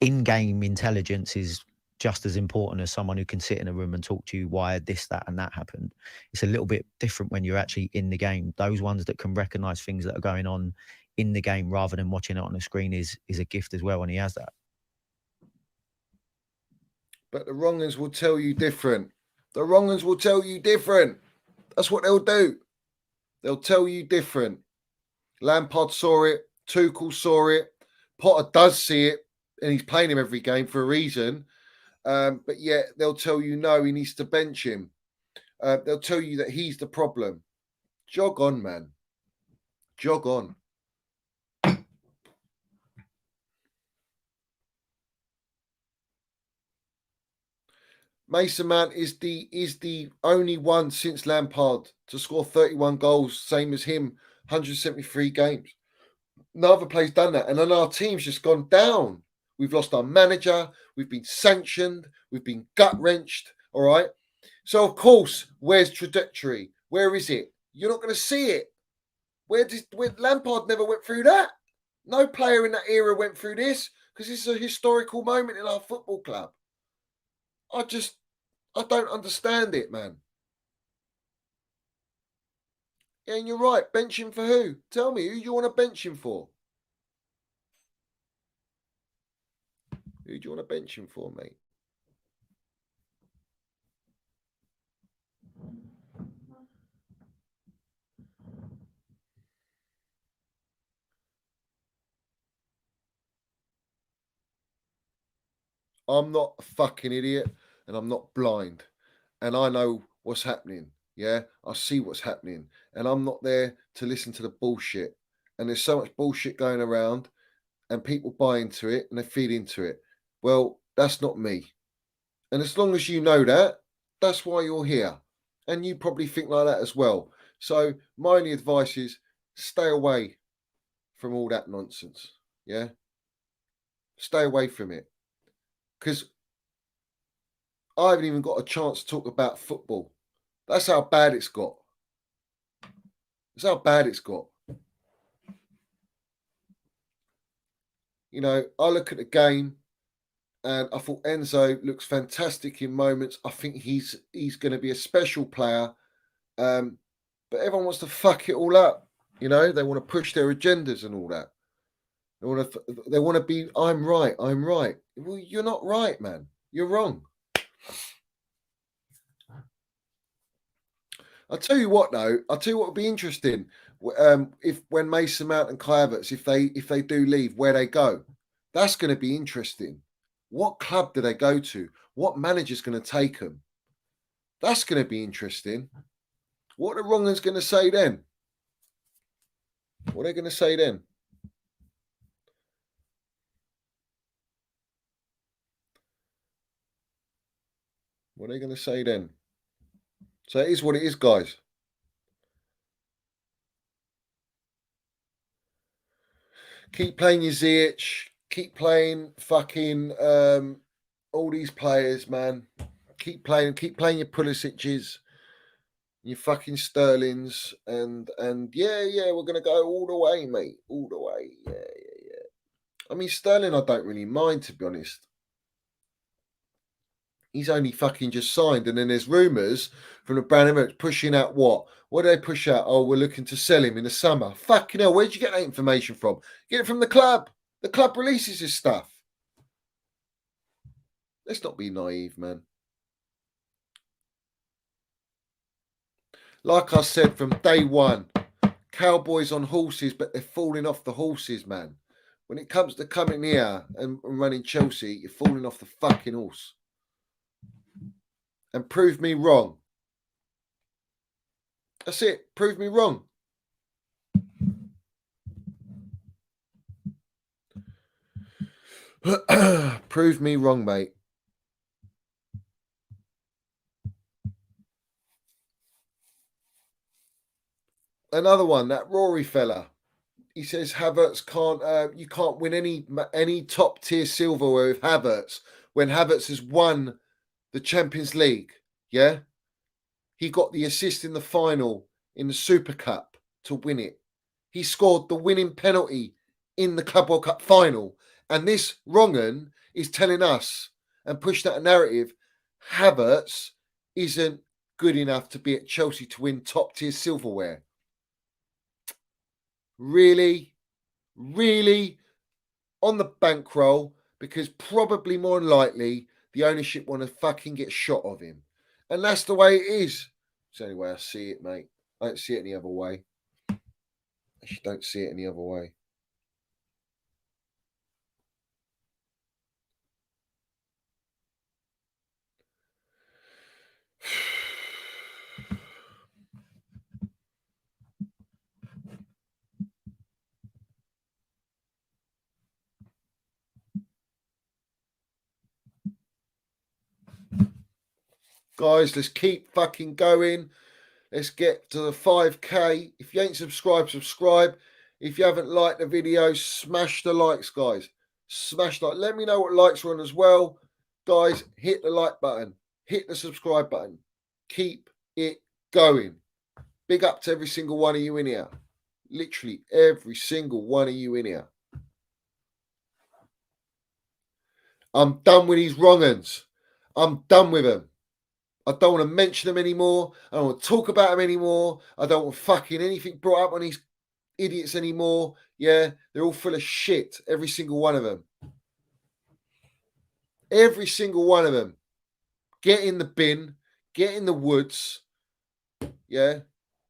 in-game intelligence is just as important as someone who can sit in a room and talk to you why this, that, and that happened. It's a little bit different when you're actually in the game. Those ones that can recognize things that are going on in the game rather than watching it on the screen is a gift as well, and he has that. But the wrongers will tell you different. The wrongers will tell you different. That's what they'll do. They'll tell you different. Lampard saw it. Tuchel saw it. Potter does see it, and he's playing him every game for a reason. But yet they'll tell you, no, he needs to bench him. They'll tell you that he's the problem. Jog on, man. Jog on. Mason Mount is the only one since Lampard to score 31 goals, same as him, 173 games. No other player's done that. And then our team's just gone down. We've lost our manager. We've been sanctioned. We've been gut-wrenched. All right? So, of course, where's trajectory? Where is it? You're not going to see it. Where Lampard never went through that. No player in that era went through this because this is a historical moment in our football club. I don't understand it, man. Yeah, and you're right. Bench him for who? Tell me, who do you want to bench him for? Who do you want to bench him for, mate? I'm not a fucking idiot and I'm not blind. And I know what's happening. Yeah, I see what's happening. And I'm not there to listen to the bullshit. And there's so much bullshit going around and people buy into it and they feed into it. Well, that's not me. And as long as you know that, that's why you're here. And you probably think like that as well. So my only advice is stay away from all that nonsense. Yeah. Stay away from it. Because I haven't even got a chance to talk about football. That's how bad it's got. That's how bad it's got. You know, I look at the game and I thought Enzo looks fantastic in moments. I think he's going to be a special player. But everyone wants to fuck it all up. You know, they want to push their agendas and all that. They want to be, I'm right. Well, you're not right, man. You're wrong. I'll tell you what, though. I'll tell you what would be interesting. If when Mason Mount and Kai Havertz, if they do leave, where they go, that's going to be interesting. What club do they go to? What manager's going to take them? That's going to be interesting. What are the wrong ones going to say then? What are they going to say then? What are they going to say then? So it is what it is, guys. Keep playing your Ziyech. Keep playing fucking all these players, man. Keep playing your Pulisic's, your fucking Sterlings, and yeah, we're gonna go all the way, mate. All the way. Yeah. I mean, Sterling, I don't really mind, to be honest. He's only fucking just signed, and then there's rumours from the brand Emirates pushing out what? What do they push out? Oh, we're looking to sell him in the summer. Fucking hell, where'd you get that information from? Get it from the club. The club releases his stuff. Let's not be naive, man. Like I said from day one, Cowboys on horses, but they're falling off the horses, man. When it comes to coming here and running Chelsea, you're falling off the fucking horse. And prove me wrong. That's it. Prove me wrong. Prove me wrong, mate. Another one, that Rory fella. He says Havertz can't. You can't win any top tier silverware with Havertz when Havertz has won the Champions League. Yeah, he got the assist in the final in the Super Cup to win it. He scored the winning penalty in the Club World Cup final. And this wrong'un is telling us and pushing that narrative, Havertz isn't good enough to be at Chelsea to win top tier silverware. Really? On the bankroll, because probably more than likely the ownership want to fucking get shot of him. And that's the way it is. It's the only way I see it, mate. I don't see it any other way. I just don't see it any other way. Guys, let's keep fucking going. Let's get to the 5K. If you ain't subscribed, subscribe. If you haven't liked the video, smash the likes, guys. Smash like. Let me know what likes are on as well. Guys, hit the like button. Hit the subscribe button. Keep it going. Big up to every single one of you in here. Literally every single one of you in here. I'm done with these wrong uns. I'm done with them. I don't want to mention them anymore. I don't want to talk about them anymore. I don't want fucking anything brought up on these idiots anymore. Yeah, they're all full of shit. Every single one of them. Every single one of them. Get in the bin. Get in the woods. Yeah.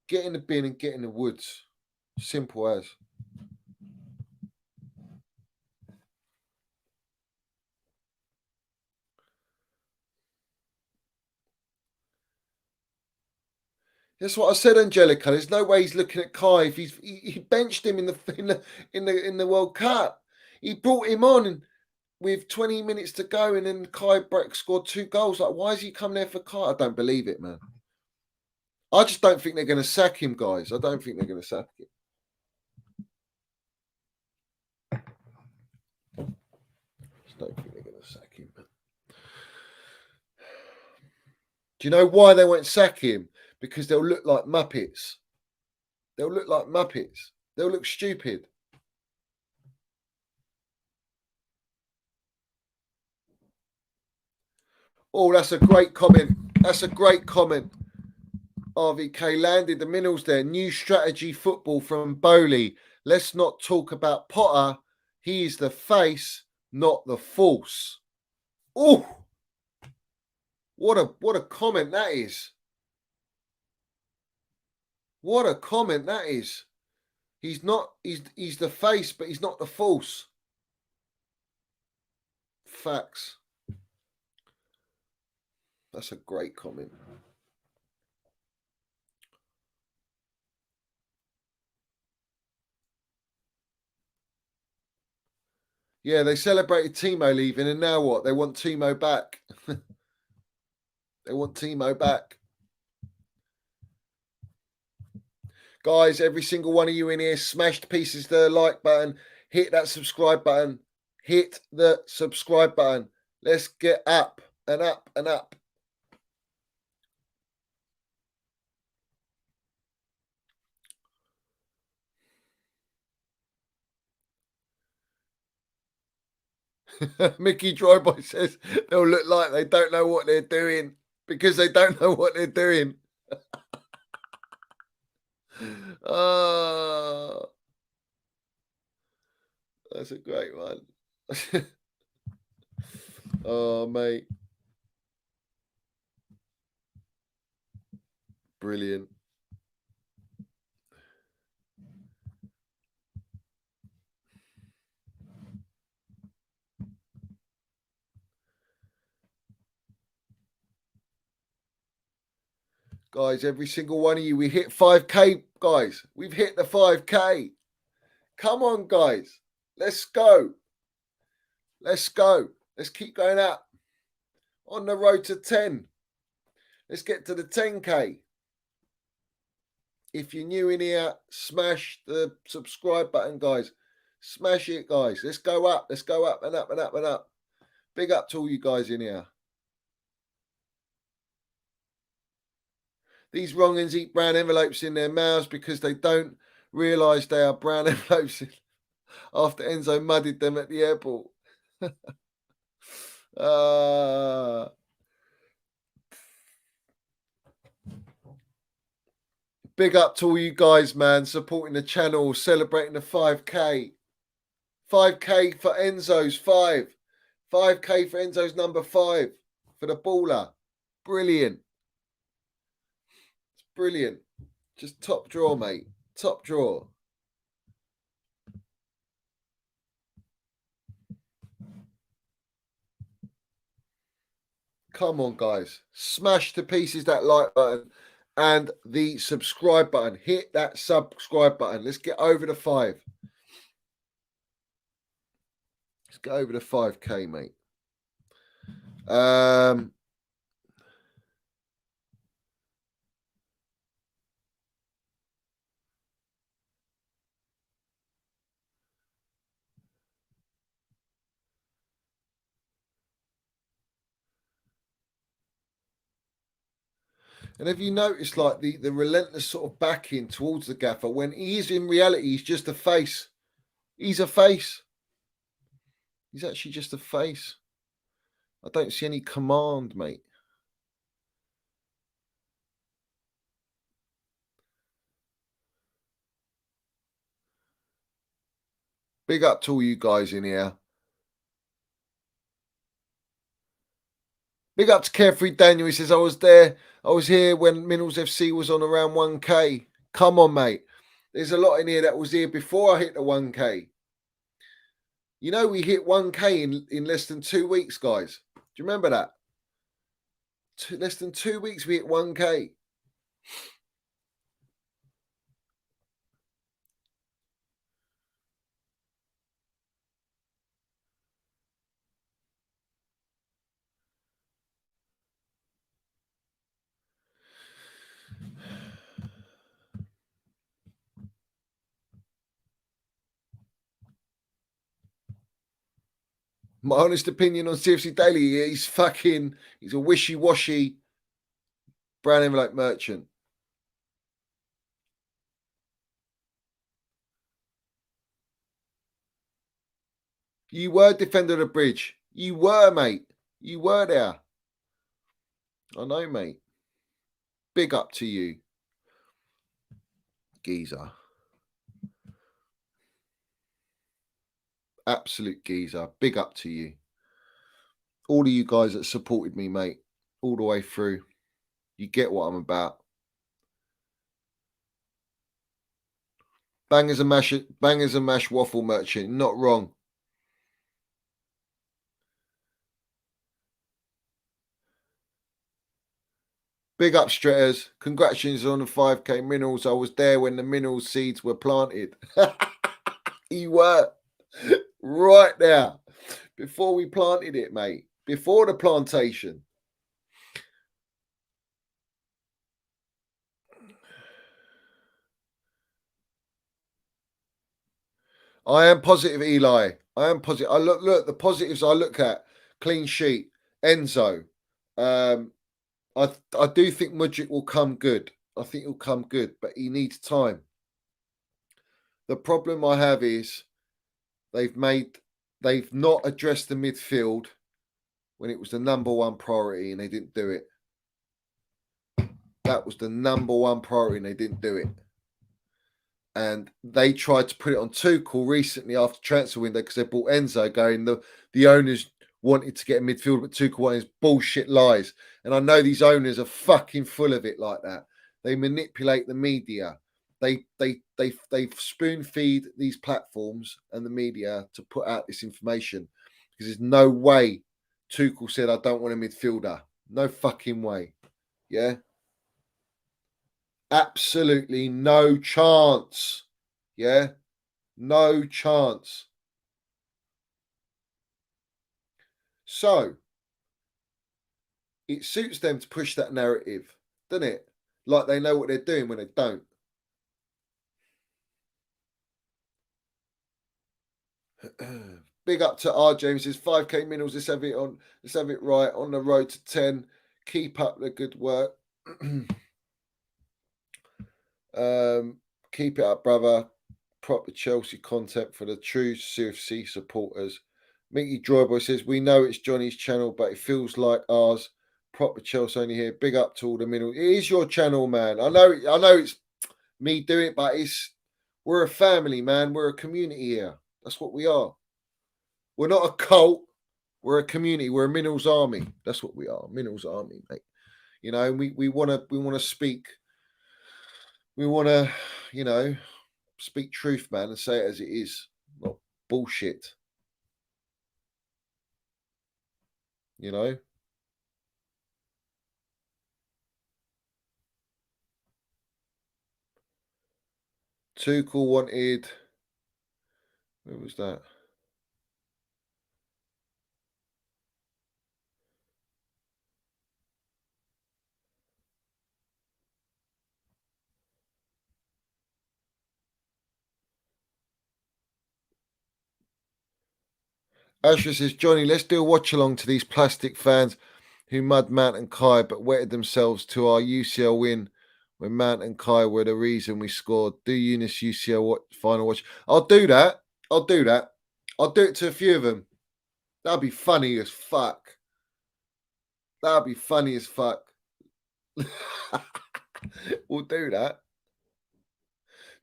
Get in the bin and get in the woods. Simple as. That's what I said, Angelica. There's no way he's looking at Kai if he benched him in the World Cup. He brought him on with 20 minutes to go, and then Kai Breck scored 2 goals. Like, why is he come there for Kai? I don't believe it, man. I just don't think they're going to sack him, guys. I don't think they're going to sack him. Just don't think they're going to sack him. Do you know why they won't sack him? Because they'll look like Muppets. They'll look like Muppets. They'll look stupid. Oh, that's a great comment. That's a great comment. RVK landed the minerals there. New strategy football from Bowley. Let's not talk about Potter. He is the face, not the force. Oh, what a comment that is. What a comment that is. He's the face, but he's not the force. Facts. That's a great comment. Yeah, they celebrated Timo leaving, and now what? They want Timo back. They want Timo back. Guys, every single one of you in here, smash the pieces to the like button. Hit that subscribe button. Hit the subscribe button. Let's get up and up and up. Mickey Dryboy says they'll look like they don't know what they're doing because they don't know what they're doing. Oh, that's a great one. Oh, mate. Brilliant. Guys, every single one of you, we hit 5K, guys. We've hit the 5K. Come on, guys. Let's go. Let's go. Let's keep going up. On the road to 10. Let's get to the 10K. If you're new in here, smash the subscribe button, guys. Smash it, guys. Let's go up. Let's go up and up and up and up. Big up to all you guys in here. These wrong'uns eat brown envelopes in their mouths because they don't realise they are brown envelopes after Enzo mudded them at the airport. Big up to all you guys, man, supporting the channel, celebrating the 5K. 5K for Enzo's 5. 5K for Enzo's number 5 for the baller. Brilliant. It's brilliant. Just top draw, mate. Top draw. Come on, guys. Smash to pieces that like button and the subscribe button. Hit that subscribe button. Let's get over the 5. Let's get over the 5K, mate. And have you noticed, like, the relentless sort of backing towards the gaffer when he is in reality, he's just a face. He's a face. He's actually just a face. I don't see any command, mate. Big up to all you guys in here. Big up to Carefree Daniel. He says, I was here when Minerals FC was on around 1K. Come on, mate. There's a lot in here that was here before I hit the 1K. You know, we hit 1K in less than 2 weeks, guys. Do you remember that? Less than 2 weeks, we hit 1K. My honest opinion on CFC Daily, he's a wishy-washy brown envelope merchant. You were defender of the bridge. You were, mate. You were there. I know, mate. Big up to you, geezer. Absolute geezer. Big up to you. All of you guys that supported me, mate, all the way through. You get what I'm about. Bangers and mash waffle merchant. Not wrong. Big up, Stretters. Congratulations on the 5K minerals. I was there when the mineral seeds were planted. You were right there before we planted it, mate. Before the plantation. I am positive, Eli. I am positive. I look the positives I look at. Clean sheet. Enzo. I do think Mudryk will come good. I think he'll come good, but he needs time. The problem I have is they've not addressed the midfield when it was the number one priority and they didn't do it. That was the number one priority and they didn't do it. And they tried to put it on Tuchel recently after transfer window because they bought Enzo, going the owners wanted to get a midfield, but Tuchel wanted bullshit lies. And I know these owners are fucking full of it like that. They manipulate the media. They spoon feed these platforms and the media to put out this information because there's no way Tuchel said, I don't want a midfielder. No fucking way. Yeah. Absolutely no chance. Yeah. No chance. So it suits them to push that narrative, doesn't it? Like they know what they're doing when they don't. Big up to R. James. Says 5K minerals. Let's have it right on the road to 10. Keep up the good work. Keep it up, brother. Proper Chelsea content for the true CFC supporters. Mickey Joyboy says, we know it's Johnny's channel, but it feels like ours. Proper Chelsea only here. Big up to all the minerals. It is your channel, man. I know it's me doing it, but we're a family, man. We're a community here. That's what we are. We're not a cult. We're a community. We're a minerals army. That's what we are. Minerals army, mate. You know, we want to speak. We want to, speak truth, man, and say it as it is. Not bullshit. You know? Tuchel wanted... Where was that? Asher says, Johnny, let's do a watch along to these plastic fans who mud Mount and Kai but wetted themselves to our UCL win when Mount and Kai were the reason we scored. Do Eunice UCL final watch? I'll do that. I'll do it to a few of them. That'll be funny as fuck. We'll do that.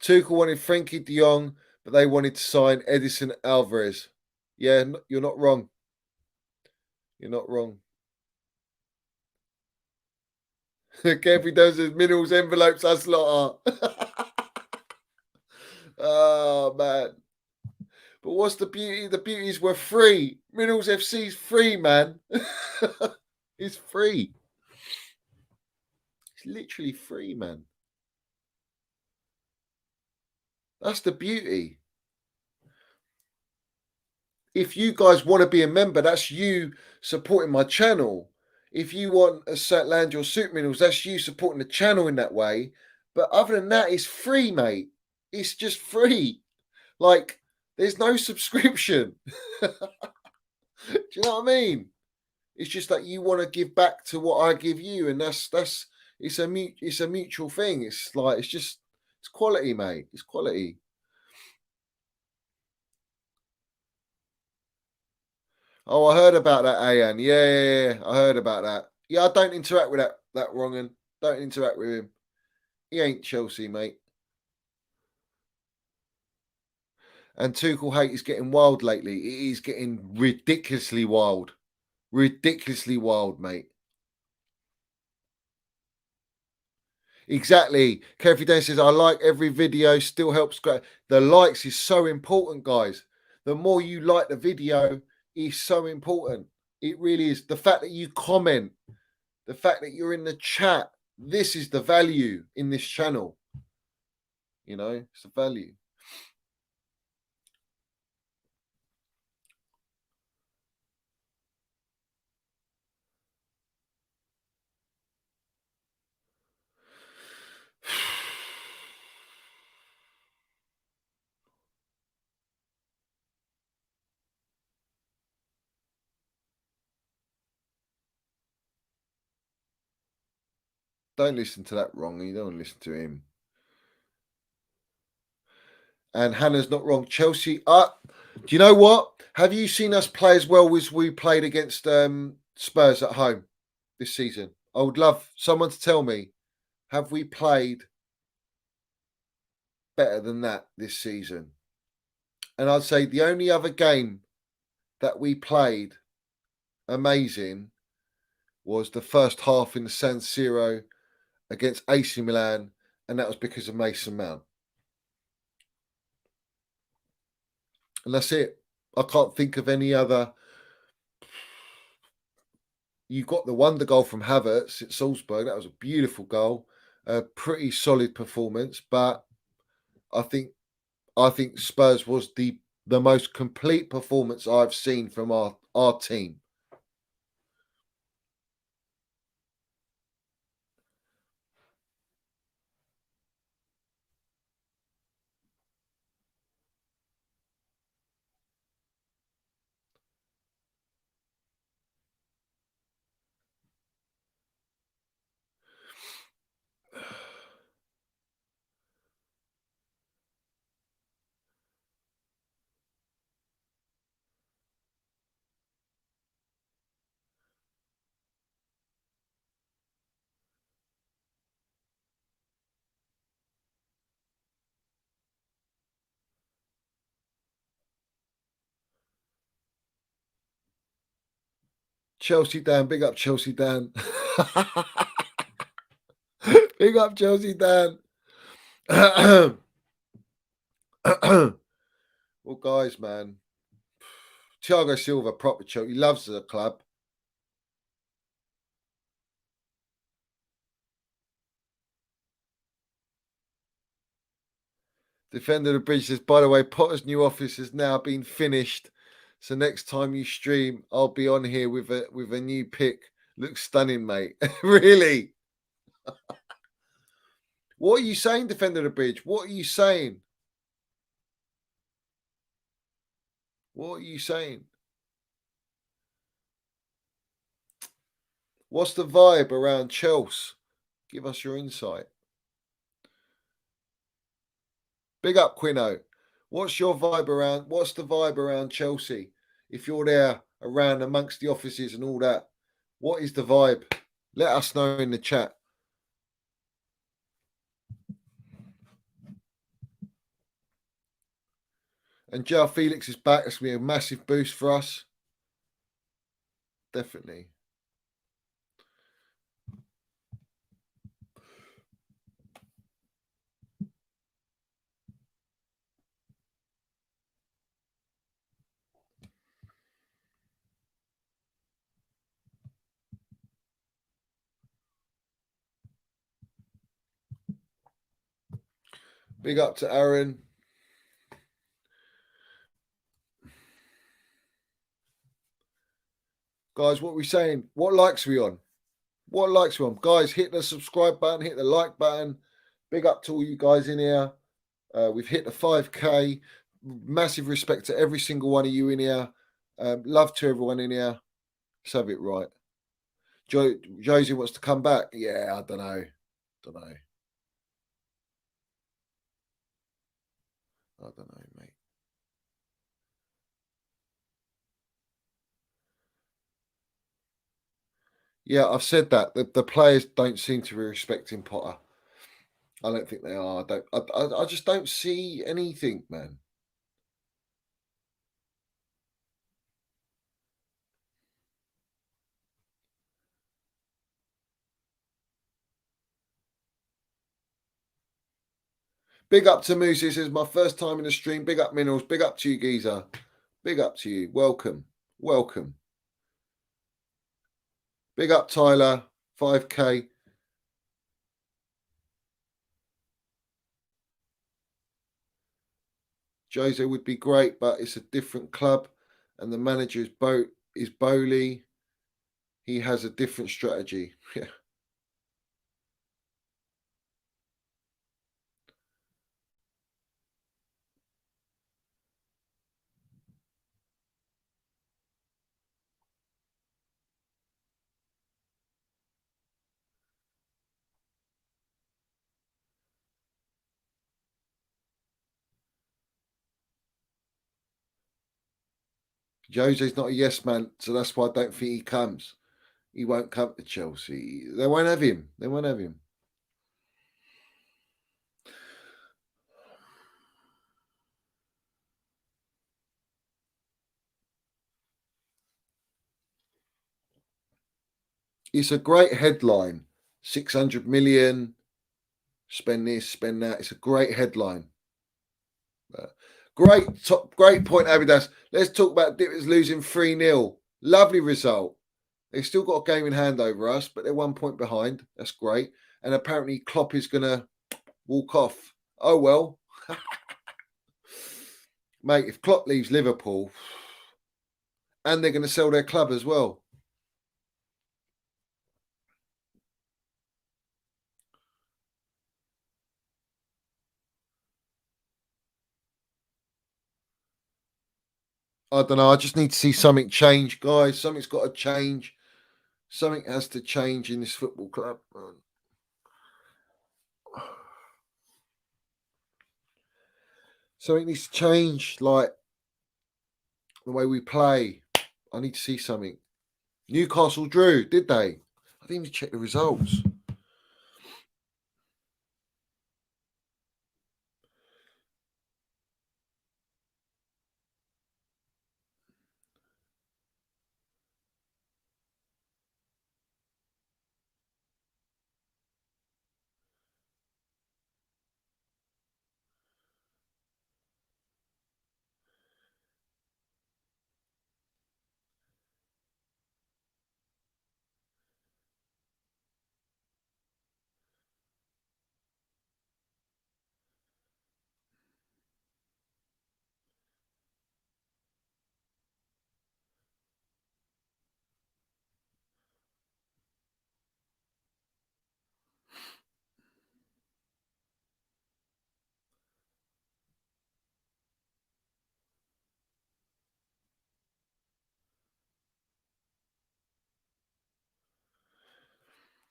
Tuchel wanted Frankie de Jong, but they wanted to sign Edison Alvarez. Yeah, you're not wrong. You're not wrong. Kevin does his minerals envelopes us lot are. Oh man. But what's the beauty? The beauty is we're free. Minerals FC's free, man. It's free. It's literally free, man. That's the beauty. If you guys want to be a member, that's you supporting my channel. If you want a land your suit minerals, that's you supporting the channel in that way. But other than that, it's free, mate. It's just free. Like, there's no subscription. Do you know what I mean? It's just that you want to give back to what I give you, and it's a mutual thing. It's like it's quality, mate. It's quality. Oh, I heard about that, Ayan. Yeah, I heard about that. Yeah, I don't interact with that wrong'un. Don't interact with him. He ain't Chelsea, mate. And Tuchel hate is getting wild lately. It is getting ridiculously wild. Ridiculously wild, mate. Exactly. Carefree Dan says, I like every video, still helps. The likes is so important, guys. The more you like the video is so important. It really is. The fact that you comment, the fact that you're in the chat, this is the value in this channel. You know, it's the value. Don't listen to that wrong. You don't want to listen to him. And Hannah's not wrong. Chelsea, do you know what? Have you seen us play as well as we played against Spurs at home this season? I would love someone to tell me, have we played better than that this season? And I'd say the only other game that we played amazing was the first half in the San Siro against AC Milan, and that was because of Mason Mount. And that's it. I can't think of any other. You got the wonder goal from Havertz at Salzburg. That was a beautiful goal, a pretty solid performance. But I think Spurs was the most complete performance I've seen from our team. Chelsea Dan, big up Chelsea Dan. Big up Chelsea Dan. Well, guys, man. Thiago Silva, proper Chelsea. He loves the club. Defender of the Bridge says, by the way, Potter's new office has now been finished. So next time you stream, I'll be on here with a new pic. Looks stunning, mate. Really? What are you saying, Defender of the Bridge? What are you saying? What are you saying? What's the vibe around Chelsea? Give us your insight. Big up, Quino. What's your vibe around? What's the vibe around Chelsea? If you're there around amongst the offices and all that, what is the vibe? Let us know in the chat. And João Felix is back. That's going to be a massive boost for us. Definitely. Big up to Aaron. Guys, what are we saying? What likes are we on? What likes are we on? Guys, hit the subscribe button, hit the like button. Big up to all you guys in here. We've hit the 5K. Massive respect to every single one of you in here. Love to everyone in here. Let's have it right. Josie wants to come back. Yeah, I don't know. I don't know, mate. Yeah, I've said that. The players don't seem to be respecting Potter. I don't think they are. I just don't see anything, man. Big up to Moose. This is my first time in the stream. Big up Minerals. Big up to you, Geezer. Big up to you. Welcome. Welcome. Big up Tyler. 5K. Jose would be great, but it's a different club. And the manager is Bowley. He has a different strategy. Yeah. Jose's not a yes man, so that's why I don't think he comes. He won't come to Chelsea. They won't have him. They won't have him. It's a great headline. 600 million. Spend this, spend that. It's a great headline. Great point, Abidas. Let's talk about Dippers losing 3-0. Lovely result. They've still got a game in hand over us, but they're 1 point behind. That's great. And apparently Klopp is going to walk off. Oh, well. Mate, if Klopp leaves Liverpool, and they're going to sell their club as well. I don't know. I just need to see something change, guys. Something's got to change. Something has to change in this football club. Something needs to change, like the way we play. I need to see something. Newcastle drew, did they? I didn't even check the results.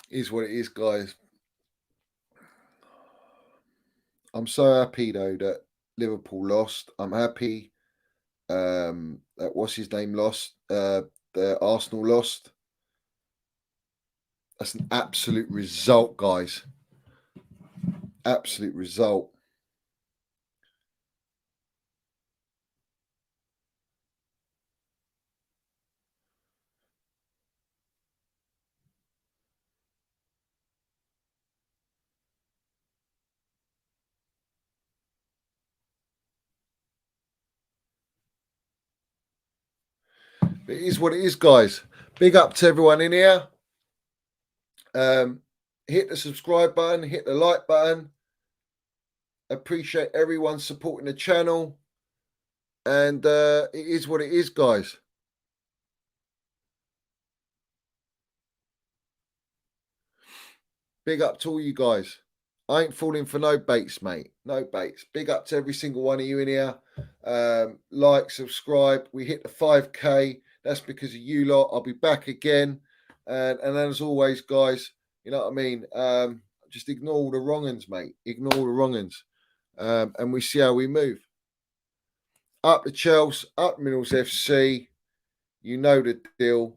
Is what it is, guys. I'm so happy though that Liverpool lost. I'm happy that what's his name lost. The Arsenal lost. That's an absolute result, guys. Absolute result. It is what it is, guys. Big up to everyone in here. Hit the subscribe button, hit the like button. Appreciate everyone supporting the channel. And it is what it is, guys. Big up to all you guys. I ain't falling for no baits, mate. No baits. Big up to every single one of you in here. Like, subscribe. We hit the 5K. That's because of you lot. I'll be back again. And as always, guys, you know what I mean? Just ignore all the wrong uns, mate. Ignore all the wrong uns. And we see how we move. Up the Chelsea, up Minerals FC. You know the deal.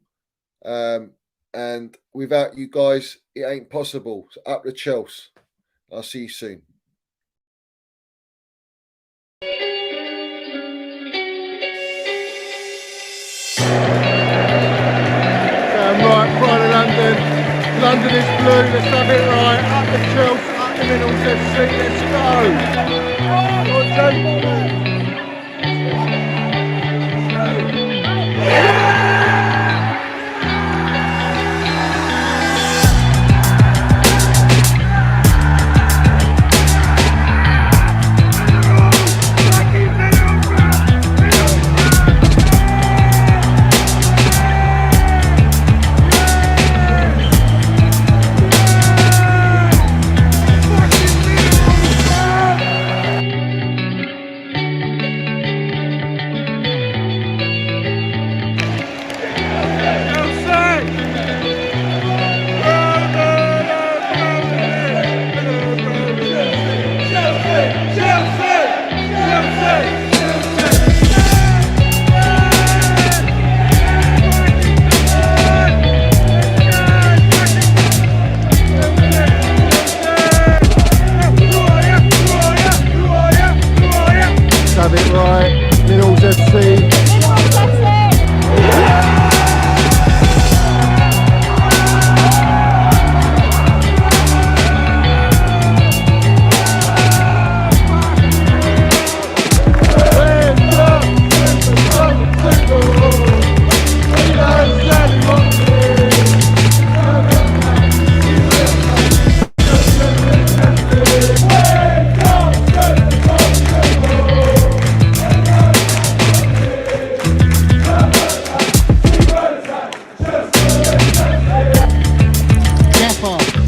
And without you guys, it ain't possible. So up the Chelsea. I'll see you soon. Right, Pride of London. London is blue. Let's have it right. Up the Chelsea, up the Minerals FC. Let's go. Have it right, Minerals FC.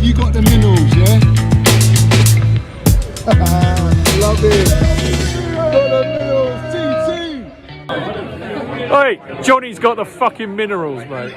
You got the Minerals, yeah? Love it. Got the Minerals, TT. Hey, Johnny's got the fucking minerals, mate.